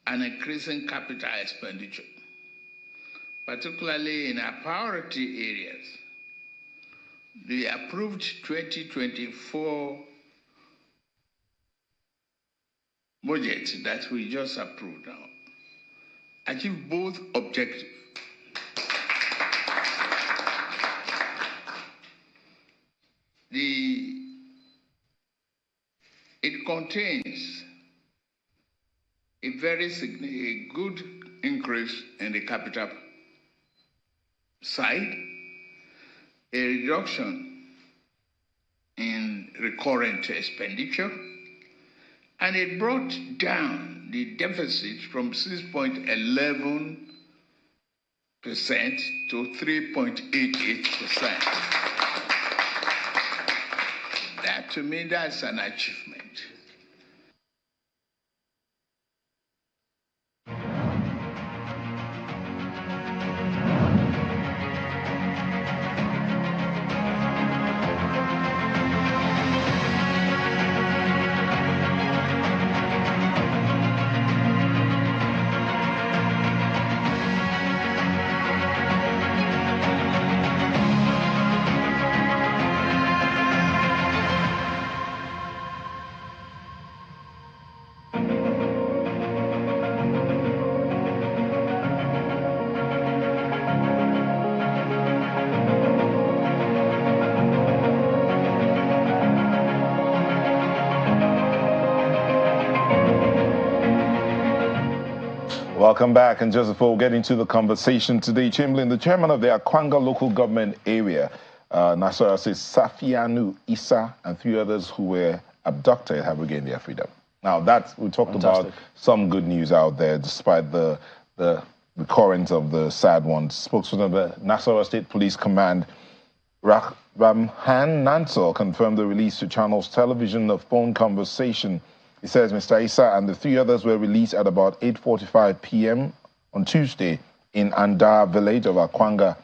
and increasing capital expenditure, particularly in our priority areas. The approved 2024 budget that we just approved now achieve both objectives. It contains a good increase in the capital side, a reduction in recurrent expenditure, and it brought down the deficit from 6.11% to 3.88%. That, to me, that's an achievement. Welcome back. And just before we get into the conversation today, Chamberlain, the chairman of the Akwanga local government area, Nasarawa State, Safianu Issa, and 3 others who were abducted have regained their freedom. Now, we talked about some good news out there, despite the recurrence of the sad ones. Spokesman of the Nasarawa State Police Command, Ramhan Nansel, confirmed the release to Channels Television of phone conversation. He says Mr. Issa and the 3 others were released at about 8:45 p.m. on Tuesday in Andar village of Akwanga.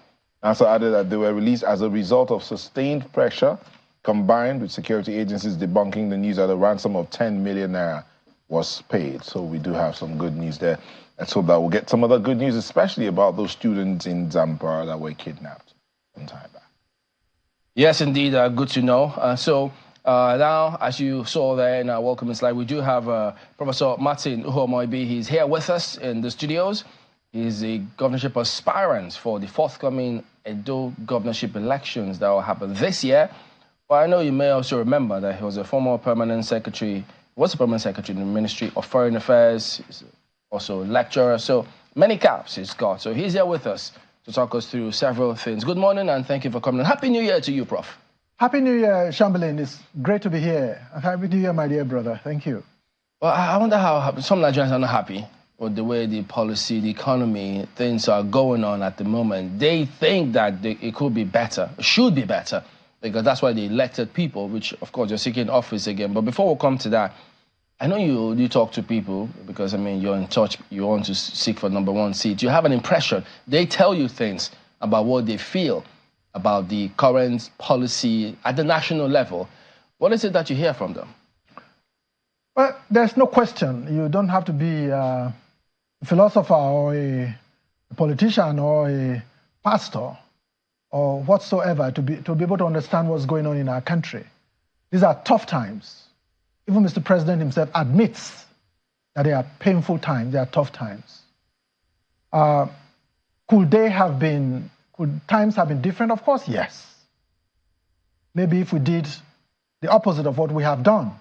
Nansel added that they were released as a result of sustained pressure combined with security agencies debunking the news that a ransom of 10 million naira was paid. So we do have some good news there. Let's hope that we'll get some other good news, especially about those students in Zamfara that were kidnapped some time back. Yes, indeed. Good to know. Now, as you saw there in our welcoming slide, we do have Professor Martin Uhomoibi. He's here with us in the studios. He's a governorship aspirant for the forthcoming Edo governorship elections that will happen this year. But I know you may also remember that he was a former permanent secretary, in the Ministry of Foreign Affairs, also a lecturer. So many caps he's got. So he's here with us to talk us through several things. Good morning and thank you for coming. Happy New Year to you, Prof. Happy New Year, Chamberlain. It's great to be here. Happy New Year, my dear brother. Thank you. Well, I wonder how some Nigerians are not happy with the way the policy, the economy, things are going on at the moment. They think that it could be better, should be better, because that's why they elected people, which, of course, you're seeking office again. But before we come to that, I know you talk to people because, I mean, you're in touch, you want to seek for #1 seat. You have an impression. They tell you things about what they feel about the current policy at the national level. What is it that you hear from them? Well, there's no question. You don't have to be a philosopher or a politician or a pastor or whatsoever to be able to understand what's going on in our country. These are tough times. Even Mr. President himself admits that they are painful times, they are tough times. Could times have been different? Of course, yes. Maybe if we did the opposite of what we have done,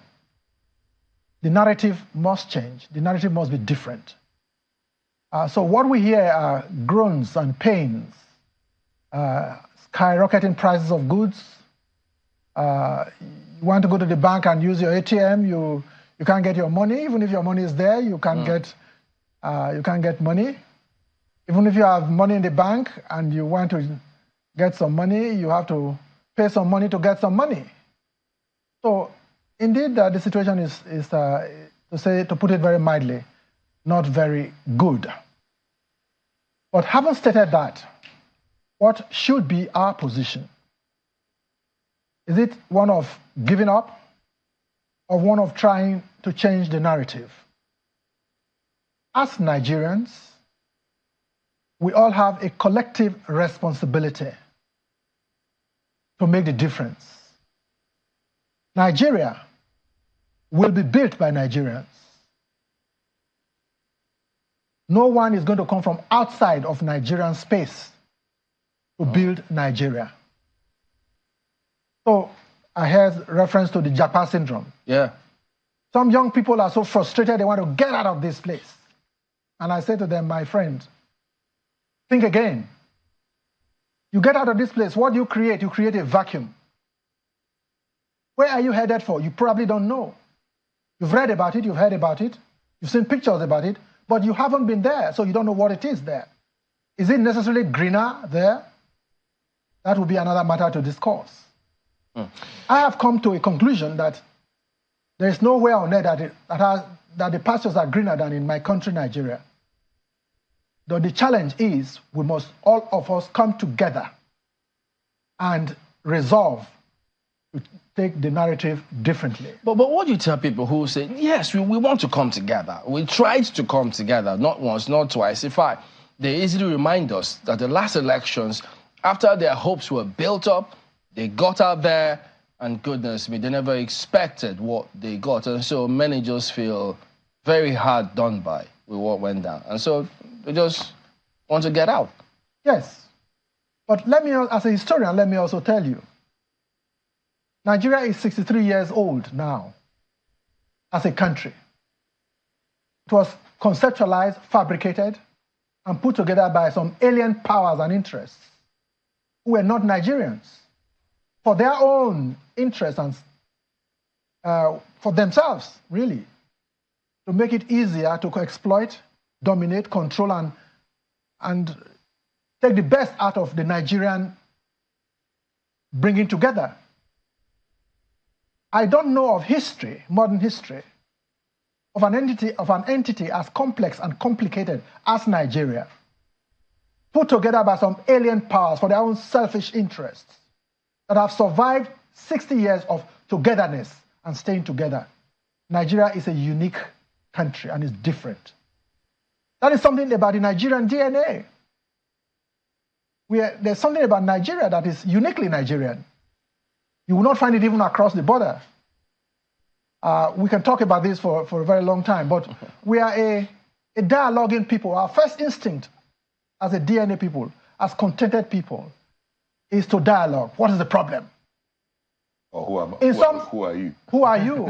the narrative must change. The narrative must be different. So what we hear are groans and pains, skyrocketing prices of goods. You want to go to the bank and use your ATM, you can't get your money. Even if your money is there, you can't get money. Even if you have money in the bank and you want to get some money, you have to pay some money to get some money. So indeed, the situation is to put it very mildly, not very good. But having stated that, what should be our position? Is it one of giving up or one of trying to change the narrative? As Nigerians, we all have a collective responsibility to make the difference. Nigeria will be built by Nigerians. No one is going to come from outside of Nigerian space to build Nigeria. So I heard reference to the Japa syndrome. Yeah. Some young people are so frustrated they want to get out of this place. And I say to them, my friend, think again. You get out of this place, what do you create? You create a vacuum. Where are you headed for? You probably don't know. You've read about it, you've heard about it, you've seen pictures about it, but you haven't been there, so you don't know what it is there. Is it necessarily greener there? That will be another matter to discuss. I have come to a conclusion that there is nowhere on earth that the pastures are greener than in my country, Nigeria. Though the challenge is we must all of us come together and resolve to take the narrative differently. But what do you tell people who say, yes, we want to come together. We tried to come together, not once, not twice. In fact, they easily remind us that the last elections, after their hopes were built up, they got out there, and goodness me, they never expected what they got. And so many just feel very hard done by with what went down. And so they just want to get out. Yes. But let me, as a historian, let me also tell you, Nigeria is 63 years old now as a country. It was conceptualized, fabricated, and put together by some alien powers and interests who were not Nigerians, for their own interests and for themselves, really, to make it easier to exploit, dominate, control, and take the best out of the Nigerian bringing together. I don't know of history, modern history, of an entity as complex and complicated as Nigeria, put together by some alien powers for their own selfish interests, that have survived 60 years of togetherness and staying together. Nigeria is a unique country and is different. That is something about the Nigerian DNA. There's something about Nigeria that is uniquely Nigerian. You will not find it even across the border. We can talk about this for a very long time, but we are a dialoguing people. Our first instinct as a DNA people, as contented people, is to dialogue. What is the problem? Or who are you? Who are you?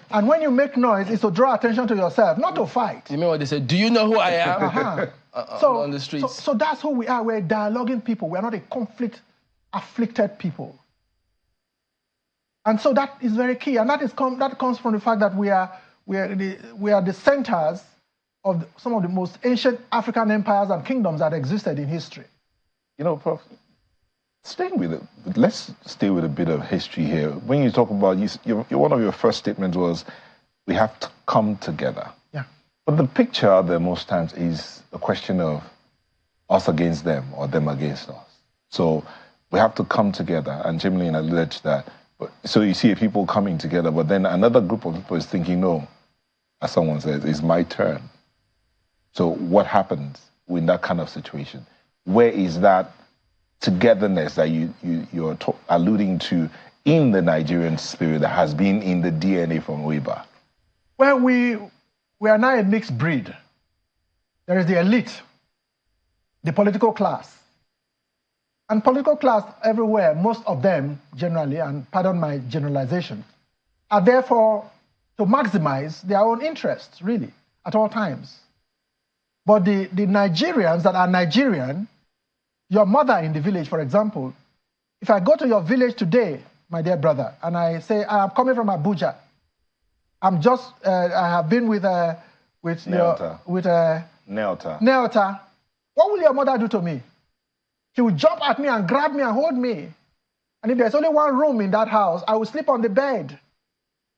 And when you make noise, it's to draw attention to yourself, not to fight. You mean what they say? Do you know who I am? On the streets. So that's who we are. We're dialoguing people. We're not a conflict-afflicted people. And so that is very key. And that comes from the fact that we are the centers of some of the most ancient African empires and kingdoms that existed in history. You know, Prof, let's stay with a bit of history here. When you talk about, one of your first statements was, we have to come together. Yeah. But the picture out there most times is a question of us against them or them against us. So we have to come together, and Chamberlain alluded to that. So you see people coming together, but then another group of people is thinking, no, as someone says, it's my turn. So what happens in that kind of situation? Where is that togetherness that you're alluding to in the Nigerian spirit that has been in the DNA from way back? Well, we are now a mixed breed. There is the elite, the political class. And political class everywhere, most of them generally, and pardon my generalization, are therefore to maximize their own interests, really, at all times. But the Nigerians that are Nigerian, your mother in the village, for example, if I go to your village today, my dear brother, and I say, I'm coming from Abuja, I have been with Neota. Neota, what will your mother do to me? She will jump at me and grab me and hold me. And if there's only one room in that house, I will sleep on the bed. If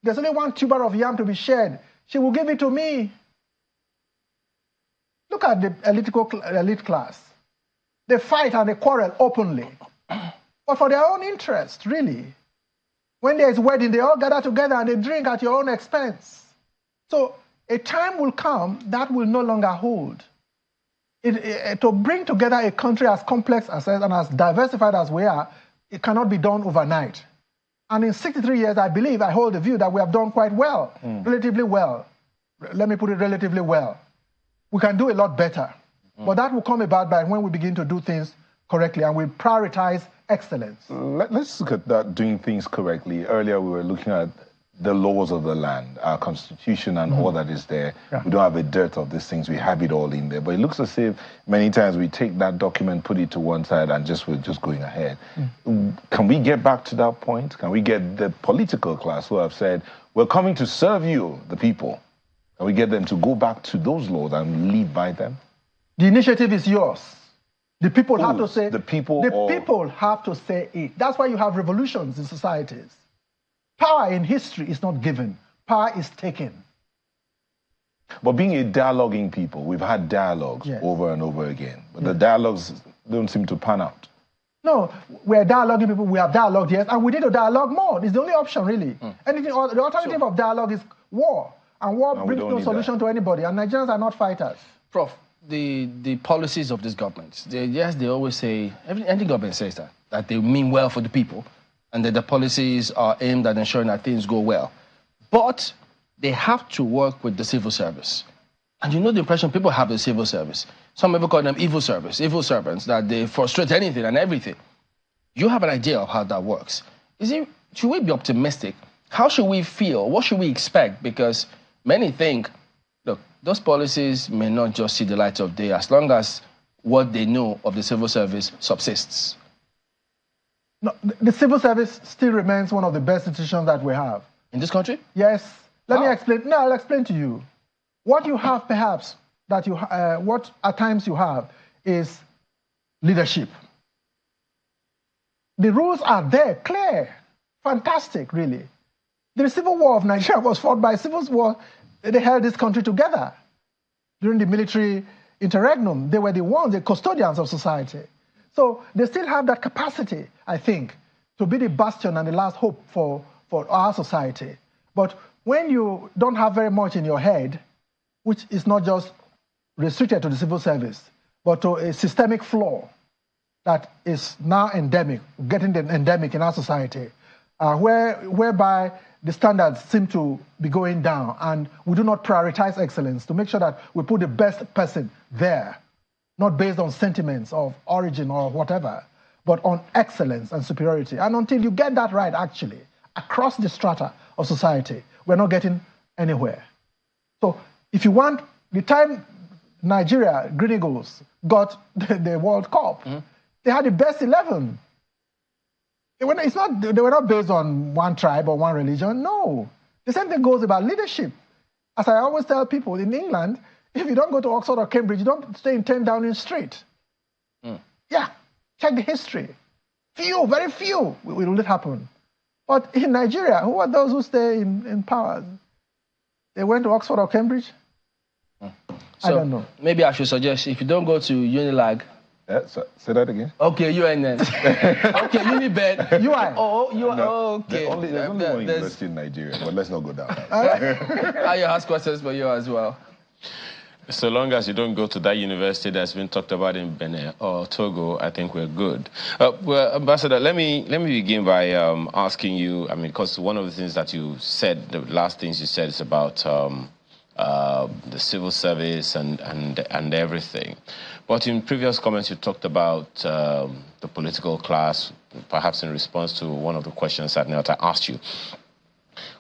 there's only one tuber of yam to be shared, she will give it to me. Look at the elite class. They fight and they quarrel openly, but for their own interest, really. When there's wedding, they all gather together and they drink at your own expense. So a time will come that will no longer hold. To bring together a country as complex as and as diversified as we are, it cannot be done overnight. And in 63 years, I hold the view that we have done quite well, relatively well. Let me put it relatively well. We can do a lot better. But that will come about by when we begin to do things correctly and we prioritize excellence. Let's look at that, doing things correctly. Earlier, we were looking at the laws of the land, our constitution and all that is there. Yeah. We don't have a dearth of these things. We have it all in there. But it looks as if many times we take that document, put it to one side, and we're just going ahead. Can we get back to that point? Can we get the political class who have said, we're coming to serve you, the people? Can we get them to go back to those laws and lead by them? The initiative is yours. The people have to say. The people. People have to say it. That's why you have revolutions in societies. Power in history is not given. Power is taken. But being a dialoguing people, we've had dialogues over and over again. But the dialogues don't seem to pan out. No, we're dialoguing people. We have dialogued, yes, and we need to dialogue more. It's the only option, really. The alternative of dialogue is war. And war brings no solution to anybody. And Nigerians are not fighters. Prof, the policies of this government, they always say, any government says that they mean well for the people, and that the policies are aimed at ensuring that things go well. But they have to work with the civil service. And you know the impression people have of the civil service. Some people call them evil service, evil servants, that they frustrate anything and everything. You have an idea of how that works. Should we be optimistic? How should we feel? What should we expect? Because many think Look, those policies may not just see the light of day as long as what they know of the civil service subsists. No, the civil service still remains one of the best institutions that we have. In this country? Yes. Let me explain. No, I'll explain to you. What you have, perhaps, what at times you have is leadership. The rules are there, clear, fantastic, really. The Civil War of Nigeria was fought by civil war. They held this country together during the military interregnum. They were the ones, the custodians of society. So they still have that capacity, I think, to be the bastion and the last hope for our society. But when you don't have very much in your head, which is not just restricted to the civil service, but to a systemic flaw that is now endemic, getting endemic in our society, whereby the standards seem to be going down, and we do not prioritize excellence to make sure that we put the best person there, not based on sentiments of origin or whatever, but on excellence and superiority. And until you get that right, actually, across the strata of society, we're not getting anywhere. So if you want, the time Nigeria, Green Eagles, got the World Cup, they had the best 11. They were not based on one tribe or one religion. No. The same thing goes about leadership. As I always tell people, in England, if you don't go to Oxford or Cambridge, you don't stay in 10 Downing Street. Yeah, check the history. Few, very few will it happen. But in Nigeria, who are those who stay in power? They went to Oxford or Cambridge? So I don't know. Maybe I should suggest, if you don't go to Unilag, say that again. Okay, UNN. Okay, Unibed. UI. Oh, you are. No, Okay. there's only one university in Nigeria, but let's not go down. I ask questions for you as well. So long as you don't go to that university that's been talked about in Benin or Togo, I think we're good. Well, Ambassador, let me begin by asking you, I mean, because one of the things that you said, the last things you said is about the civil service and everything. But in previous comments, you talked about the political class, perhaps in response to one of the questions that Nelta asked you.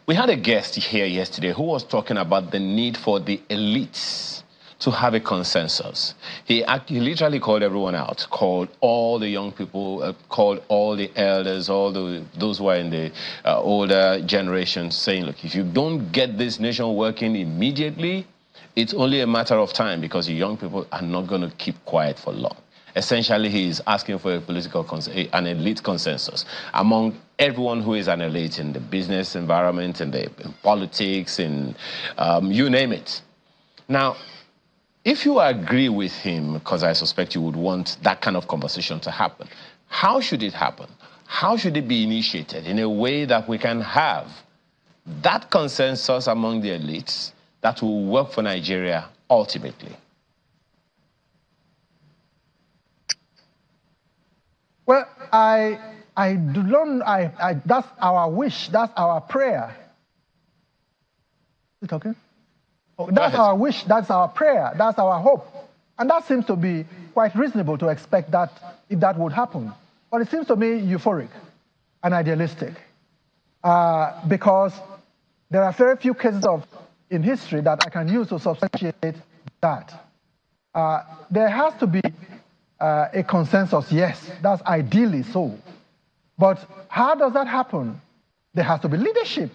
We had a guest here yesterday who was talking about the need for the elites to have a consensus. He literally called everyone out, called all the young people, called all the elders, those who are in the older generation, saying, look, if you don't get this nation working immediately, it's only a matter of time because the young people are not going to keep quiet for long. Essentially, he is asking for a political an elite consensus among everyone who is an elite in the business environment, in politics, in you name it. Now, if you agree with him, because I suspect you would want that kind of conversation to happen, how should it happen? How should it be initiated in a way that we can have that consensus among the elites that will work for Nigeria ultimately? Well, that's our wish, that's our prayer. You talking? Oh, that's our wish, that's our prayer, that's our hope. And that seems to be quite reasonable to expect that if that would happen. But it seems to me euphoric and idealistic because there are very few cases in history that I can use to substantiate that. There has to be a consensus, yes, that's ideally so. But how does that happen? There has to be leadership.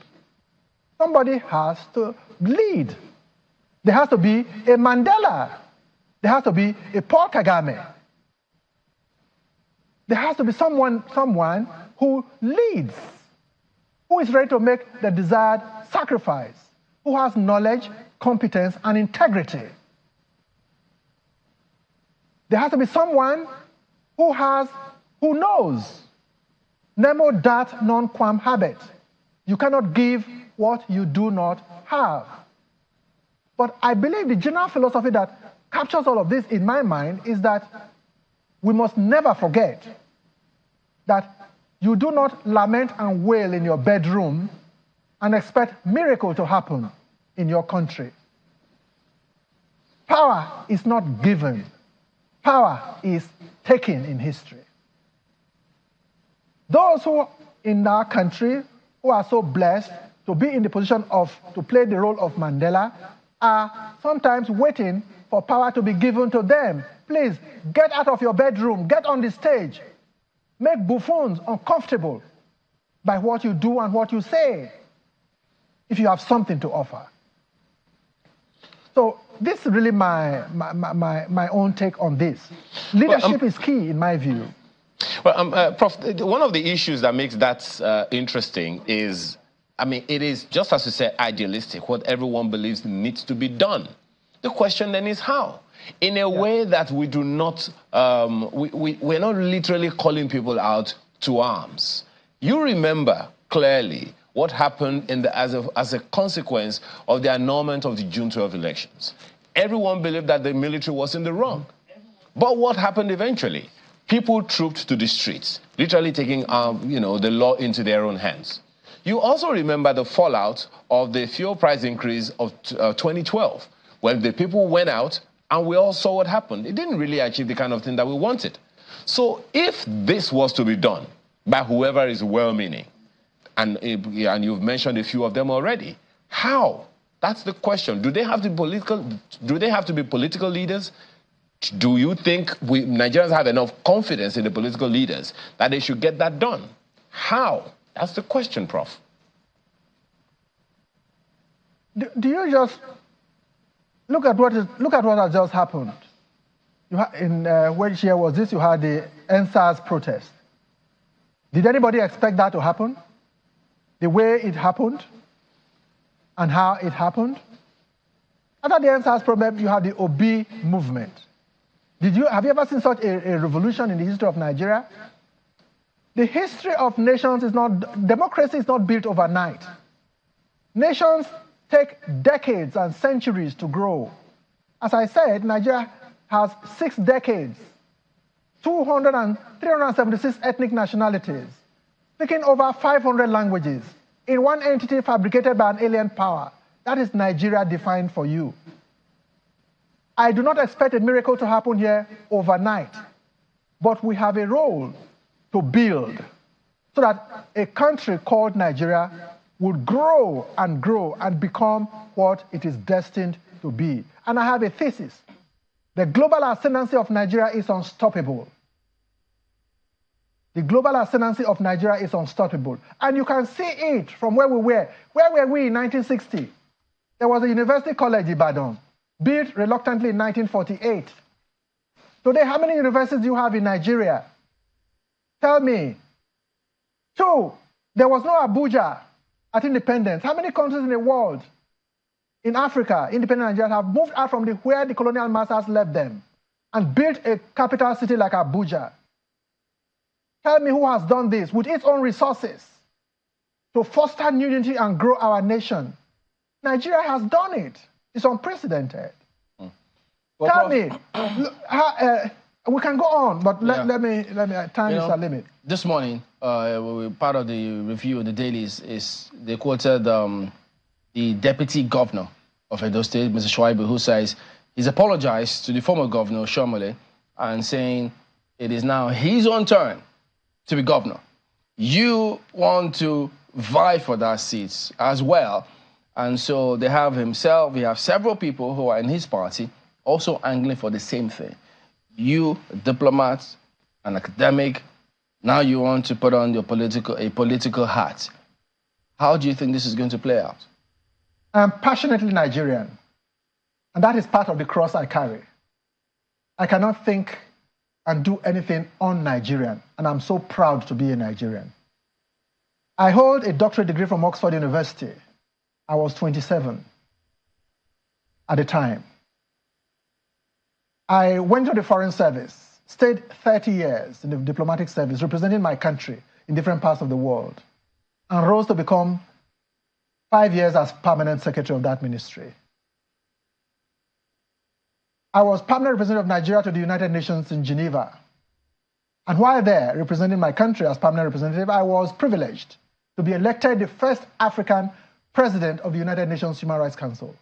Somebody has to lead. There has to be a Mandela. There has to be a Paul Kagame. There has to be someone who leads, who is ready to make the desired sacrifice, who has knowledge, competence, and integrity. There has to be someone who knows. Nemo dat non quam habet. You cannot give what you do not have. But I believe the general philosophy that captures all of this in my mind is that we must never forget that you do not lament and wail in your bedroom and expect miracle to happen in your country. Power is not given. Power is taken in history. Those who in our country who are so blessed to be in the position to play the role of Mandela are sometimes waiting for power to be given to them. Please, get out of your bedroom, get on the stage. Make buffoons uncomfortable by what you do and what you say, if you have something to offer. So this is really my own take on this. Leadership is key, in my view. Well, Prof, one of the issues that makes that interesting is, I mean, it is, just as you said, idealistic, what everyone believes needs to be done. The question then is how? In a way that we do not, we're not literally calling people out to arms. You remember clearly what happened as a consequence of the annulment of the June 12 elections. Everyone believed that the military was in the wrong. But what happened eventually? People trooped to the streets, literally taking the law into their own hands. You also remember the fallout of the fuel price increase of 2012, when the people went out and we all saw what happened. It didn't really achieve the kind of thing that we wanted. So if this was to be done by whoever is well-meaning, and you've mentioned a few of them already, how? That's the question. Do they have to be political leaders? Do you think Nigerians have enough confidence in the political leaders that they should get that done? How? That's the question, Prof. Do you just look at what has just happened? In which year was this? You had the NSAS protest. Did anybody expect that to happen? The way it happened and how it happened? After the NSAS problem, you have the Obi movement. Have you ever seen such a revolution in the history of Nigeria? The history of nations is not, democracy is not built overnight. Nations take decades and centuries to grow. As I said, Nigeria has 6 decades, 376 ethnic nationalities, speaking over 500 languages, in one entity fabricated by an alien power. That is Nigeria defined for you. I do not expect a miracle to happen here overnight, but we have a role to build so that a country called Nigeria would grow and become what it is destined to be. And I have a thesis. The global ascendancy of Nigeria is unstoppable. The global ascendancy of Nigeria is unstoppable. And you can see it from where we were. Where were we in 1960? There was a University College Ibadan, built reluctantly in 1948. Today, how many universities do you have in Nigeria? Tell me. 2, there was no Abuja at independence. How many countries in the world, in Africa, independent Nigeria, have moved out from where the colonial masters left them and built a capital city like Abuja? Tell me who has done this with its own resources to foster new unity and grow our nation. Nigeria has done it. It's unprecedented. Well, tell me, we can go on, but let me time is a limit. This morning, part of the review of the dailies is they quoted the deputy governor of Edo State, Mr. Shuaibu, who says he's apologized to the former governor, Shomole, and saying it is now his own turn to be governor. You want to vie for that seat as well. And so they have himself, we have several people who are in his party also angling for the same thing. You, a diplomat, an academic, now you want to put on a political hat. How do you think this is going to play out? I'm passionately Nigerian, and that is part of the cross I carry. I cannot think and do anything un-Nigerian, and I'm so proud to be a Nigerian. I hold a doctorate degree from Oxford University. I was 27 at the time. I went to the Foreign Service, stayed 30 years in the diplomatic service, representing my country in different parts of the world, and rose to become 5 years as permanent secretary of that ministry. I was permanent representative of Nigeria to the United Nations in Geneva. And while there, representing my country as permanent representative, I was privileged to be elected the first African president of the United Nations Human Rights Council.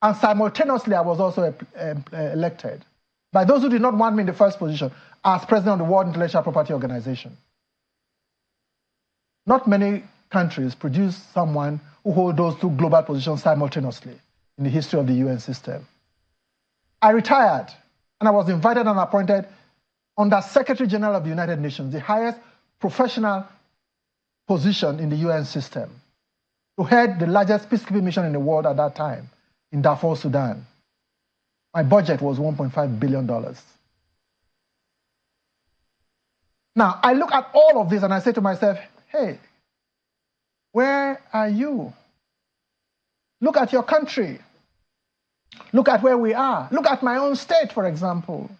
And simultaneously, I was also elected by those who did not want me in the first position as president of the World Intellectual Property Organization. Not many countries produce someone who holds those 2 global positions simultaneously in the history of the UN system. I retired, and I was invited and appointed under Secretary General of the United Nations, the highest professional position in the UN system, to head the largest peacekeeping mission in the world at that time, in Darfur, Sudan. My budget was $1.5 billion. Now, I look at all of this and I say to myself, hey, where are you? Look at your country. Look at where we are. Look at my own state, for example.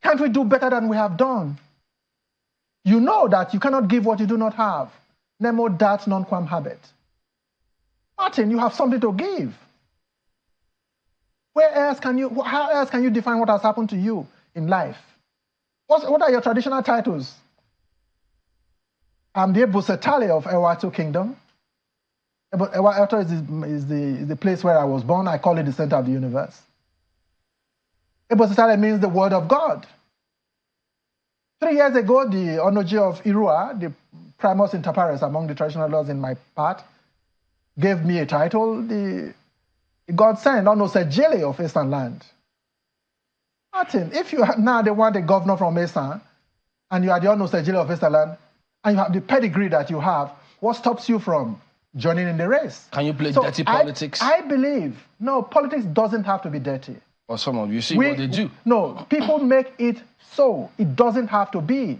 Can't we do better than we have done? You know that you cannot give what you do not have. Nemo dat non quam habet. Martin, you have something to give. How else can you define what has happened to you in life? What are your traditional titles? I'm the Ebusetale of Ewato Kingdom. Ewato is the place where I was born. I call it the center of the universe. Ebusetale means the word of God. 3 years ago, the Onoji of Irua, the primus inter pares among the traditional laws in my part, gave me a title, the God sent Onosejele of Eastern Land. Martin, if you now they want a governor from Eastern, and you are the Onosejele of Eastern Land, and you have the pedigree that you have, what stops you from joining in the race? Can you play dirty politics? I believe, no, politics doesn't have to be dirty. Or some of you see what they do. No, people make it so. It doesn't have to be.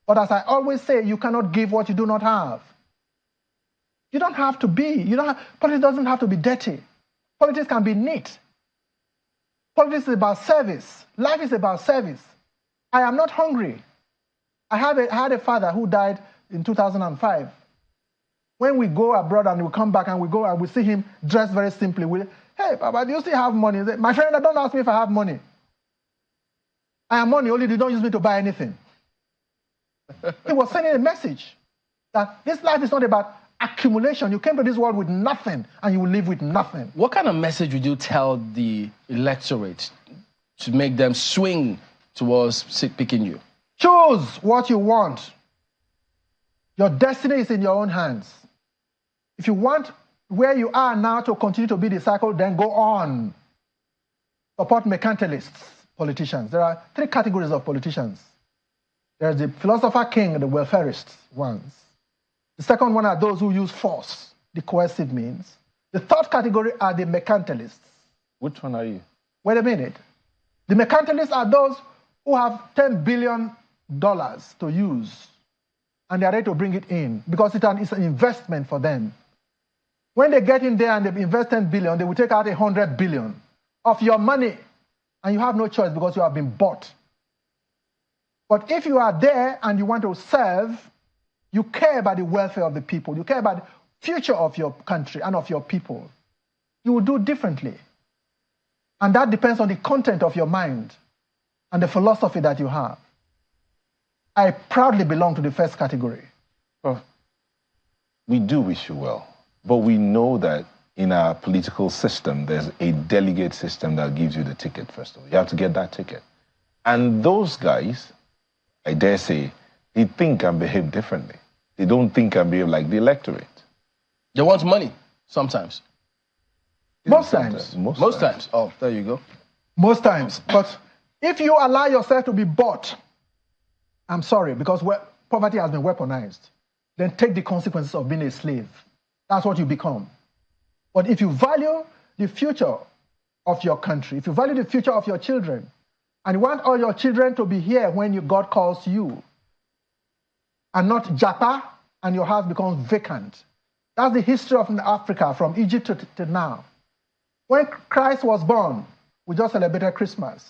But as I always say, you cannot give what you do not have. You don't have to be. Politics doesn't have to be dirty. Politics can be neat. Politics is about service. Life is about service. I am not hungry. I had a father who died in 2005. When we go abroad and we come back and we see him dressed very simply, hey, Papa, do you still have money? Say, my friend, don't ask me if I have money. I have money, only they don't use me to buy anything. He was sending a message that this life is not about accumulation. You came to this world with nothing, and you will live with nothing. What kind of message would you tell the electorate to make them swing towards picking you? Choose what you want. Your destiny is in your own hands. If you want where you are now to continue to be the cycle, then go on. Support mercantilists, politicians. There are 3 categories of politicians. There's the philosopher king and the welfarist ones. The second one are those who use force, the coercive means. The third category are the mercantilists. Which one are you? Wait a minute. The mercantilists are those who have $10 billion to use, and they are ready to bring it in because it's an investment for them. When they get in there and they invest $10 billion, they will take out $100 billion of your money, and you have no choice because you have been bought. But if you are there and you want to serve, you care about the welfare of the people, you care about the future of your country and of your people, you will do differently. And that depends on the content of your mind and the philosophy that you have. I proudly belong to the first category. Well, we do wish you well, but we know that in our political system, there's a delegate system that gives you the ticket, first of all. You have to get that ticket. And those guys, I dare say, they think and behave differently. They don't think and behave like the electorate. They want money, sometimes. Most times. Most times. Oh, there you go. Most times. But if you allow yourself to be bought, I'm sorry, because poverty has been weaponized, then take the consequences of being a slave. That's what you become. But if you value the future of your country, if you value the future of your children, and you want all your children to be here when God calls you, and not Japa, and your house becomes vacant. That's the history of Africa from Egypt to now. When Christ was born, we just celebrated Christmas.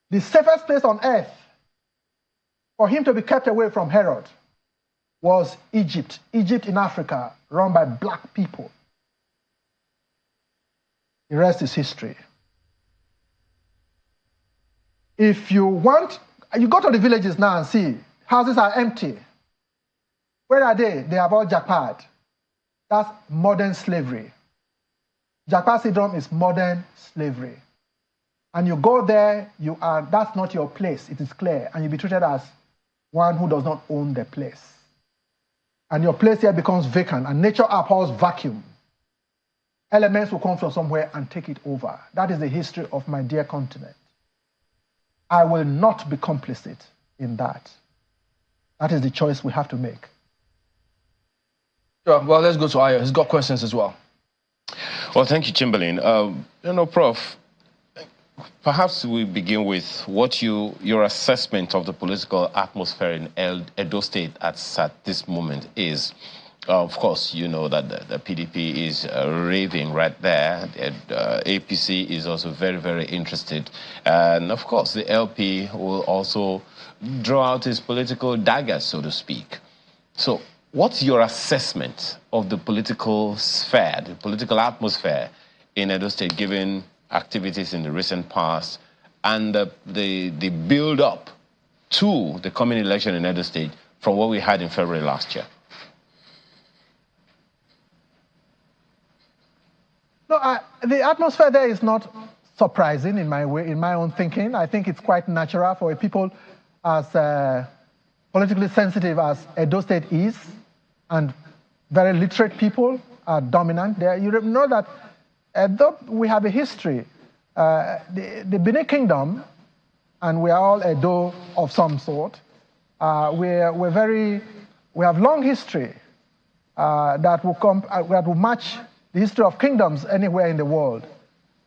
The safest place on earth for him to be kept away from Herod was Egypt. Egypt in Africa, run by black people. The rest is history. If you want, you go to the villages now and see, houses are empty. Where are they? They have all jacquard. That's modern slavery. Jacquard syndrome is modern slavery. And you go there, that's not your place, it is clear, and you'll be treated as one who does not own the place. And your place here becomes vacant, and nature abhors vacuum. elements will come from somewhere and take it over. That is the history of my dear continent. I will not be complicit in that. That is the choice we have to make. Sure. Well, let's go to Ayo. He's got questions as well. Well, thank you, Chamberlain. Prof, perhaps we begin with what your assessment of the political atmosphere in Edo State at this moment is. Of course, you know that the PDP is raving right there. APC is also very, very interested. And of course, the LP will also draw out his political daggers, so to speak. So what's your assessment of the political sphere, the political atmosphere in Edo State, given activities in the recent past and the build-up to the coming election in Edo State from what we had in February last year? No, the atmosphere there is not surprising in my own thinking. I think it's quite natural for people as politically sensitive as Edo State is, and very literate people are dominant there. You know that Edo, we have a history. The Benin Kingdom, and we are all Edo of some sort. We have long history that will match the history of kingdoms anywhere in the world.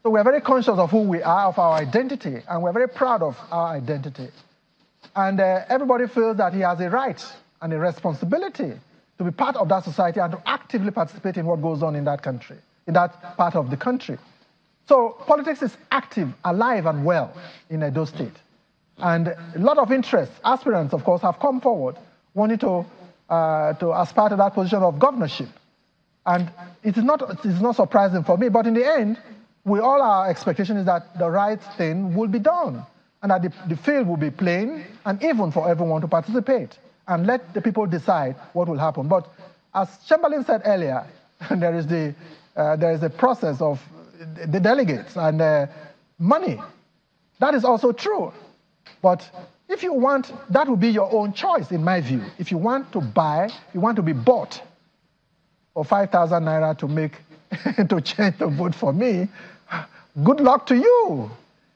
So we're very conscious of who we are, of our identity, and we're very proud of our identity. And everybody feels that he has a right and a responsibility to be part of that society and to actively participate in what goes on in that country, in that part of the country. So politics is active, alive, and well in Edo State. And a lot of interest, aspirants, of course, have come forward wanting to aspire to that position of governorship. And it is not surprising for me, but in the end, all our expectation is that the right thing will be done, and that the field will be plain and even for everyone to participate, and let the people decide what will happen. But as Chamberlain said earlier, there is a process of the delegates and money. That is also true. But if you want, that will be your own choice, in my view. If you want to buy, you want to be bought for 5,000 naira to change to vote for me, good luck to you.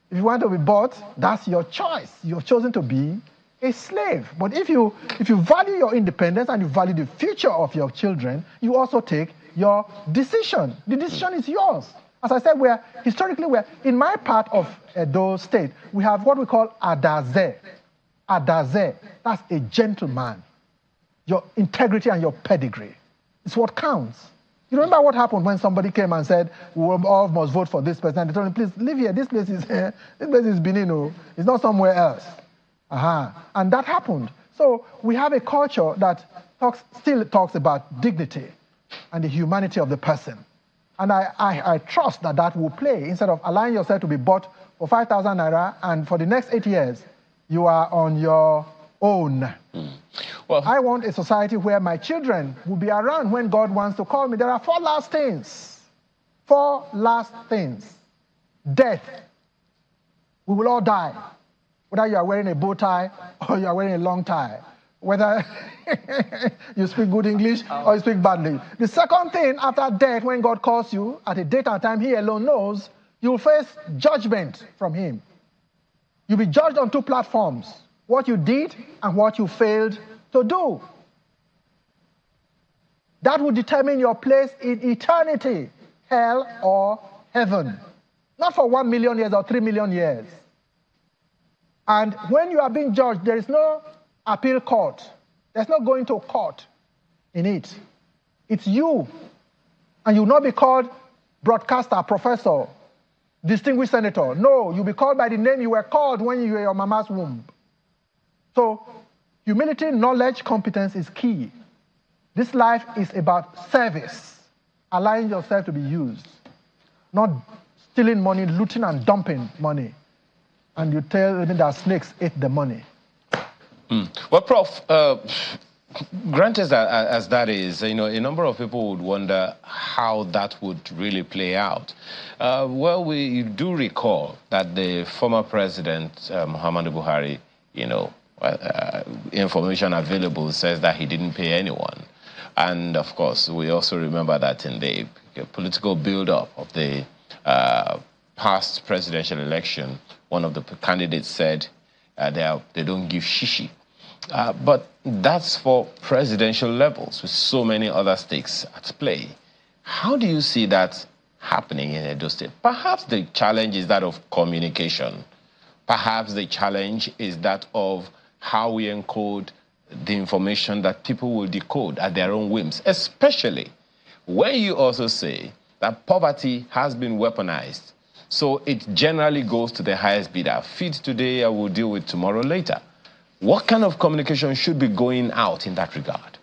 If you want to be bought, that's your choice. You've chosen to be a slave. But if you value your independence and you value the future of your children, you also take your decision. The decision is yours. As I said, historically, in my part of Edo State, we have what we call Adaze. Adaze, that's a gentleman. Your integrity and your pedigree. It's what counts. You remember what happened when somebody came and said, we all must vote for this person? And they told him, please, live here. This place is Benin. It's not somewhere else. And that happened. So we have a culture that still talks about dignity and the humanity of the person. And I trust that will play. Instead of allowing yourself to be bought for 5,000 naira, and for the next 8 years, you are on your own. Well, I want a society where my children will be around when God wants to call me. There are 4 last things. 4 last things. Death. We will all die. Whether you are wearing a bow tie or you are wearing a long tie. Whether you speak good English or you speak badly. The second thing after death, when God calls you at a date and time he alone knows, you will face judgment from him. You'll be judged on 2 platforms. What you did and what you failed to do. That will determine your place in eternity, hell or heaven. Not for 1 million years or 3 million years. And when you are being judged, there is no appeal court. There's no going to court in it. It's you. And you will not be called broadcaster, professor, distinguished senator. No, you'll be called by the name you were called when you were in your mama's womb. So humility, knowledge, competence is key. This life is about service, allowing yourself to be used, not stealing money, looting and dumping money. And you tell me that snakes ate the money. Well, Prof, granted as that is, a number of people would wonder how that would really play out. Well, we do recall that the former president, Muhammadu Buhari, information available says that he didn't pay anyone. And of course, we also remember that in the political build-up of the past presidential election, one of the candidates said they don't give shishi. But that's for presidential levels with so many other stakes at play. How do you see that happening in Edo State? Perhaps the challenge is that of communication. Perhaps the challenge is that of how we encode the information that people will decode at their own whims, especially when you also say that poverty has been weaponized. So it generally goes to the highest bidder. Feed today, I will deal with tomorrow later. What kind of communication should be going out in that regard?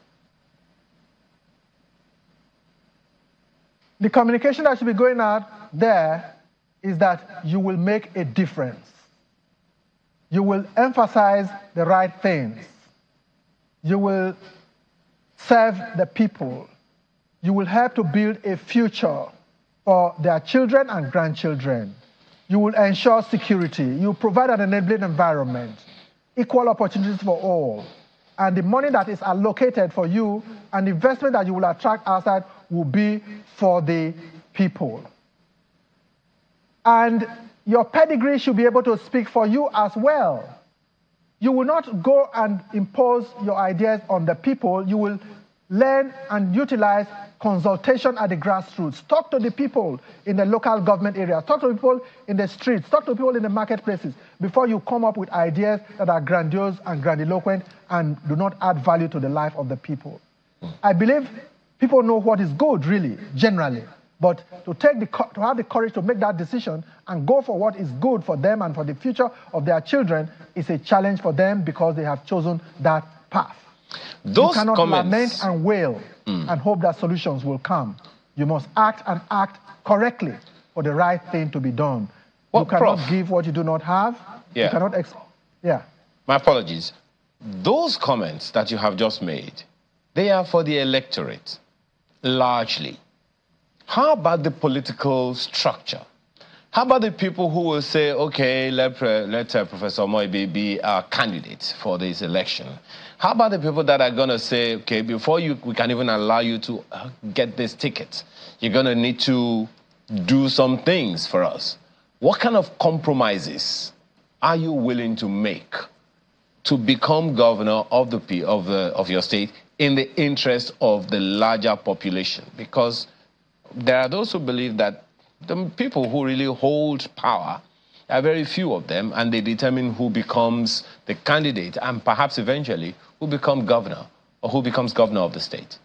The communication that should be going out there is that you will make a difference. You will emphasize the right things. You will serve the people. You will help to build a future for their children and grandchildren. You will ensure security. You provide an enabling environment, equal opportunities for all. And the money that is allocated for you and investment that you will attract outside will be for the people. And your pedigree should be able to speak for you as well. You will not go and impose your ideas on the people. You will learn and utilize consultation at the grassroots. Talk to the people in the local government areas. Talk to people in the streets. Talk to people in the marketplaces before you come up with ideas that are grandiose and grandiloquent and do not add value to the life of the people. I believe people know what is good, really, generally. But to have the courage to make that decision and go for what is good for them and for the future of their children is a challenge for them because they have chosen that path. You cannot lament and wail and hope that solutions will come. You must act and act correctly for the right thing to be done. Well, you cannot give what you do not have. Yeah. You cannot My apologies. Those comments that you have just made, they are for the electorate, largely. How about the political structure? How about the people who will say, okay, let Professor Omoibe be our candidate for this election? How about the people that are going to say, okay, before we can even allow you to get this ticket, you're going to need to do some things for us? What kind of compromises are you willing to make to become governor of your state in the interest of the larger population? Because there are those who believe that the people who really hold power are very few of them, and they determine who becomes the candidate and perhaps eventually who becomes governor or who becomes governor of the state.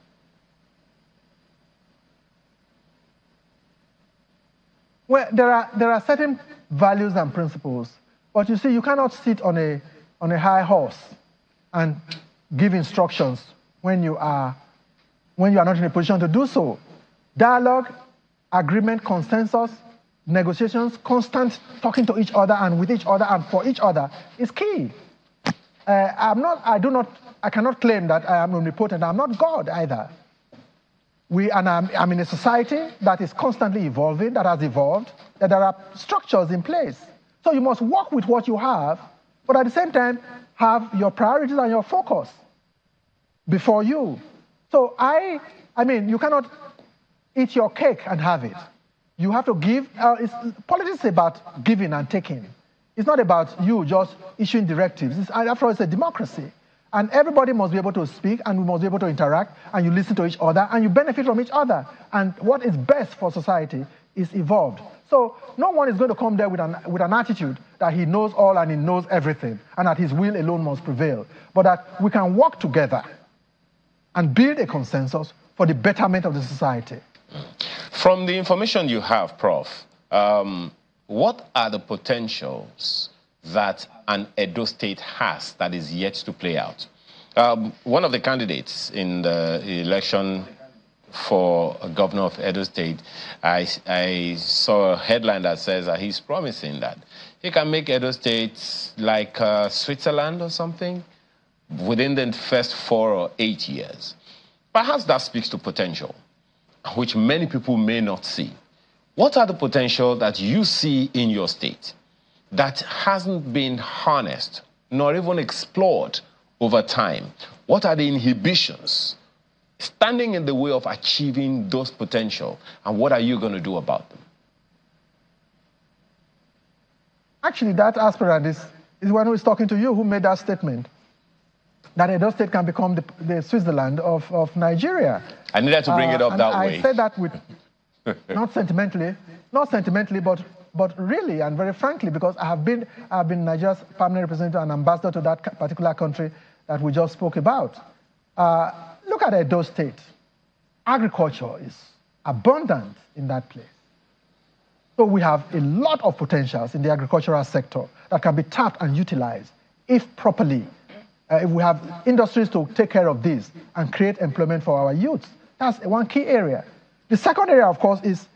Well, there are certain values and principles, but you see, you cannot sit on a high horse and give instructions when you are not in a position to do so. Dialogue, agreement, consensus, negotiations, constant talking to each other and with each other and for each other is key. I cannot claim that I am omnipotent. I'm not God either. I'm in a society that is constantly evolving, that has evolved, that there are structures in place. So you must work with what you have, but at the same time, have your priorities and your focus before you. So I mean, you cannot eat your cake and have it. You have to give. Politics is about giving and taking. It's not about you just issuing directives. After all, it's a democracy. And everybody must be able to speak, and we must be able to interact, and you listen to each other, and you benefit from each other. And what is best for society is evolved. So no one is going to come there with an attitude that he knows all and he knows everything, and that his will alone must prevail. But that we can work together and build a consensus for the betterment of the society. From the information you have, Prof, what are the potentials that an Edo State has that is yet to play out? One of the candidates in the election for a governor of Edo State, I saw a headline that says that he's promising that he can make Edo State like Switzerland or something within the first 4 or 8 years. Perhaps that speaks to potential, which many people may not see. What are the potential that you see in your state that hasn't been harnessed nor even explored over time? What are the inhibitions standing in the way of achieving those potential? And what are you going to do about them? Actually, that aspirant is one who is talking to you, who made that statement, that Edo State can become the Switzerland of Nigeria. I needed to bring it up that way. I said that with, not sentimentally, but really and very frankly, because I've been Nigeria's permanent representative and ambassador to that particular country that we just spoke about. Look at Edo State. Agriculture is abundant in that place. So we have a lot of potentials in the agricultural sector that can be tapped and utilized if properly. If we have industries to take care of this and create employment for our youth. That's one key area. The second area, of course, is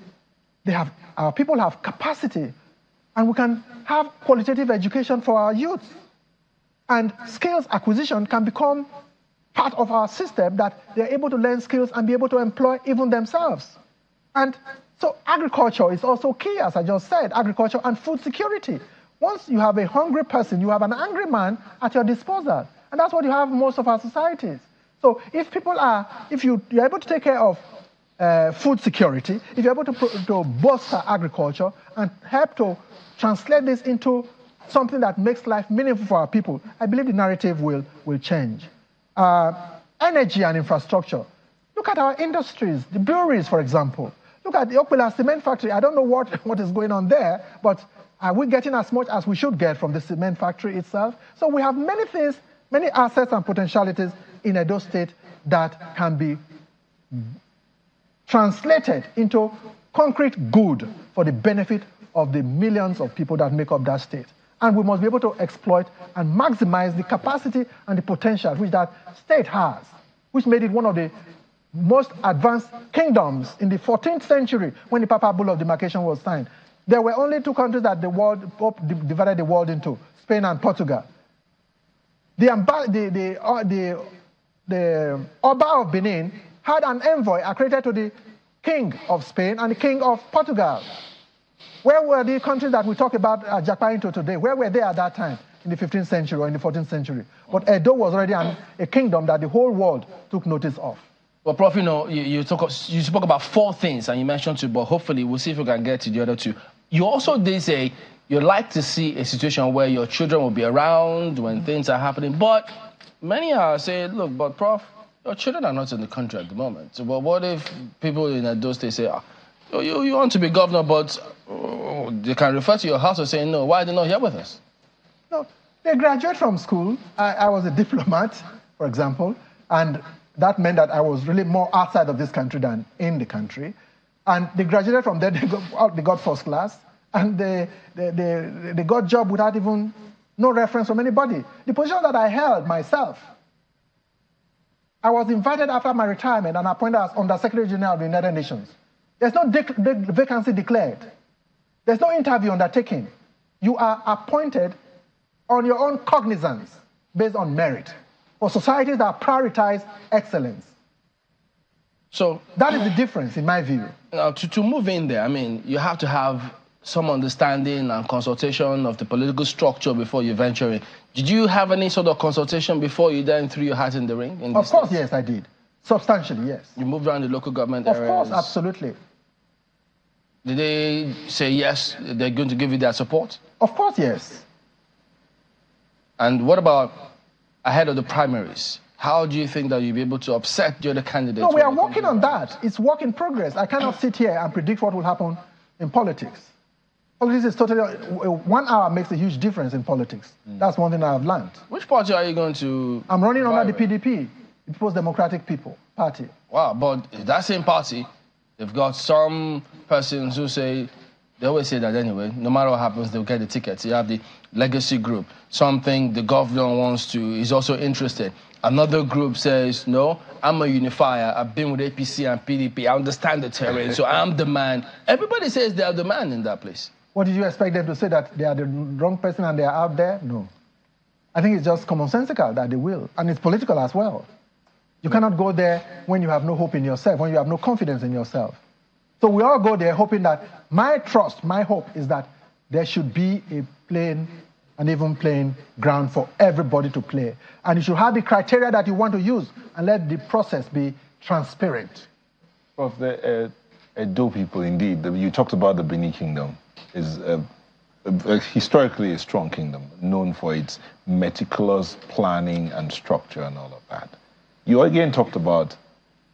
our people have capacity, and we can have qualitative education for our youth. And skills acquisition can become part of our system, that they're able to learn skills and be able to employ even themselves. And so agriculture is also key, as I just said, agriculture and food security. Once you have a hungry person, you have an angry man at your disposal. And that's what you have in most of our societies. So if you're able to take care of food security, if you're able to bolster agriculture and help to translate this into something that makes life meaningful for our people, I believe the narrative will change. Energy and infrastructure. Look at our industries, the breweries, for example. Look at the Okpela cement factory. I don't know what is going on there, but are we getting as much as we should get from the cement factory itself? So we have many things, many assets and potentialities in Edo State that can be translated into concrete good for the benefit of the millions of people that make up that state. And we must be able to exploit and maximize the capacity and the potential which that state has, which made it one of the most advanced kingdoms in the 14th century when the Papal Bull of Demarcation was signed. There were only two countries that the Pope divided the world into, Spain and Portugal. The Oba of Benin had an envoy accredited to the King of Spain and the King of Portugal. Where were the countries that we talk about Japan into today? Where were they at that time, in the 15th century or in the 14th century? But Edo was already a kingdom that the whole world took notice of. Well, Prof, you spoke about four things, and you mentioned two, but hopefully we'll see if we can get to the other two. You also did say you'd like to see a situation where your children will be around when things are happening, but many are saying, look, but Prof, your children are not in the country at the moment. So, but what if people in Edo State say, you want to be governor, but they can refer to your house and say, no, why are they not here with us? No, they graduate from school. I was a diplomat, for example, and that meant that I was really more outside of this country than in the country. And they graduated from there, they got first class, and they got job without even no reference from anybody. The position that I held myself, I was invited after my retirement and appointed as Under-Secretary General of the United Nations. There's no vacancy declared. There's no interview undertaken. You are appointed on your own cognizance based on merit for societies that prioritize excellence. So that is the difference, in my view. Now, to move in there, I mean, you have to have some understanding and consultation of the political structure before you venture in. Did you have any sort of consultation before you then threw your hat in the ring? Of course, yes, I did. Substantially, yes. You moved around the local government areas? Of course, absolutely. Did they say yes, they're going to give you their support? Of course, yes. And what about ahead of the primaries? How do you think that you'll be able to upset the other candidates? No, we are working on that. It's work in progress. I cannot sit here and predict what will happen in politics. Politics is totally, 1 hour makes a huge difference in politics. That's one thing I have learned. Which party are you going to? I'm running under the PDP, the People's Democratic Party. Wow, but that same party, they've got some persons who say, they always say that anyway, no matter what happens, they'll get the tickets. You have the legacy group, something the governor wants to, is also interested. Another group says, no, I'm a unifier. I've been with APC and PDP. I understand the terrain, so I'm the man. Everybody says they are the man in that place. What did you expect them to say, that they are the wrong person and they are out there? No. I think it's just commonsensical that they will, and it's political as well. You cannot go there when you have no hope in yourself, when you have no confidence in yourself. So we all go there hoping that, my trust, my hope is that there should be a plain and even playing ground for everybody to play. And you should have the criteria that you want to use and let the process be transparent. Of the Edo people, indeed, you talked about the Benin Kingdom, is historically a strong kingdom, known for its meticulous planning and structure and all of that. You again talked about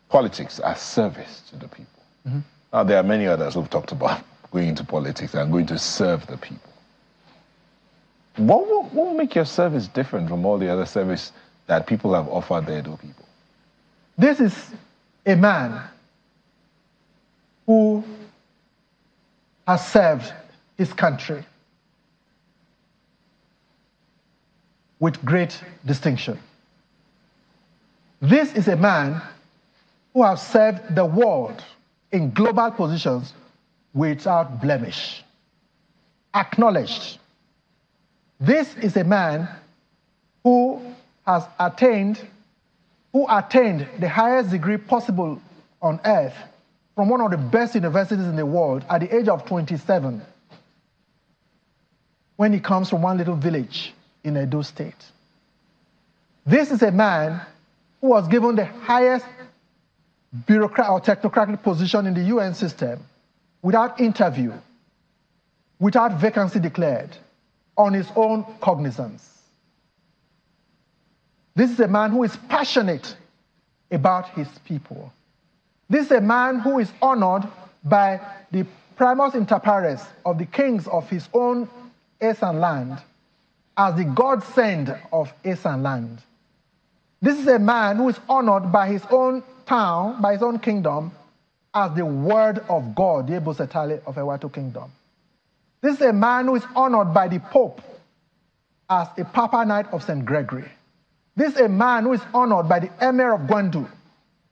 politics as service to the people. Mm-hmm. Now, there are many others who've talked about going into politics and going to serve the people. What will make your service different from all the other service that people have offered the Edo people? This is a man who has served his country with great distinction. This is a man who has served the world in global positions without blemish, acknowledged. This is a man who has attained the highest degree possible on earth from one of the best universities in the world at the age of 27, when he comes from one little village in Edo State. This is a man who was given the highest bureaucrat or technocratic position in the UN system without interview, without vacancy declared, on his own cognizance. This is a man who is passionate about his people. This is a man who is honored by the primus inter pares of the kings of his own Esan land as the godsend of Esan land. This is a man who is honored by his own town, by his own kingdom, as the word of God, the Ebo Setale of Ewato kingdom. This is a man who is honored by the Pope as a Papa Knight of St. Gregory. This is a man who is honored by the Emir of Gwandu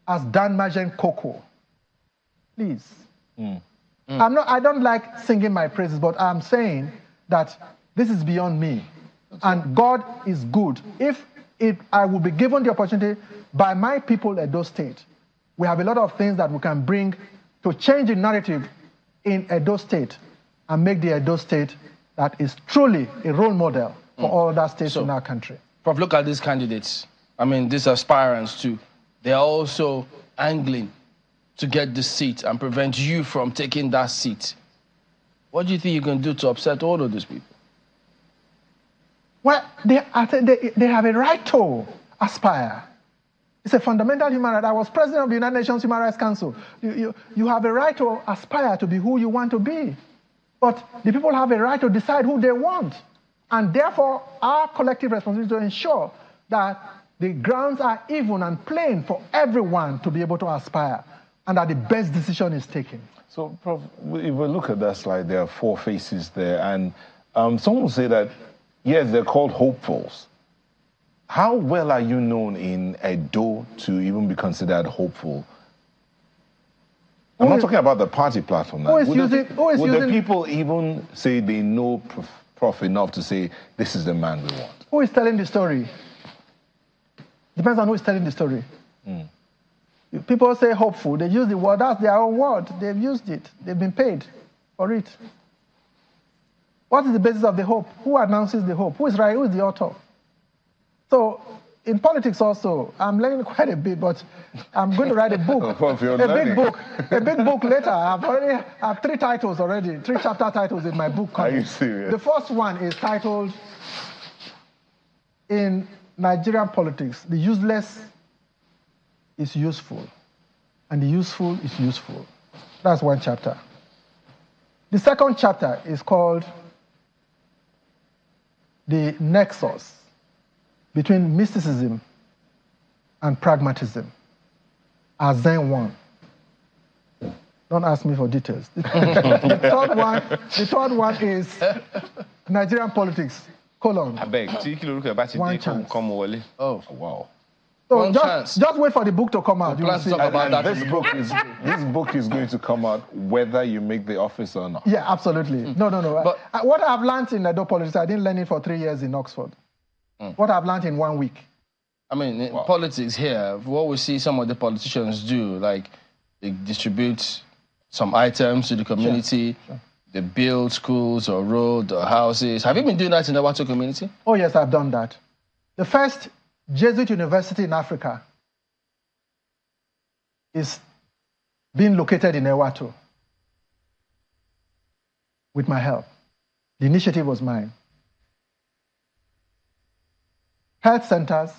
as Dan Majen Koko. Please. I don't like singing my praises, but I'm saying that this is beyond me. And God is good. If I will be given the opportunity by my people at Edo State, we have a lot of things that we can bring to change the narrative in Edo State and make the Edo State that is truly a role model for all other states in our country. Prof, look at these candidates. I mean, these aspirants too. They are also angling to get the seat and prevent you from taking that seat. What do you think you can do to upset all of these people? Well, they have a right to aspire. It's a fundamental human right. I was president of the United Nations Human Rights Council. You have a right to aspire to be who you want to be. But the people have a right to decide who they want. And therefore, our collective responsibility is to ensure that the grounds are even and plain for everyone to be able to aspire, and that the best decision is taken. So, Prof, if we look at that slide, there are 4 faces there, and some will say that, yes, they're called hopefuls. How well are you known in Edo to even be considered hopeful? I'm not talking about the party platform now. Would the people even say they know Prof enough to say, this is the man we want? Who is telling the story? Depends on who is telling the story. If people say hopeful, they use the word, that's their own word. They've used it. They've been paid for it. What is the basis of the hope? Who announces the hope? Who is right? Who is the author? So, in politics also, I'm learning quite a bit, but I'm going to write a book. A big book later. I have 3 titles already, 3 chapter titles in my book. Are you serious? The first one is titled, In Nigerian Politics, the useless is useful, and the useful is useful. That's one chapter. The second chapter is called The Nexus between mysticism and pragmatism, as then one. Don't ask me for details. The third one is Nigerian politics, colon. I beg. One chance. Oh, wow. So just wait for the book to come out. This book is going to come out whether you make the office or not. Yeah, absolutely. No. But what I've learned in Edo politics, I didn't learn it for 3 years in Oxford. What I've learned in 1 week. I mean, in politics here, what we see some of the politicians do, like they distribute some items to the community, sure. They build schools or roads or houses. Have you been doing that in the Ewato community? Oh, yes, I've done that. The first Jesuit university in Africa is being located in Ewato with my help. The initiative was mine. Health centers,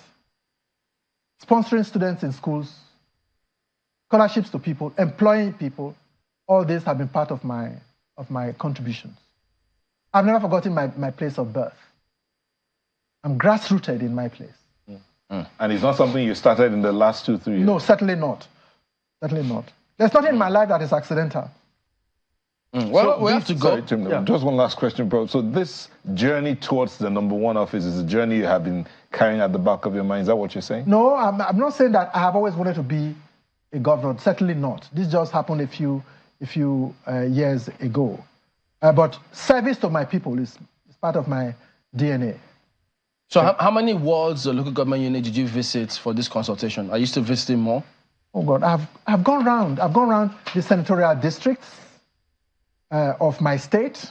sponsoring students in schools, scholarships to people, employing people, all these have been part of my contributions. I've never forgotten my place of birth. I'm grassrooted in my place. And it's not something you started in the last 2-3 years? No, certainly not. Certainly not. There's nothing in my life that is accidental. Well, So we have this- to go. sorry, Tim, yeah. just one last question, bro. So this journey towards the #1 office is a journey you have been carrying at the back of your mind. Is that what you're saying? No, I'm not saying that I have always wanted to be a governor. Certainly not. This just happened a few years ago. But service to my people is part of my DNA. So how many wards or local government unit did you visit for this consultation? Are you still visiting more? Oh God, I've gone round. I've gone round the senatorial districts of my state.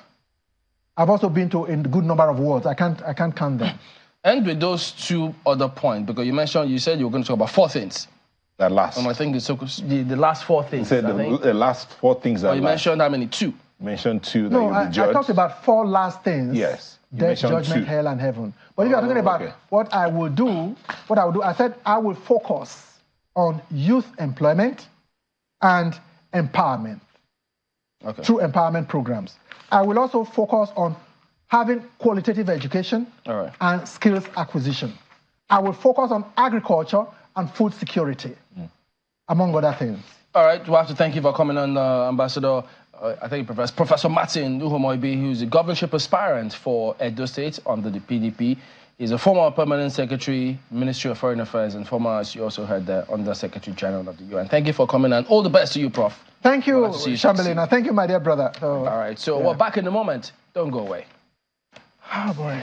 I've also been to a good number of wards. I can't count them. And with those two other points, because you said you were going to talk about 4 things. That last. I think it's the last 4 things. You said the last 4 things that you mentioned how many? 2. Mentioned 2 that No, you'll be I judged. talked about 4 last things. Yes. You Death, mentioned judgment, 2. hell, and heaven. But if you are talking about what I will do, I said I will focus on youth employment and empowerment through empowerment programs. I will also focus on having qualitative education and skills acquisition. I will focus on agriculture and food security, among other things. All right, we have to thank you for coming on, Ambassador. I think Professor Martin Uhomoibi, who's a governorship aspirant for Edo State under the PDP. He's a former permanent secretary, Ministry of Foreign Affairs, and former, as you also heard, the Under Secretary General of the UN. Thank you for coming, and all the best to you, Prof. Thank you, Shambelina. Thank you, my dear brother. All right, so we're back in a moment. Don't go away. Oh, boy.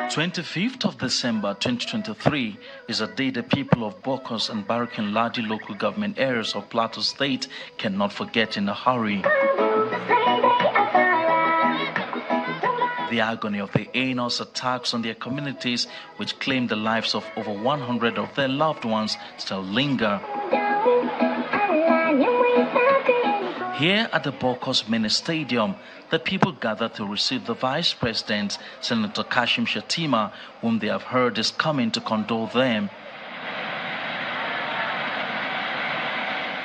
25th of December 2023 is a day the people of Bokos and Barikin Ladi local government areas of Plateau State cannot forget in a hurry. The agony of the heinous attacks on their communities, which claimed the lives of over 100 of their loved ones, still linger. Here at the Bokos Mini Stadium, the people gathered to receive the Vice President, Senator Kashim Shettima, whom they have heard is coming to condole them.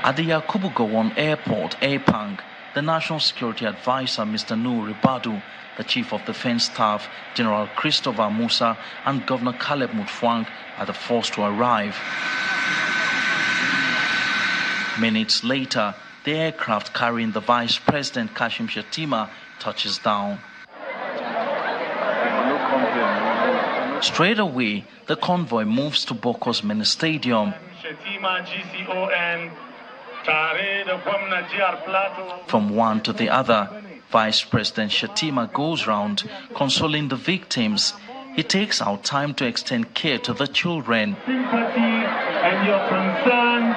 At the Yakubu Gowon Airport, Aipang, the National Security Advisor, Mr. Noor Ribadu, the Chief of Defense Staff, General Christopher Musa, and Governor Caleb Mutfwang are the first to arrive. Minutes later, the aircraft carrying the Vice President Kashim Shettima touches down. Straight away, the convoy moves to Bokos Mini Stadium. From one to the other, Vice President Shettima goes round consoling the victims. He takes out time to extend care to the children. Sympathy and your concern.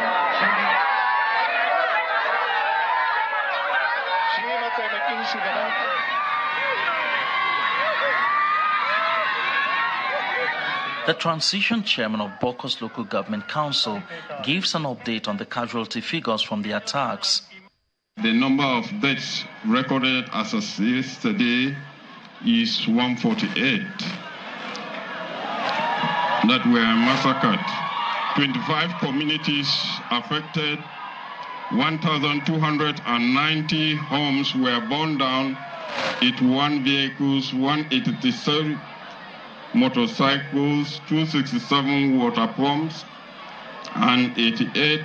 The transition chairman of Bokos Local Government Council gives an update on the casualty figures from the attacks. The number of deaths recorded as of yesterday is 148 that were massacred. 25 communities affected, 1,290 homes were burned down, 81 vehicles, 187 motorcycles, 267 water pumps, and 88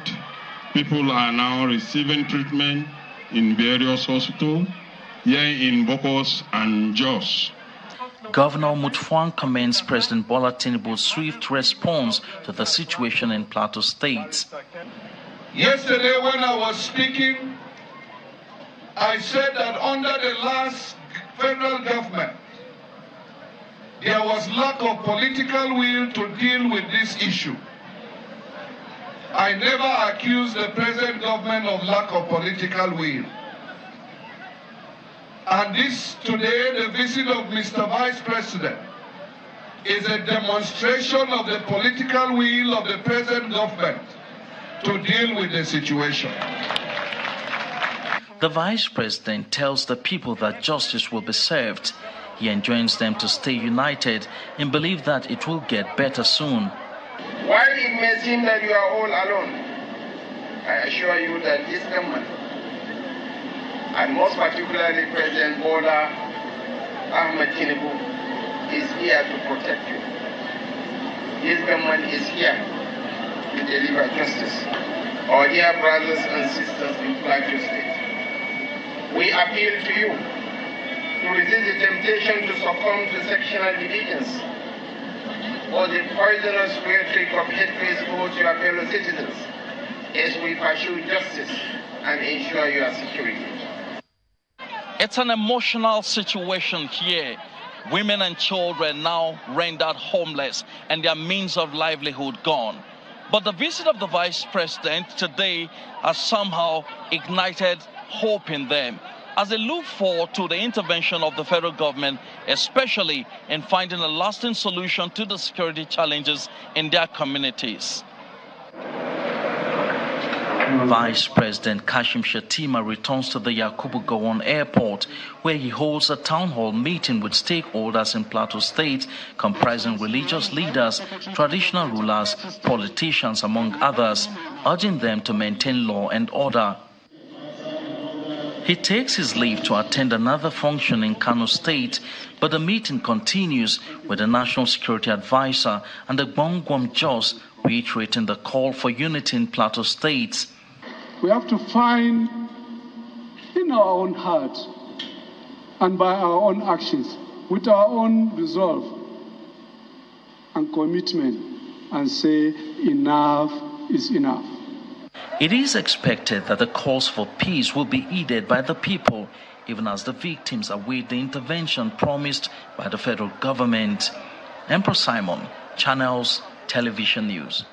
people are now receiving treatment in various hospitals here in Bokos and Jos. Governor Mutfwang commends President Bola Tinubu's swift response to the situation in Plateau State. Yesterday when I was speaking, I said that under the last federal government, there was lack of political will to deal with this issue. I never accused the present government of lack of political will. And this today, the visit of Mr. Vice President, is a demonstration of the political will of the present government to deal with the situation. The Vice President tells the people that justice will be served. He enjoins them to stay united and believe that it will get better soon. While it may seem that you are all alone, I assure you that this government, and most particularly President Bola Ahmed Tinubu, is here to protect you. This government is here to deliver justice. Our dear brothers and sisters in Plateau State, we appeal to you to resist the temptation to succumb to sectional divisions or the poisonous rhetoric of hatred towards your fellow citizens as we pursue justice and ensure your security. It's an emotional situation here. Women and children now rendered homeless and their means of livelihood gone. But the visit of the Vice President today has somehow ignited hope in them as they look forward to the intervention of the federal government, especially in finding a lasting solution to the security challenges in their communities. Vice President Kashim Shettima returns to the Yakubu Gowon Airport, where he holds a town hall meeting with stakeholders in Plateau State, comprising religious leaders, traditional rulers, politicians, among others, urging them to maintain law and order. He takes his leave to attend another function in Kano State, but the meeting continues with the National Security Advisor and the Gbongwom Jos reiterating the call for unity in Plateau State. We have to find in our own heart and by our own actions, with our own resolve and commitment, and say enough is enough. It is expected that the calls for peace will be heeded by the people, even as the victims await the intervention promised by the federal government. Emperor Simon, Channels Television News.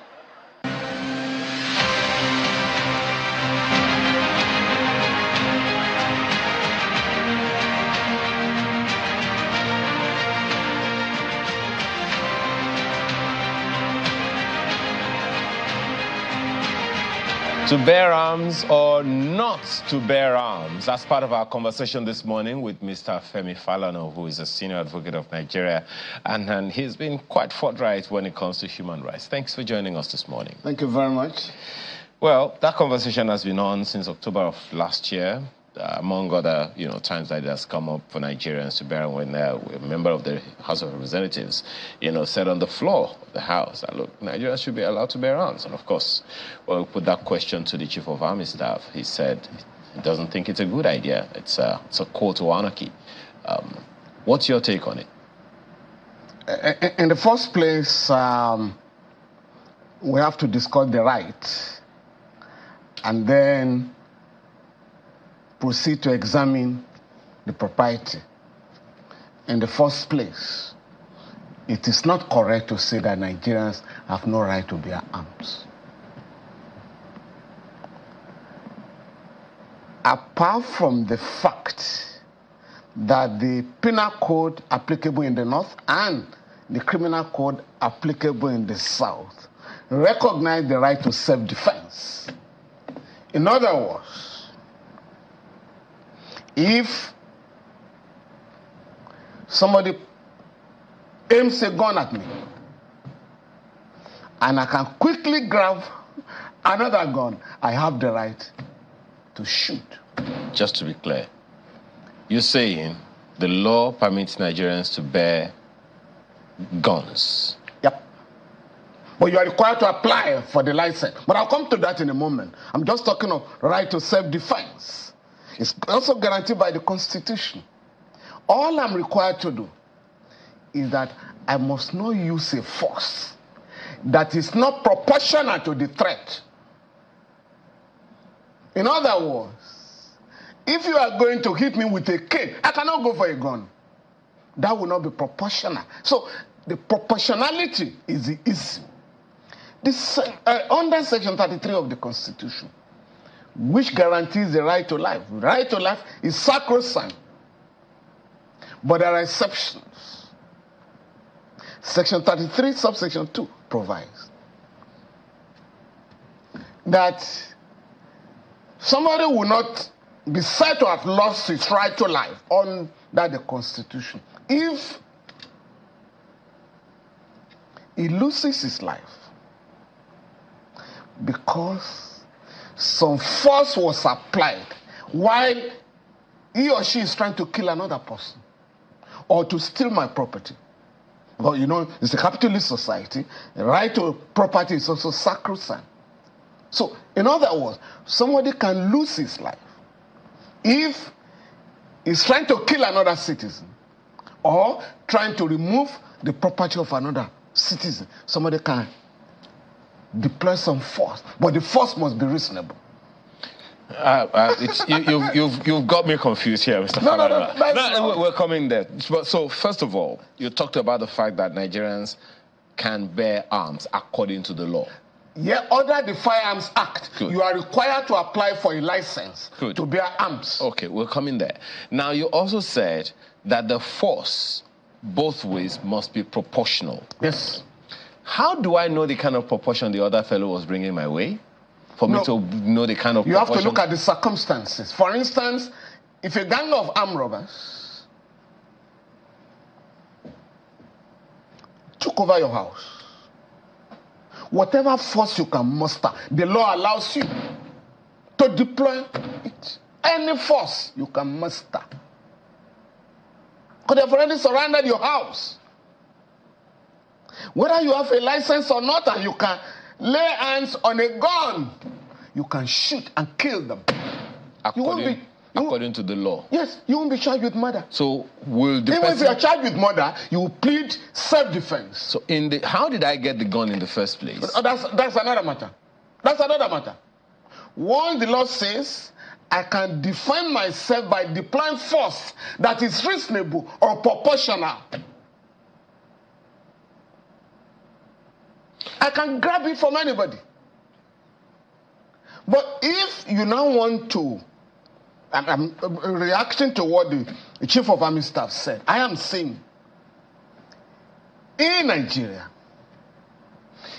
To bear arms or not to bear arms? That's part of our conversation this morning with Mr. Femi Falana, who is a senior advocate of Nigeria, and he's been quite forthright when it comes to human rights. Thanks for joining us this morning. Thank you very much. Well, that conversation has been on since October of last year. Among other, times that it has come up for Nigerians to bear when a member of the House of Representatives, said on the floor of the House that, look, Nigerians should be allowed to bear arms. And of course, when we put that question to the Chief of Army Staff, he said he doesn't think it's a good idea. It's a call to anarchy. What's your take on it? In the first place, we have to discuss the right, and then proceed to examine the propriety. In the first place, it is not correct to say that Nigerians have no right to bear arms. Apart from the fact that the penal code applicable in the north and the criminal code applicable in the south recognize the right to self-defense. In other words, if somebody aims a gun at me and I can quickly grab another gun, I have the right to shoot. Just to be clear, you're saying the law permits Nigerians to bear guns? Yep. But you are required to apply for the license. But I'll come to that in a moment. I'm just talking of right to self-defense. It's also guaranteed by the Constitution. All I'm required to do is that I must not use a force that is not proportional to the threat. In other words, if you are going to hit me with a cane, I cannot go for a gun. That will not be proportional. So the proportionality is the issue. Under Section 33 of the Constitution, which guarantees the right to life. The right to life is sacrosanct. But there are exceptions. Section 33, subsection 2 provides that somebody will not be said to have lost his right to life under the Constitution if he loses his life because some force was applied while he or she is trying to kill another person or to steal my property. Well, you know, it's a capitalist society. The right to property is also sacrosanct. So, in other words, somebody can lose his life if he's trying to kill another citizen or trying to remove the property of another citizen. Somebody can deploy some force, but the force must be reasonable. You've got me confused here, Mr. No, we're coming there. So, first of all, you talked about the fact that Nigerians can bear arms according to the law. Yeah, under the Firearms Act, Good. You are required to apply for a license to bear arms. Okay, we're coming there. Now, you also said that the force, both ways, must be proportional. Yes. How do I know the kind of proportion the other fellow was bringing my way? For me to know the kind of You proportion? have to look at the circumstances. For instance, if a gang of armed robbers took over your house, whatever force you can muster, the law allows you to deploy it. Any force you can muster. Because they've already surrounded your house. Whether you have a license or not, and you can lay hands on a gun, you can shoot and kill them. According to the law. Yes, you won't be charged with murder. So will the Even if you are charged with murder, you will plead self-defense. So how did I get the gun in the first place? That's another matter. That's another matter. Once the law says, I can defend myself by deploying force that is reasonable or proportional, I can grab it from anybody. But if you now want to, I'm reacting to what the Chief of Army Staff said. I am saying, in Nigeria,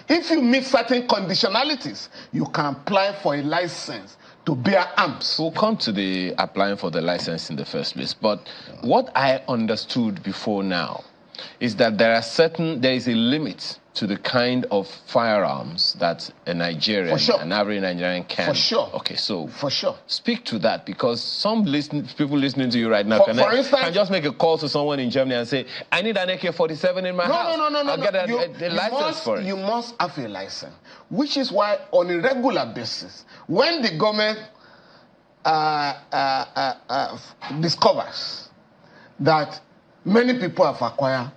if you meet certain conditionalities, you can apply for a license to bear arms. We'll come to the applying for the license in the first place. But what I understood before now is that there is a limit to the kind of firearms that a Nigerian, an average Nigerian can. For sure. Okay, so for sure. Speak to that, because some people listening to you right now can just make a call to someone in Germany and say, I need an AK-47 in my house. No. I'll get a license for it. You must have a license, which is why on a regular basis, when the government discovers that many people have acquired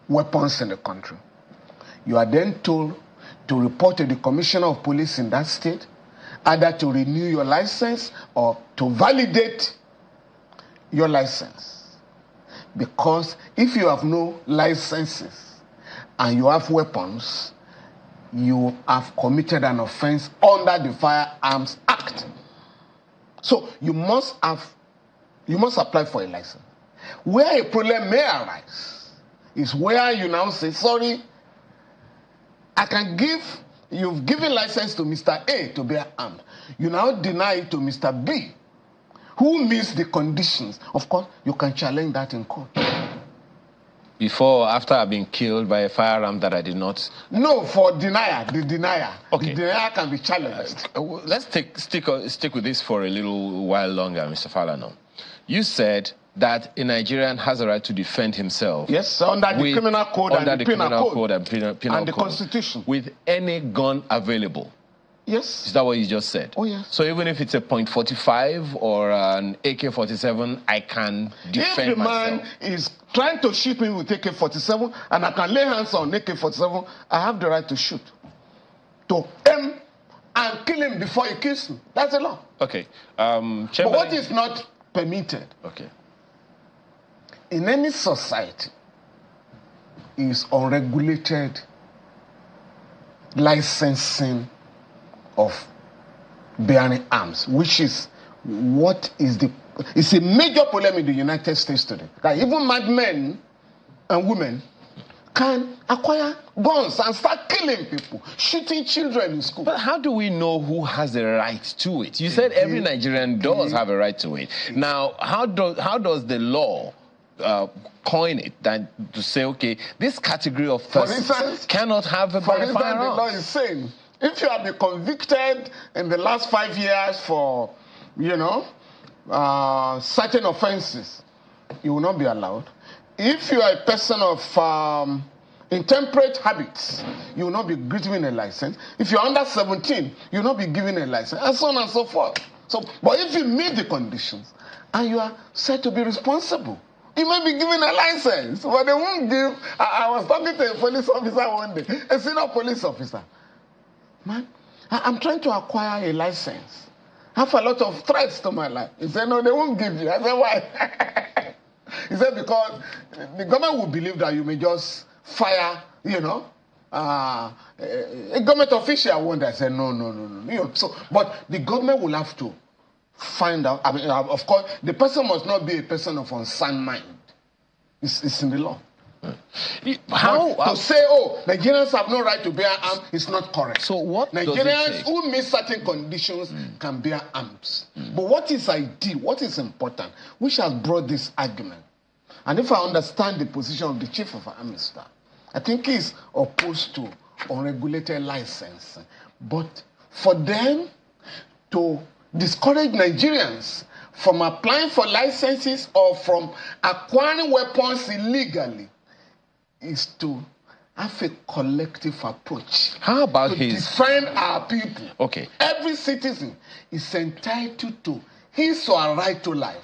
weapons in the country, you are then told to report to the Commissioner of Police in that state, either to renew your license or to validate your license. Because if you have no licenses and you have weapons, you have committed an offense under the Firearms Act. So you must apply for a license. Where a problem may arise is where you now say, sorry, you've given license to Mr. A to bear arms. You now deny it to Mr. B, who meets the conditions. Of course, you can challenge that in court. Before or after I've been killed by a firearm that I did not? No, for denier, the denier. Okay. The denier can be challenged. Let's stick with this for a little while longer, Mr. Falana. You said that a Nigerian has a right to defend himself. Yes, under the criminal code and the penal code and the Constitution. With any gun available. Yes. Is that what you just said? Oh, yes. So even if it's a .45 or an AK-47, I can defend myself? If the man is trying to shoot me with AK-47 and I can lay hands on AK-47, I have the right to shoot. To aim and kill him before he kills me. That's the law. Okay. But what is not permitted in any society is unregulated licensing of bearing arms, which is it's a major problem in the United States today. That even madmen and women can acquire guns and start killing people, shooting children in school. But how do we know who has the right to it? You said every Nigerian does have a right to it. Now, how does the law coin it to say, okay, this category of persons cannot have a firearm? The law is saying, if you have been convicted in the last 5 years for, certain offenses, you will not be allowed. If you are a person of intemperate habits, you will not be given a license. If you're under 17, you will not be given a license, and so on and so forth. But if you meet the conditions and you are said to be responsible, you may be given a license, but they won't give. I was talking to a police officer one day, a senior police officer. Man, I'm trying to acquire a license. I have a lot of threats to my life. He said, no, they won't give you. I said, why? He said, because the government will believe that you may just fire, a government official one day. I said, no. But the government will have to find out. I mean, of course, the person must not be a person of unsound mind. It's in the law. To say, Nigerians have no right to bear arms is not correct. So what Nigerians who meet certain conditions can bear arms. But what is ideal, what is important, which has brought this argument? And if I understand the position of the Chief of Army Staff, I think he's opposed to unregulated license. But for them to discourage Nigerians from applying for licenses or from acquiring weapons illegally is to have a collective approach. How about to defend our people? Okay. Every citizen is entitled to his or her right to life.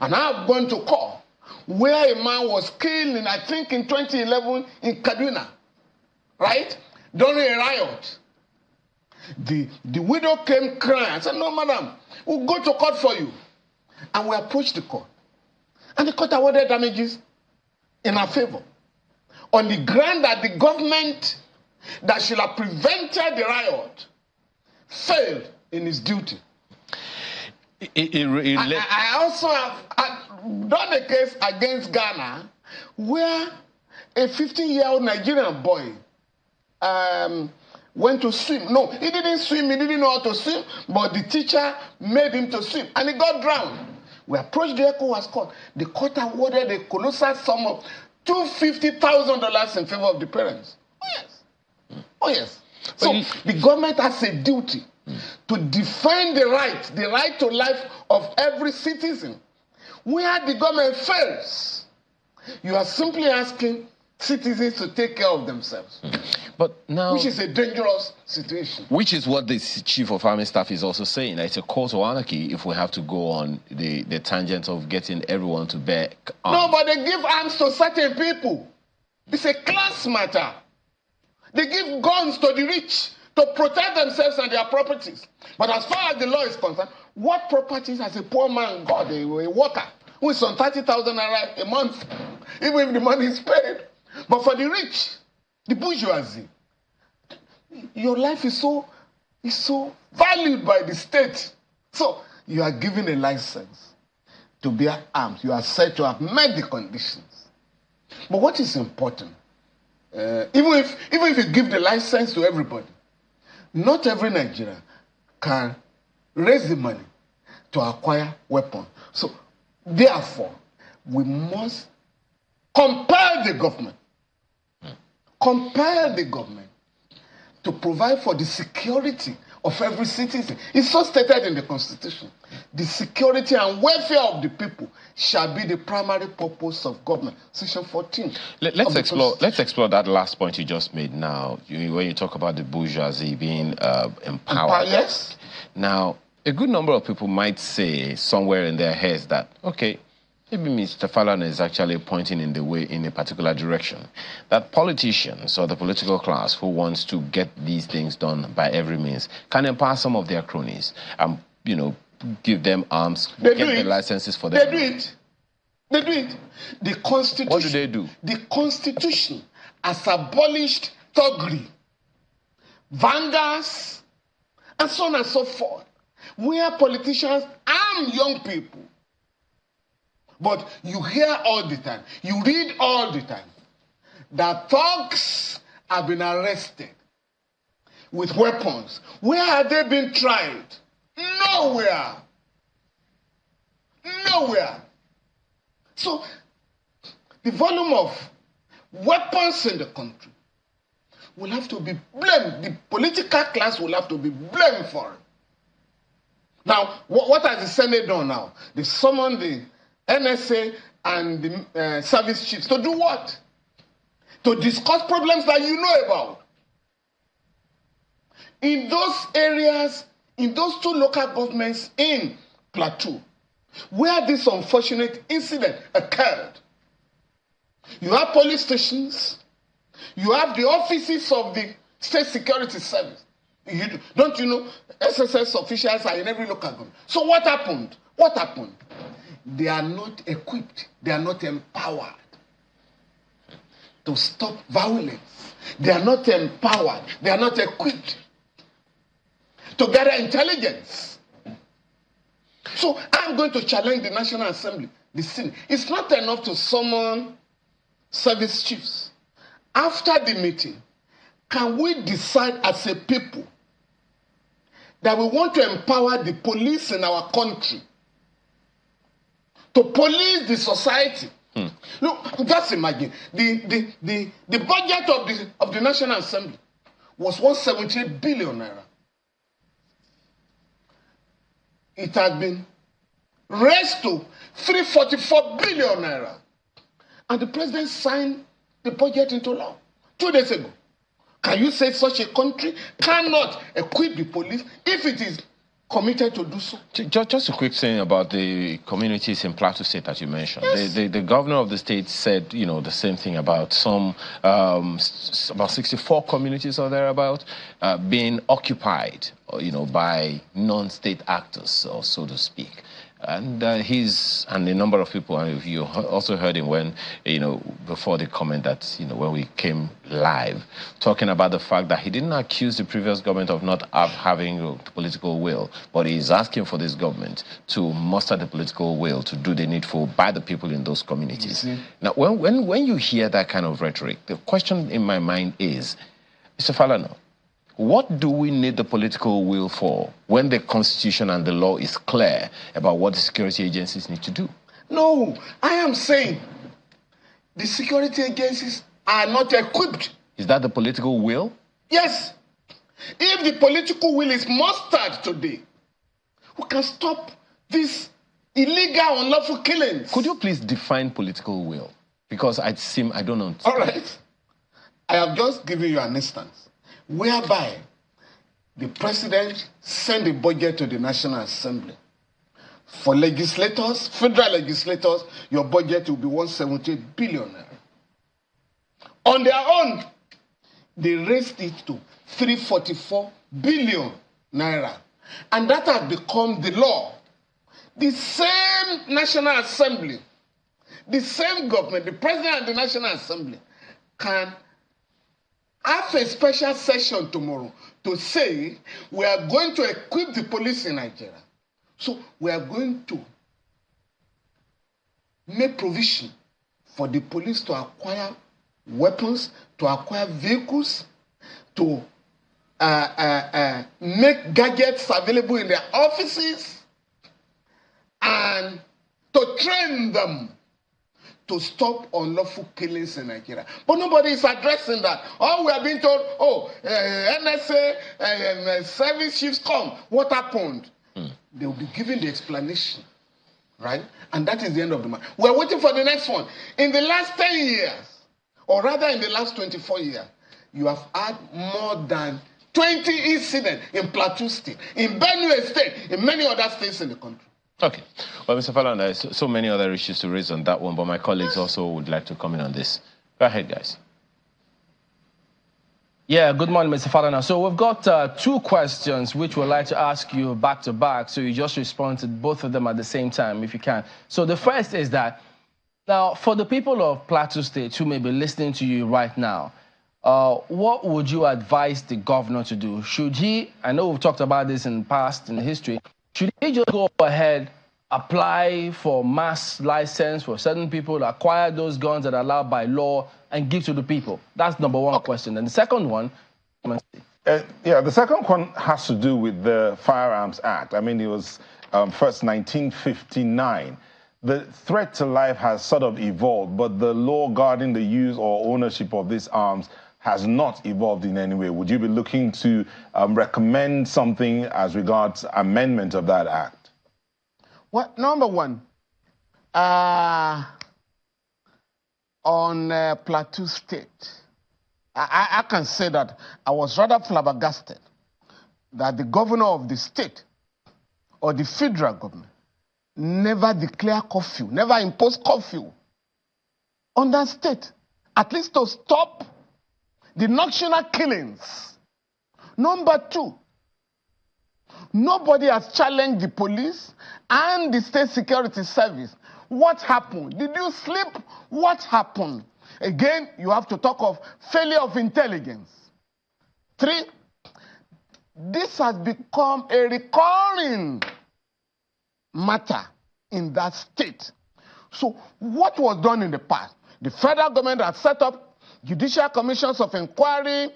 And I've gone to court where a man was killed in 2011 in Kaduna, right? During a riot. The widow came crying. I said, no, madam, we'll go to court for you. And we approached the court. And the court awarded damages in our favor, on the ground that the government that should have prevented the riot failed in its duty. I also have done a case against Ghana where a 15-year-old Nigerian boy went to swim. No, he didn't swim, he didn't know how to swim, but the teacher made him to swim, and he got drowned. We approached the ECOWAS court. The court awarded a colossal sum of $250,000 in favor of the parents. Oh yes. So the government has a duty to defend the right to life of every citizen. Where the government fails, you are simply asking citizens to take care of themselves. But now, which is a dangerous situation. Which is what the Chief of Army Staff is also saying. That it's a call to anarchy if we have to go on the tangent of getting everyone to bear arms. No, but they give arms to certain people. It's a class matter. They give guns to the rich to protect themselves and their properties. But as far as the law is concerned, what properties has a poor man got, a worker who is on 30,000 naira a month, even if the money is paid? But for the rich, the bourgeoisie, your life is so valued by the state. So you are given a license to bear arms. You are said to have met the conditions. But what is important, even if you give the license to everybody, not every Nigerian can raise the money to acquire weapons. So therefore, we must compel the government to provide for the security of every citizen. It's so stated in the Constitution. The security and welfare of the people shall be the primary purpose of government. Section 14. Let's explore that last point you just made now, when you talk about the bourgeoisie being empowered. Yes. Now, a good number of people might say somewhere in their heads that, okay, maybe Mr. Falana is actually pointing in a particular direction. That politicians or the political class who wants to get these things done by every means can empower some of their cronies and, give them arms, get the licenses for them. They do it. The Constitution. What do they do? The Constitution has abolished thuggery. vanguards, and so on and so forth, where politicians arm young people. But you hear all the time, you read all the time, that thugs have been arrested with weapons. Where have they been tried? Nowhere. Nowhere. So, the volume of weapons in the country will have to be blamed. The political class will have to be blamed for it. Now, what has the Senate done now? They summoned the NSA and the service chiefs to do what? To discuss problems that you know about. In those areas, in those 2 local governments in Plateau, where this unfortunate incident occurred, you have police stations, you have the offices of the State Security Service. Don't you know, SSS officials are in every local government. So what happened? What happened? They are not equipped, they are not empowered to stop violence. They are not empowered, they are not equipped to gather intelligence. So I'm going to challenge the National Assembly, the Senate. It's not enough to summon service chiefs. After the meeting, can we decide as a people that we want to empower the police in our country to police the society? Look, just imagine the budget of the National Assembly was 178 billion naira. It has been raised to 344 billion naira. And the president signed the budget into law 2 days ago. Can you say such a country cannot equip the police if it is committed to do so? Just a quick thing about the communities in Plateau State that you mentioned. Yes. The governor of the state said, you know, the same thing about some, about 64 communities or thereabout being occupied, you know, by non-state actors, or so to speak. And and a number of people, and you also heard him when, you know, before the comment that, you know, when we came live, talking about the fact that he didn't accuse the previous government of not having the political will, but he's asking for this government to muster the political will to do the needful by the people in those communities. Now, when you hear that kind of rhetoric, the question in my mind is, Mr. Falana, what do we need the political will for when the Constitution and the law is clear about what the security agencies need to do? No, I am saying the security agencies are not equipped. Is that the political will? Yes. If the political will is mustered today, we can stop these illegal, unlawful killings. Could you please define political will? Because I don't know. All right. I have just given you an instance whereby the president sent a budget to the National Assembly. For legislators, federal legislators, your budget will be 178 billion. On their own, they raised it to 344 billion naira. And that has become the law. The same National Assembly, the same government, the president and the National Assembly can have a special session tomorrow to say we are going to equip the police in Nigeria. So we are going to make provision for the police to acquire weapons, to acquire vehicles, to make gadgets available in their offices, and to train them to stop unlawful killings in Nigeria. But nobody is addressing that. All we are being told, NSA, service chiefs come. What happened? They will be given the explanation, right? And that is the end of the matter. We are waiting for the next one. In the last 10 years, or rather in the last 24 years, you have had more than 20 incidents in Plateau State, in Benue State, in many other states in the country. Okay. Well, Mr. Falana, there's so many other issues to raise on that one, but my colleagues also would like to comment on this. Go ahead, guys. Yeah, good morning, Mr. Falana. So we've got 2 questions which we'd like to ask you back to back, so you just respond to both of them at the same time, if you can. So the first is that, now, for the people of Plateau State who may be listening to you right now, what would you advise the governor to do? Should he, I know we've talked about this in the past, in history, should he just go ahead, apply for mass license for certain people to acquire those guns that are allowed by law and give to the people? That's number one question. And the second one... yeah, the second one has to do with the Firearms Act. I mean, it was first 1959. The threat to life has sort of evolved, but the law guarding the use or ownership of these arms has not evolved in any way. Would you be looking to recommend something as regards amendment of that act? Well, number one, on Plateau State, I can say that I was rather flabbergasted that the governor of the state or the federal government never declare curfew, never impose curfew on that state, at least to stop the nocturnal killings. Number two, nobody has challenged the police and the state security service. What happened? Did you sleep? What happened? Again, you have to talk of failure of intelligence. Three, this has become a recurring matter in that state. So what was done in the past? The federal government has set up judicial commissions of inquiry.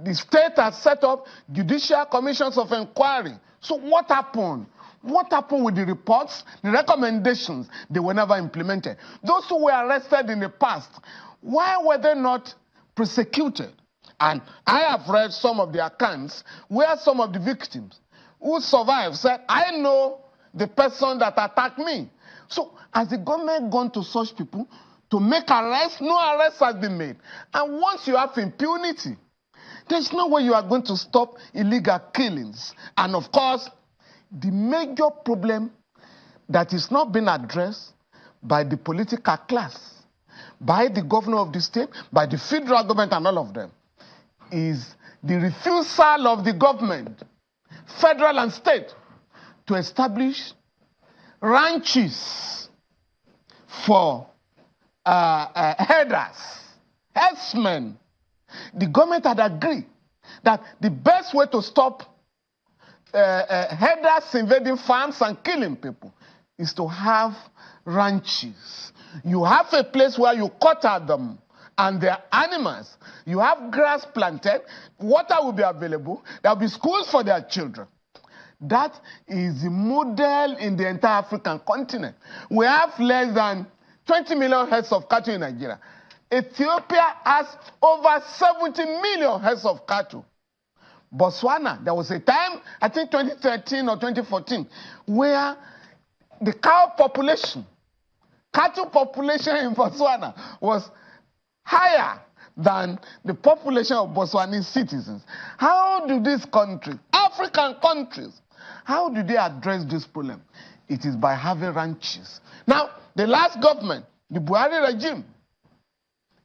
The state has set up judicial commissions of inquiry. So what happened? What happened with the reports, the recommendations? They were never implemented. Those who were arrested in the past, why were they not prosecuted? And I have read some of the accounts where some of the victims who survived said, I know the person that attacked me. So has the government gone to such people to make arrests? No arrest has been made. And once you have impunity, there's no way you are going to stop illegal killings. And of course, the major problem that is not being addressed by the political class, by the governor of the state, by the federal government and all of them, is the refusal of the government, federal and state, to establish ranches for herders, herdsmen. The government had agreed that the best way to stop herders invading farms and killing people is to have ranches. You have a place where you quarter them and their animals. You have grass planted, water will be available, there will be schools for their children. That is the model in the entire African continent. We have less than 20 million heads of cattle in Nigeria. Ethiopia has over 70 million heads of cattle. Botswana, there was a time, I think 2013 or 2014, where the cow population, cattle population in Botswana was higher than the population of Botswanese citizens. How do these countries, African countries, how do they address this problem? It is by having ranches. Now, the last government, the Buhari regime,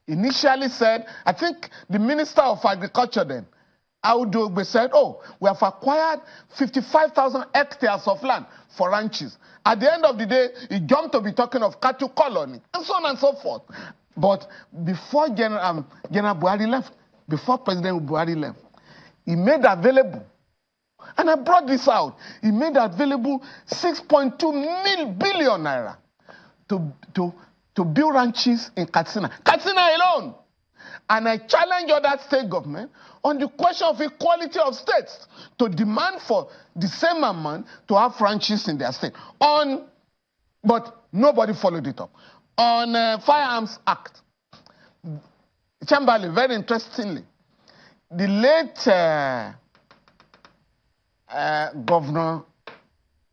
initially said, I think the Minister of Agriculture then, Audu Ogbe, said, oh, we have acquired 55,000 hectares of land for ranches. At the end of the day, he jumped to be talking of cattle colony, and so on and so forth. But before General Buhari left, before President Buhari left, he made available, and I brought this out, he made available 6.2 billion naira to build ranches in Katsina. Katsina alone. And I challenge other state government on the question of equality of states to demand for the same amount to have ranches in their state. But nobody followed it up. On Firearms Act, Chamberlain, very interestingly, the late Governor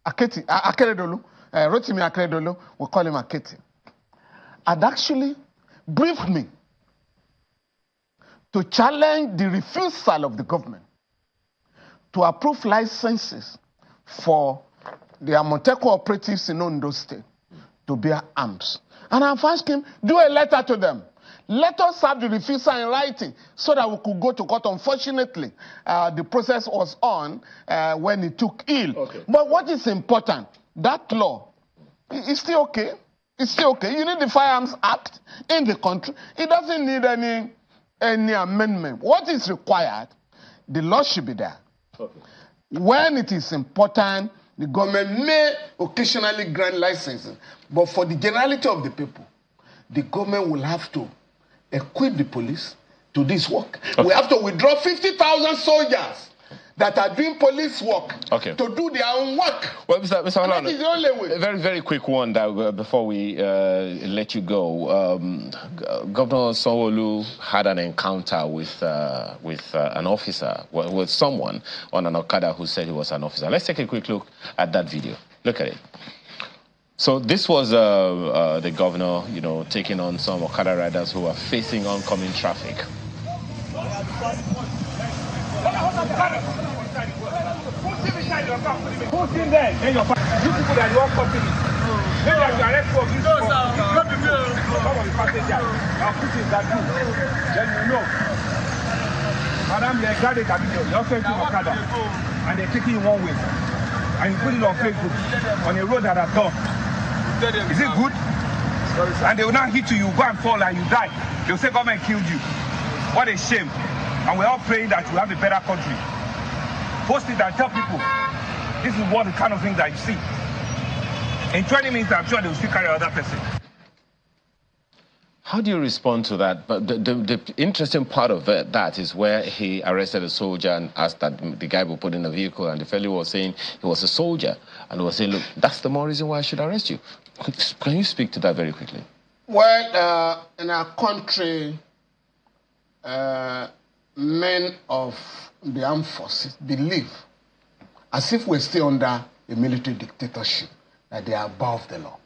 Akeredolu, Rotimi Akeredolu, we call him Aketi, had actually briefed me to challenge the refusal of the government to approve licenses for the Amotekun operatives in Ondo State to bear arms. And I've asked him, do a letter to them. Let us have the refusal in writing so that we could go to court. Unfortunately, the process was on when he took ill. Okay. But what is important, that law is still okay. It's still okay. You need the Firearms Act in the country. It doesn't need any any amendment. What is required, the law should be there. Okay. When it is important, the government may occasionally grant licenses, but for the generality of the people, the government will have to equip the police to this work. Okay. We have to withdraw 50,000 soldiers that are doing police work to do their own work. Well, Mr. That is the only way. A very, very quick one that, before we let you go. Governor Sanwo-Olu had an encounter with an officer, with someone on an Okada who said he was an officer. Let's take a quick look at that video. Look at it. So this was the governor, you know, taking on some Okada riders who are facing oncoming traffic. Who's in there? Then your you people that you all copy me. Maybe I should arrest you of this. Some of the passengers. I'll put in that room. Then you know. Madam, they got it, you're facing Okada. And they're taking you one way. And you put it on Facebook. On a road that are done. Is it good? And they will not hit you, you go and fall and you die. They'll say government killed you. What a shame. And we're all praying that you have a better country. Post it and tell people, this is what the kind of thing that you see. In 20 minutes, I'm sure they will still carry another person. How do you respond to that? But the interesting part of that is where he arrested a soldier and asked that the guy would put in a vehicle, and the fellow was saying he was a soldier, and was saying, look, that's the more reason why I should arrest you. Can you speak to that very quickly? Well, in our country, men of the armed forces believe, as if we're still under a military dictatorship, that they are above the law.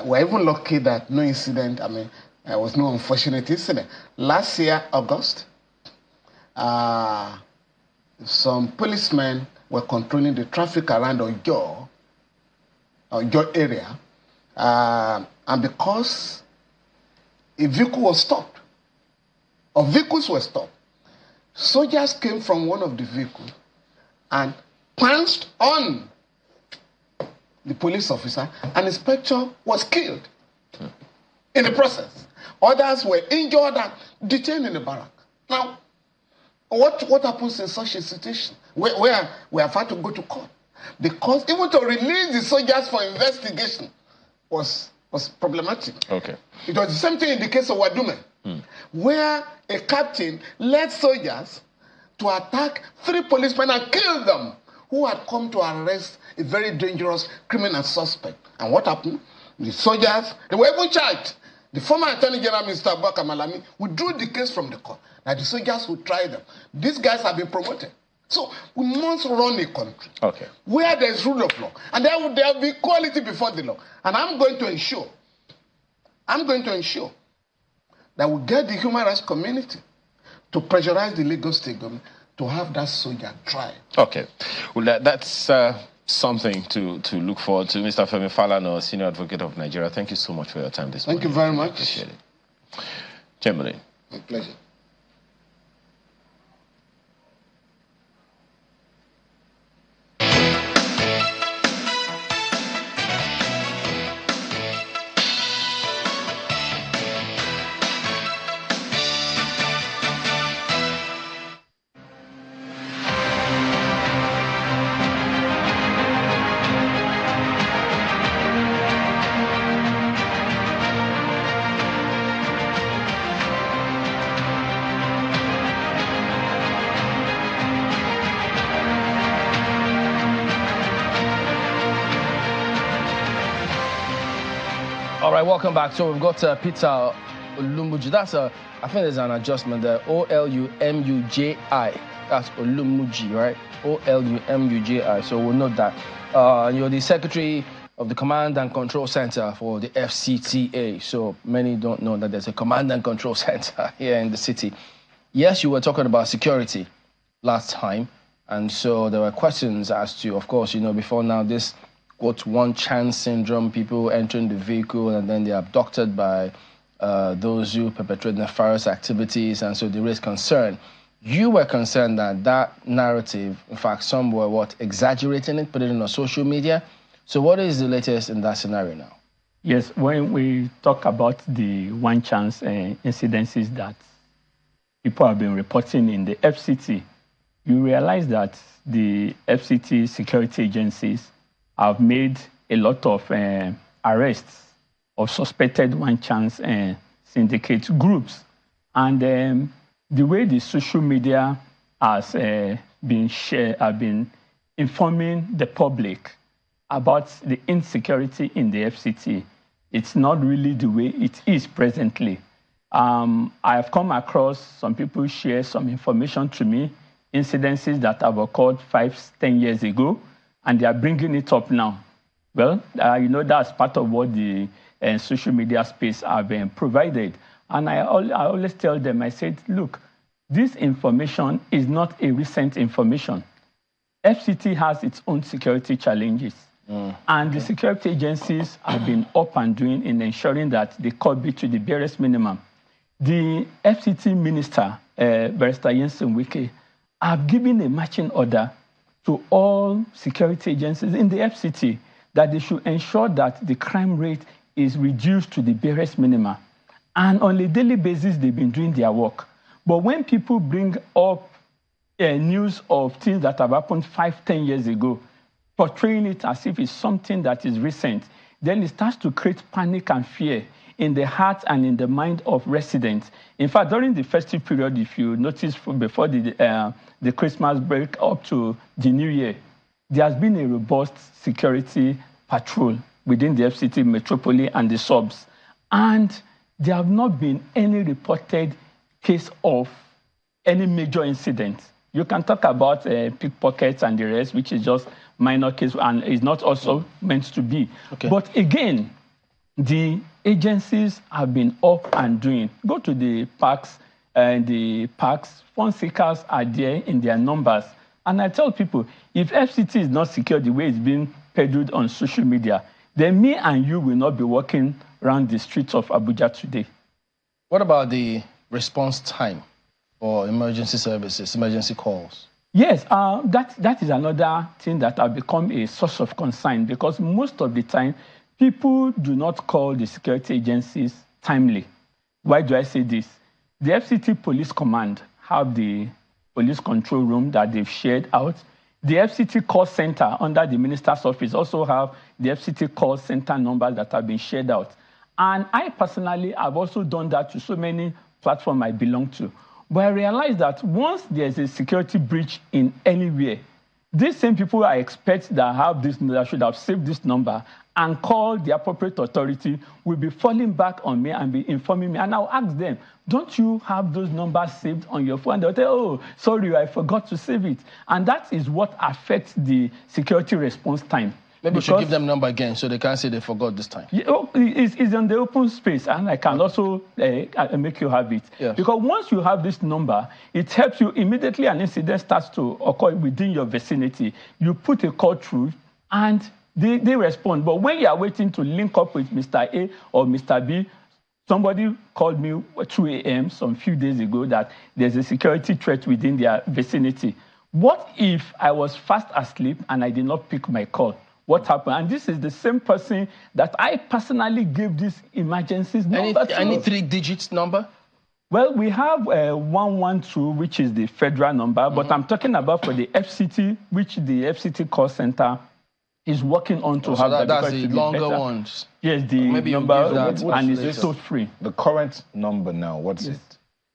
We're even lucky that no incident, there was no unfortunate incident. Last year, August, some policemen were controlling the traffic around Ojo area, and because a vehicle was stopped, or vehicles were stopped, soldiers came from one of the vehicles and pounced on the police officer, and the inspector was killed in the process. Others were injured and detained in the barrack. Now, what happens in such a situation where we have had to go to court? Because even to release the soldiers for investigation was problematic. Okay. It was the same thing in the case of Wadume, where a captain led soldiers to attack 3 policemen and kill them who had come to arrest a very dangerous criminal suspect. And what happened? The soldiers, they were even charged. The former Attorney General, Mr. Abubakar Malami, withdrew the case from the court, that the soldiers would try them. These guys have been promoted. So we must run a country where there's rule of law, and there will be equality before the law. And I'm going to ensure that we get the human rights community to pressurize the Lagos State government to have that soldier tried. Okay. Well, that's something to look forward to. Mr. Femi Falana, Senior Advocate of Nigeria, thank you so much for your time this morning. Thank you very much. Appreciate it. Chamberlain. My pleasure. All right, welcome back. So we've got Peter Olumuji. That's I think there's an adjustment there. O-L-U-M-U-J-I. That's Olumuji, right? O-L-U-M-U-J-I. So we'll note that. You're the Secretary of the Command and Control Center for the FCTA. So many don't know that there's a Command and Control Center here in the city. Yes, you were talking about security last time. And so there were questions as to, of course, before now, this quote, one chance syndrome, people entering the vehicle and then they're abducted by those who perpetrate nefarious activities, and so there is concern. You were concerned that that narrative, in fact, some were exaggerating it, putting it on social media. So what is the latest in that scenario now? Yes, when we talk about the one chance incidences that people have been reporting in the FCT, you realize that the FCT security agencies have made a lot of arrests of suspected one-chance syndicate groups. And the way the social media has been informing the public about the insecurity in the FCT, it's not really the way it is presently. I have come across some people share some information to me, incidences that have occurred 5-10 years ago, and they are bringing it up now. Well, that's part of what the social media space have provided. And I always tell them, I said, look, this information is not a recent information. FCT has its own security challenges. And the security agencies have been up and doing in ensuring that they curb it to the barest minimum. The FCT minister, Barrister Jensen Wike, have given a marching order to all security agencies in the FCT that they should ensure that the crime rate is reduced to the barest minimum. And on a daily basis, they've been doing their work. But when people bring up news of things that have happened 5-10 years ago, portraying it as if it's something that is recent, then it starts to create panic and fear in the heart and in the mind of residents. In fact, during the festive period, if you notice before the Christmas break up to the New Year, there has been a robust security patrol within the FCT metropolis and the subs. And there have not been any reported case of any major incident. You can talk about pickpockets and the rest, which is just minor case and is not also meant to be. Okay. But again, the agencies have been up and doing. Go to the parks, fund seekers are there in their numbers. And I tell people, if FCT is not secure the way it's being peddled on social media, then me and you will not be walking around the streets of Abuja today. What about the response time for emergency services, emergency calls? Yes, that is another thing that has become a source of concern, because most of the time, people do not call the security agencies timely. Why do I say this? The FCT Police Command have the police control room that they've shared out. The FCT call center under the minister's office also have the FCT call center numbers that have been shared out. And I personally have also done that to so many platforms I belong to. But I realized that once there's a security breach in anywhere, these same people I expect that have this, that should have saved this number and called the appropriate authority will be falling back on me and be informing me. And I'll ask them, don't you have those numbers saved on your phone? They'll say, oh, sorry, I forgot to save it. And that is what affects the security response time. Maybe we should give them number again so they can't say they forgot this time. It's on the open space, and I can also make you have it. Yes. Because once you have this number, it helps you immediately an incident starts to occur within your vicinity. You put a call through, and they respond. But when you are waiting to link up with Mr. A or Mr. B, somebody called me at 2 a.m. some few days ago that there's a security threat within their vicinity. What if I was fast asleep and I did not pick my call? What happened? And this is the same person that I personally gave this emergencies number to. Any 3-digit number? Well, we have 112, which is the federal number, but I'm talking about for the FCT, which the FCT call center is working on to have. That's the longer ones. Yes, the number, and it's so free. The current number now, what's it?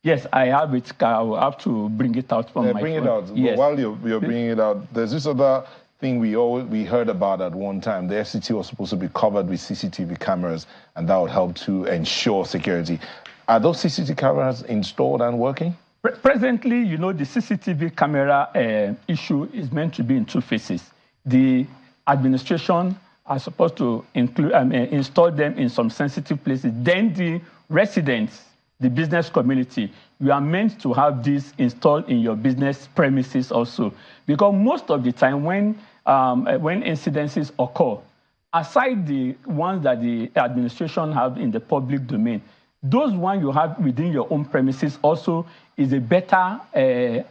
Yes, I have it. I will have to bring it out from my phone. Bring it out. Yes. While you're bringing it out, there's this other thing we heard about at one time. The FCT was supposed to be covered with CCTV cameras, and that would help to ensure security. Are those CCTV cameras installed and working? Presently, you know, the CCTV camera issue is meant to be in two phases. The administration are supposed to install them in some sensitive places. Then the residents, the business community, you are meant to have this installed in your business premises also. Because most of the time when incidences occur, aside the ones that the administration have in the public domain, those ones you have within your own premises also is a better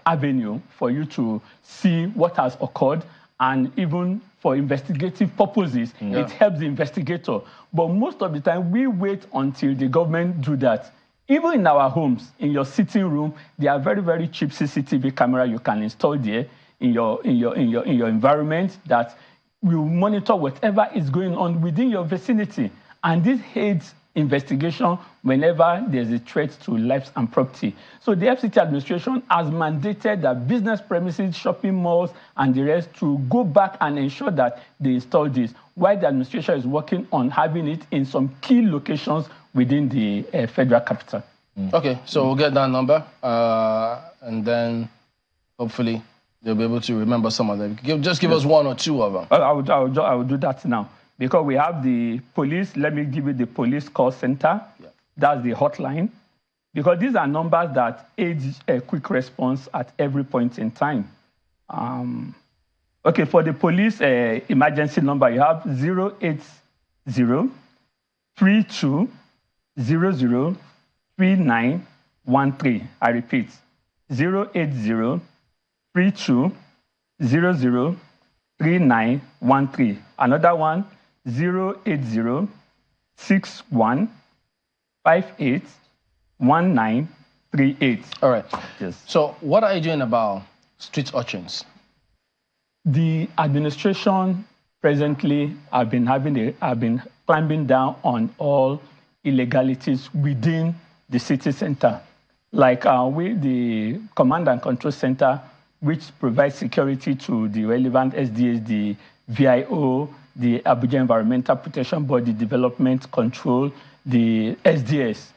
avenue for you to see what has occurred, and even for investigative purposes, it helps the investigator. But most of the time, we wait until the government do that. Even in our homes, in your sitting room, there are very, very cheap CCTV camera you can install there in your environment that will monitor whatever is going on within your vicinity. And this aids investigation whenever there's a threat to lives and property. So the FCT administration has mandated that business premises, shopping malls, and the rest to go back and ensure that they install this, while the administration is working on having it in some key locations within the federal capital. Okay, so we'll get that number, and then hopefully they'll be able to remember some of them. Just give us one or two of them. I will do that now. Because we have the police, let me give you the police call center. Yeah. That's the hotline. Because these are numbers that aid a quick response at every point in time. Okay, for the police emergency number, you have 080-3200-3913. I repeat, 080-3200-3913. Another one, 080-6158-1938. All right. Yes. So what are you doing about street urchins? The administration presently have been climbing down on all illegalities within the city center. Like the Command and Control Center, which provides security to the relevant SDAs, the VIO, the Abuja Environmental Protection Board, the Development Control, the SDS,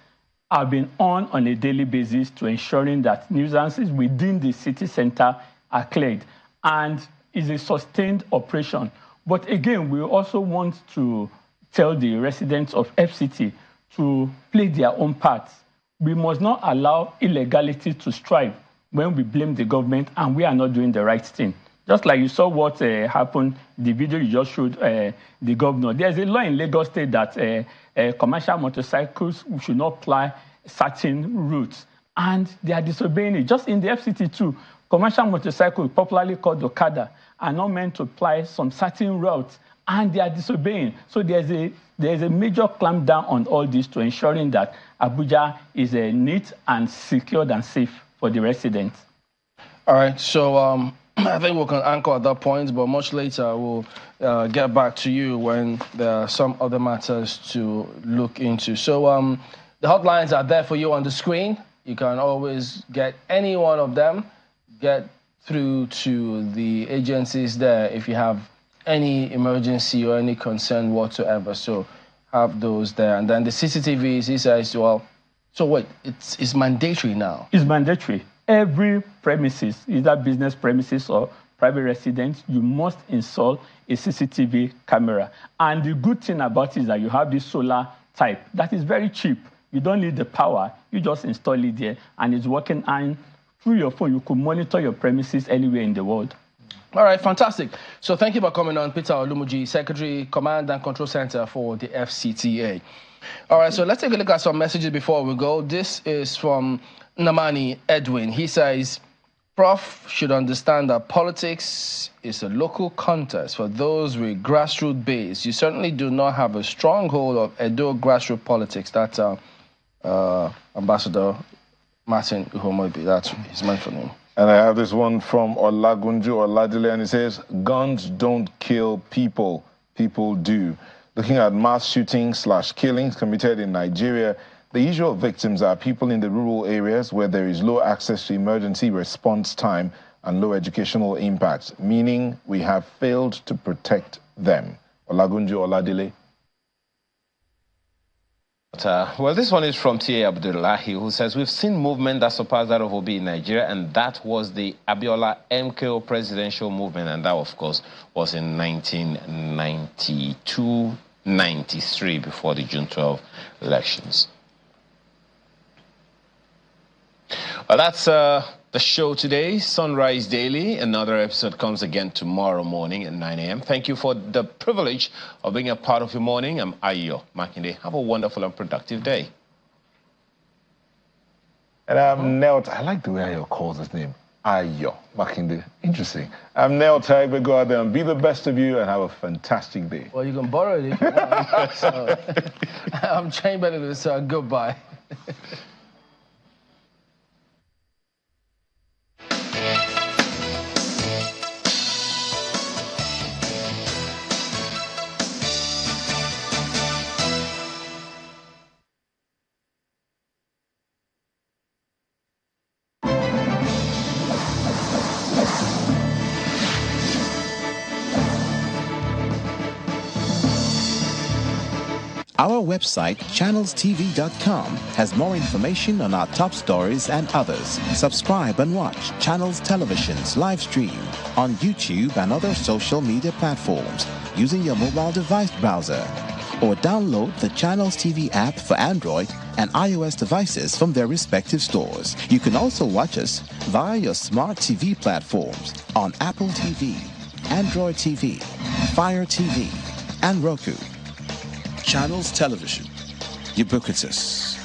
have been on a daily basis to ensuring that nuisances within the city center are cleared. And it's a sustained operation. But again, we also want to tell the residents of FCT to play their own parts. We must not allow illegality to strive when we blame the government and we are not doing the right thing. Just like you saw what happened, the video you just showed the governor. There's a law in Lagos State that commercial motorcycles should not ply certain routes, and they are disobeying it. Just in the FCT too, commercial motorcycles, popularly called Okada, are not meant to ply some certain routes, and they are disobeying. So there's a major clamp down on all this to ensuring that Abuja is neat and secured and safe for the residents. All right, so I think we can anchor at that point, but much later we'll get back to you when there are some other matters to look into. So the hotlines are there for you on the screen. You can always get any one of them, get through to the agencies there if you have any emergency or any concern whatsoever. So have those there. And then the CCTVs, he says, well, so wait, it's mandatory now? It's mandatory. Every premises, either business premises or private residence, you must install a CCTV camera. And the good thing about it is that you have this solar type. That is very cheap. You don't need the power. You just install it there, and it's working. And through your phone, you could monitor your premises anywhere in the world. All right, fantastic. So thank you for coming on, Peter Olumuji, Secretary, Command and Control Center for the FCTA. All right, so let's take a look at some messages before we go. This is from Namani Edwin. He says, Prof should understand that politics is a local contest for those with grassroots base. You certainly do not have a stronghold of Edo grassroots politics. That's Ambassador Martin Uhomobi. That's his man for name. And I have this one from Olagunju Oladile, and it says, guns don't kill people, people do. Looking at mass shootings/killings committed in Nigeria, the usual victims are people in the rural areas where there is low access to emergency response time and low educational impact, meaning we have failed to protect them. Olagunju Oladile. Well, this one is from T.A. Abdullahi, who says, we've seen movement that surpassed that of Obi in Nigeria, and that was the Abiola MKO presidential movement, and that, of course, was in 1992-93, before the June 12 elections. Well, that's the show today, Sunrise Daily. Another episode comes again tomorrow morning at 9 a.m. Thank you for the privilege of being a part of your morning. I'm Ayo Makinde. Have a wonderful and productive day. And I'm Nelt. I like the way Ayo calls his name. Ayo Makinde. Interesting. I'm Nelt Taigbe. Go out there and be the best of you and have a fantastic day. Well, you can borrow it if you want. So, I'm Chamberlain, so goodbye. Our website, channelstv.com, has more information on our top stories and others. Subscribe and watch Channels Television's live stream on YouTube and other social media platforms using your mobile device browser. Or download the Channels TV app for Android and iOS devices from their respective stores. You can also watch us via your smart TV platforms on Apple TV, Android TV, Fire TV, and Roku. Channels Television, ubiquitous.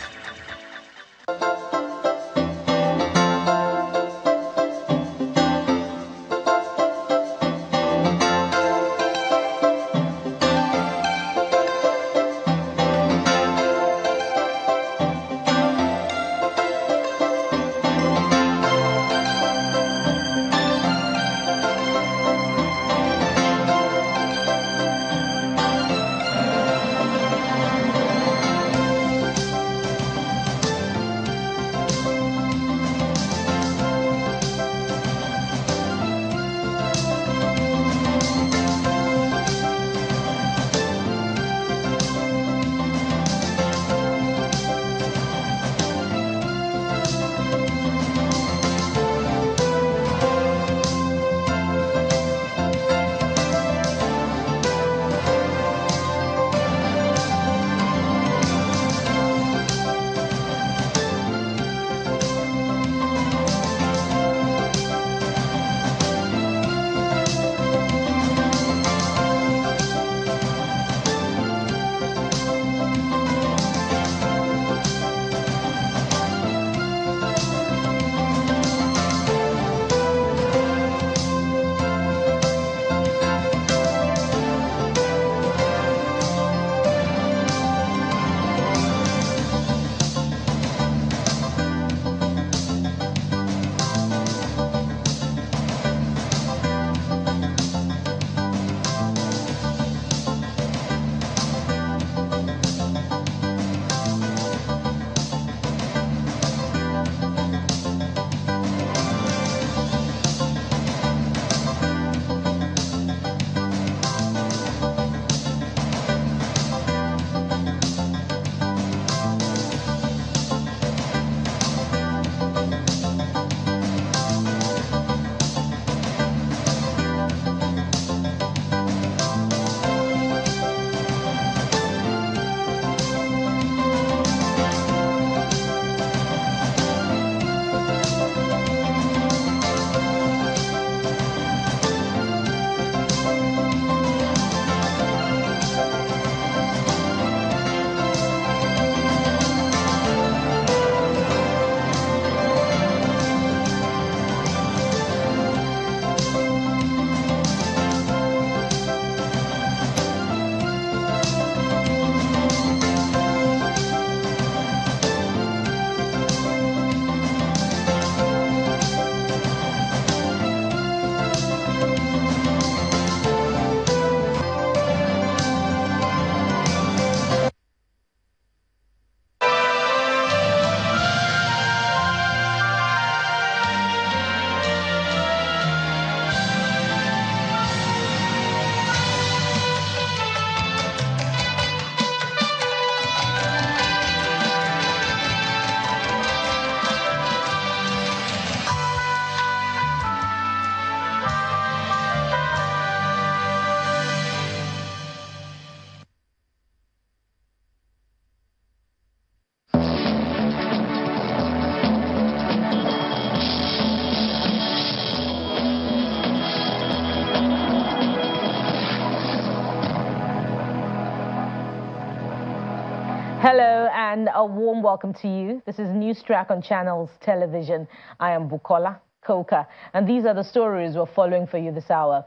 Hello and a warm welcome to you. This is News Track on Channels Television. I am Bukola Koka, and these are the stories we're following for you this hour.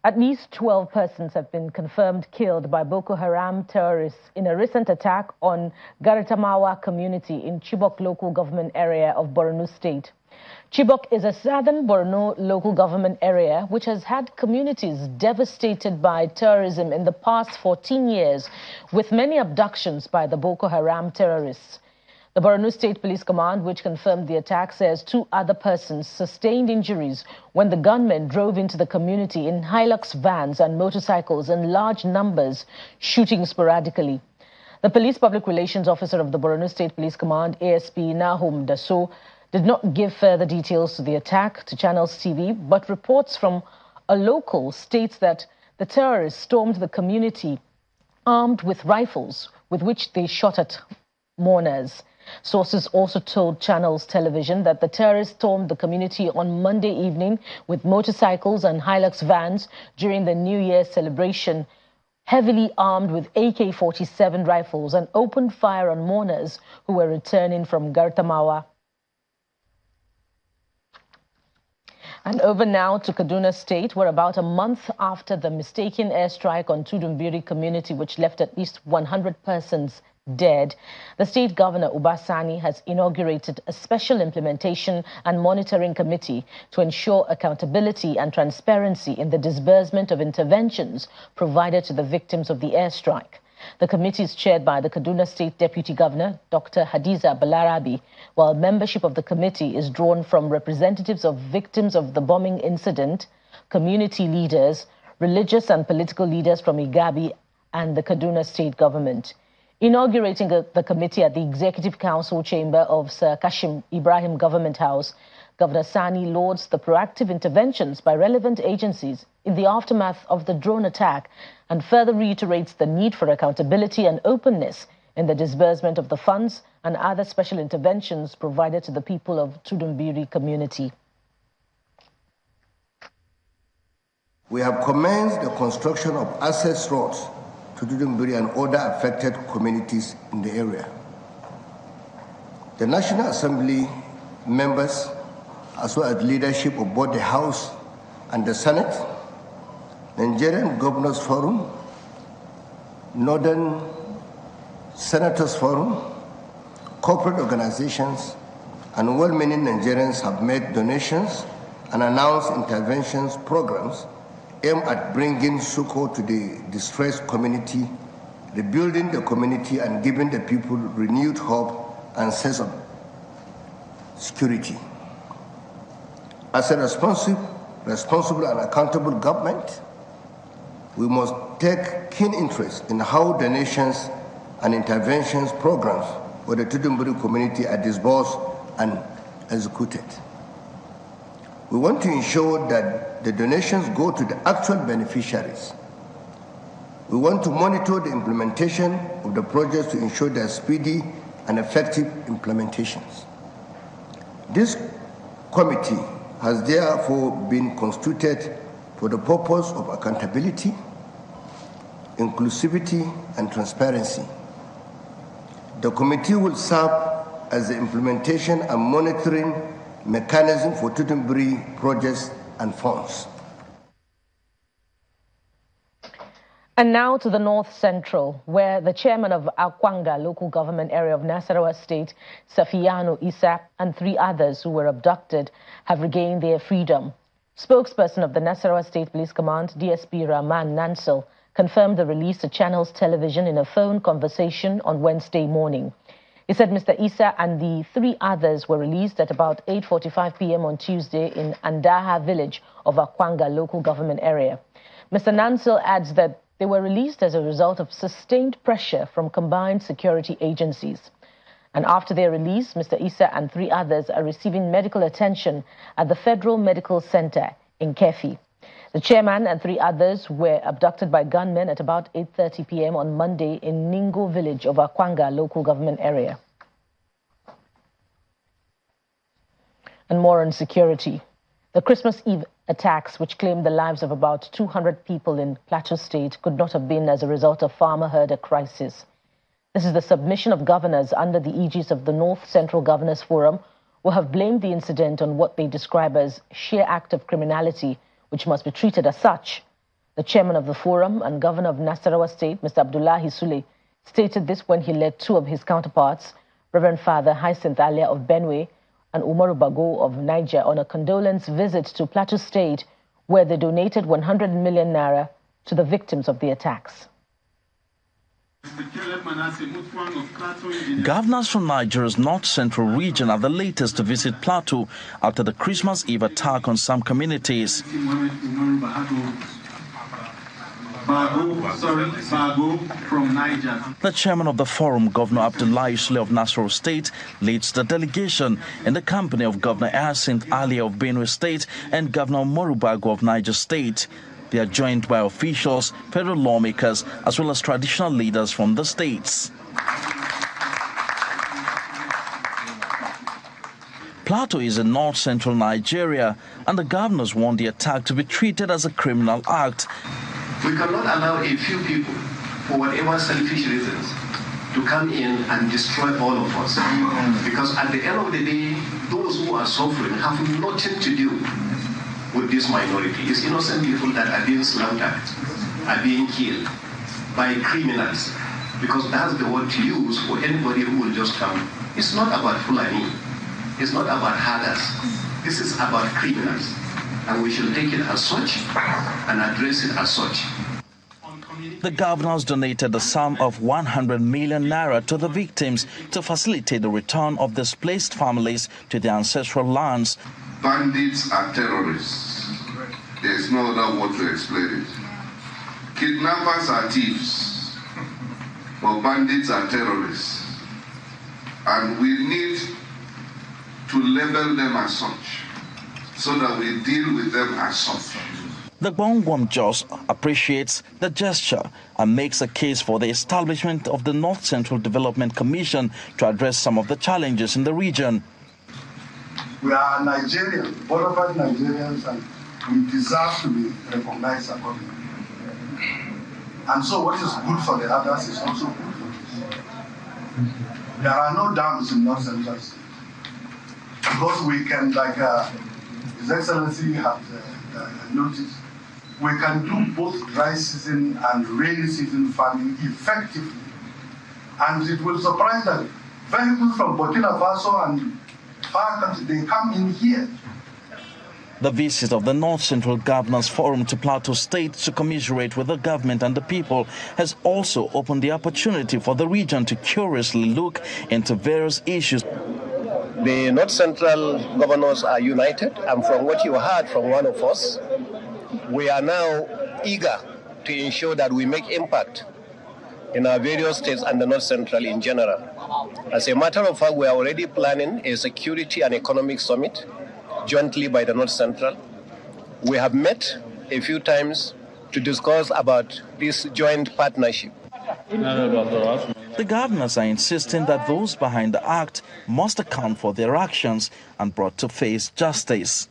At least 12 persons have been confirmed killed by Boko Haram terrorists in a recent attack on Garitamawa community in Chibok local government area of Borno State. Chibok is a southern Borno local government area which has had communities devastated by terrorism in the past 14 years, with many abductions by the Boko Haram terrorists. The Borno State Police Command, which confirmed the attack, says 2 other persons sustained injuries when the gunmen drove into the community in Hilux vans and motorcycles in large numbers, shooting sporadically. The Police Public Relations Officer of the Borno State Police Command, ASP Nahum Daso, did not give further details to the attack to Channels TV, but reports from a local states that the terrorists stormed the community armed with rifles with which they shot at mourners. Sources also told Channels Television that the terrorists stormed the community on Monday evening with motorcycles and Hilux vans during the New Year celebration, heavily armed with AK-47 rifles, and opened fire on mourners who were returning from Gartamawa. And over now to Kaduna State, where about a month after the mistaken airstrike on Tudunbiri community, which left at least 100 persons dead, the state governor, Uba Sani, has inaugurated a special implementation and monitoring committee to ensure accountability and transparency in the disbursement of interventions provided to the victims of the airstrike. The committee is chaired by the Kaduna State Deputy Governor, Dr. Hadiza Balarabi, while membership of the committee is drawn from representatives of victims of the bombing incident, community leaders, religious and political leaders from Igabi and the Kaduna State government. Inaugurating the committee at the Executive Council chamber of Sir Kashim Ibrahim Government House, Governor Sani lauds the proactive interventions by relevant agencies in the aftermath of the drone attack and further reiterates the need for accountability and openness in the disbursement of the funds and other special interventions provided to the people of Tudunbiri community. We have commenced the construction of access roads to Tudunbiri and other affected communities in the area. The National Assembly members, as well as leadership of both the House and the Senate, Nigerian Governors Forum, Northern Senators Forum, corporate organizations, and well-meaning Nigerians have made donations and announced interventions programs aimed at bringing succor to the distressed community, rebuilding the community, and giving the people renewed hope and sense of security. As a responsible and accountable government, we must take keen interest in how donations and interventions programs for the Tudunbiri community are disbursed and executed. We want to ensure that the donations go to the actual beneficiaries. We want to monitor the implementation of the projects to ensure their speedy and effective implementations. This committee has therefore been constituted for the purpose of accountability, inclusivity, and transparency. The committee will serve as the implementation and monitoring mechanism for Tudunbiri projects and funds. And now to the North Central, where the chairman of Akwanga local government area of Nasarawa State, Safiyanu Isa, and 3 others who were abducted have regained their freedom. Spokesperson of the Nasarawa State Police Command, DSP Rahman Nansel, confirmed the release to Channels Television in a phone conversation on Wednesday morning. He said Mr. Isa and the 3 others were released at about 8:45 p.m. on Tuesday in Andaha village of Akwanga local government area. Mr. Nansel adds that they were released as a result of sustained pressure from combined security agencies. And after their release, Mr. Isa and 3 others are receiving medical attention at the Federal Medical Center in Kefi. The chairman and 3 others were abducted by gunmen at about 8:30 p.m. on Monday in Ningo village of Akwanga local government area. And more on security. The Christmas Eve attacks, which claimed the lives of about 200 people in Plateau State, could not have been as a result of farmer-herder crisis. This is the submission of governors under the aegis of the North Central Governors Forum, who have blamed the incident on what they describe as sheer act of criminality, which must be treated as such. The chairman of the forum and governor of Nasarawa State, Mr. Abdullahi Sule, stated this when he led 2 of his counterparts, Reverend Father Hyacinth Alia of Benue and Umaru Bago of Niger, on a condolence visit to Plateau State, where they donated 100 million naira to the victims of the attacks. Governors from Nigeria's North Central region are the latest to visit Plateau after the Christmas Eve attack on some communities. Bago from Niger. The chairman of the forum, Governor Abdullahi Sule of Nasarawa State, leads the delegation in the company of Governor Hyacinth Ali of Benue State and Governor Umaru Bago of Niger State. They are joined by officials, federal lawmakers, as well as traditional leaders from the states. Plateau is in north-central Nigeria, and the governors want the attack to be treated as a criminal act. We cannot allow a few people, for whatever selfish reasons, to come in and destroy all of us. Because at the end of the day, those who are suffering have nothing to do with this minority. It's innocent people that are being slaughtered, are being killed by criminals. Because that's the word to use for anybody who will just come. It's not about Fulani. It's not about herders. This is about criminals. And we should take it as such and address it as such. The governors donated a sum of 100 million naira to the victims to facilitate the return of displaced families to their ancestral lands. Bandits are terrorists. There is no other word to explain it. Kidnappers are thieves, but bandits are terrorists. And we need to label them as such, so that we deal with them as such. The Gwangwam Jos appreciates the gesture and makes a case for the establishment of the North Central Development Commission to address some of the challenges in the region. We are Nigerians, bona-fide Nigerians, and we deserve to be recognized accordingly. And so what is good for the others is also good for us. There are no dams in North Central State. Because we can, like His Excellency has noticed, we can do both dry season and rainy season farming effectively. And it will surprise that vehicles from Burkina Faso and far countries, they come in here. The visit of the North Central Governors Forum to Plateau State to commiserate with the government and the people has also opened the opportunity for the region to curiously look into various issues. The North Central governors are united, and from what you heard from one of us, we are now eager to ensure that we make impact in our various states and the North Central in general. As a matter of fact, we are already planning a security and economic summit jointly by the North Central. We have met a few times to discuss about this joint partnership. The governors are insisting that those behind the act must account for their actions and brought to face justice.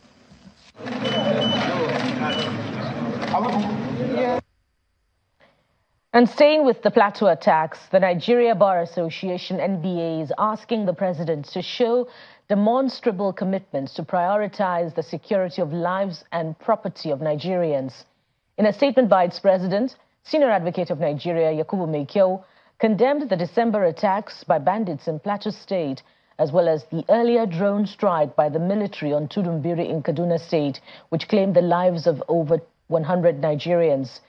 And staying with the Plateau attacks, the Nigeria Bar Association, NBA, is asking the president to show demonstrable commitments to prioritize the security of lives and property of Nigerians. In a statement by its president, Senior Advocate of Nigeria, Yakubu Maikyau, condemned the December attacks by bandits in Plateau State, as well as the earlier drone strike by the military on Tudumbiri in Kaduna State, which claimed the lives of over 100 Nigerians.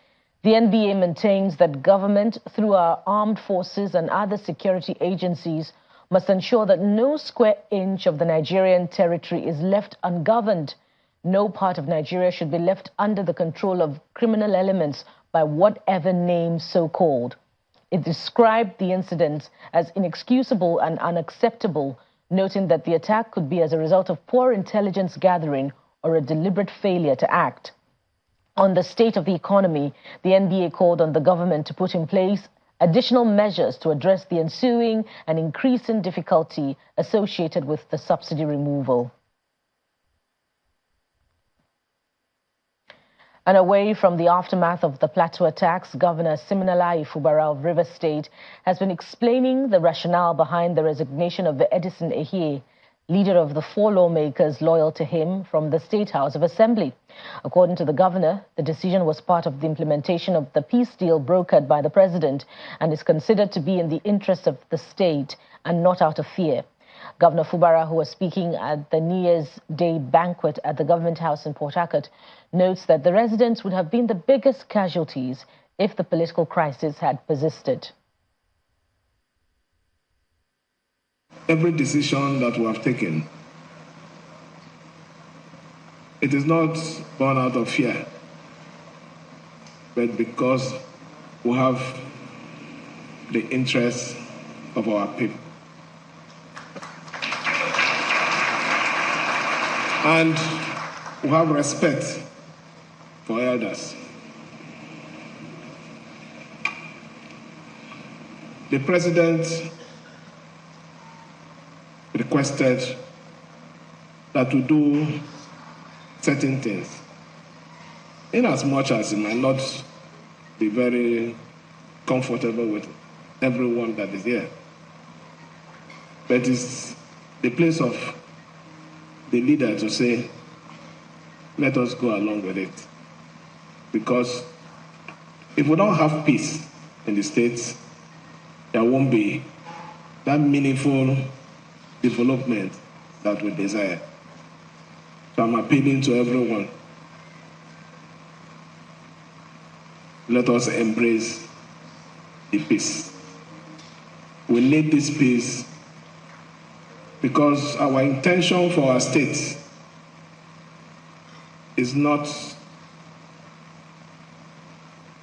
The NBA maintains that government, through our armed forces and other security agencies, must ensure that no square inch of the Nigerian territory is left ungoverned. No part of Nigeria should be left under the control of criminal elements by whatever name so called. It described the incident as inexcusable and unacceptable, noting that the attack could be as a result of poor intelligence gathering or a deliberate failure to act. On the state of the economy, the NBA called on the government to put in place additional measures to address the ensuing and increasing difficulty associated with the subsidy removal. And away from the aftermath of the Plateau attacks, Governor Siminalayi Fubara of Rivers State has been explaining the rationale behind the resignation of Edison Ehie, leader of the 4 lawmakers loyal to him, from the State House of Assembly. According to the governor, the decision was part of the implementation of the peace deal brokered by the president and is considered to be in the interest of the state and not out of fear. Governor Fubara, who was speaking at the New Year's Day banquet at the Government House in Port Harcourt, notes that the residents would have been the biggest casualties if the political crisis had persisted. Every decision that we have taken, it is not born out of fear. but because we have the interests of our people. And we have respect for elders. The president requested that we do certain things, in as much as it might not be very comfortable with everyone that is here. But it's the place of the leader to say, let us go along with it. Because if we don't have peace in the states, there won't be that meaningful development that we desire. So I'm appealing to everyone. Let us embrace the peace. We need this peace because our intention for our state is not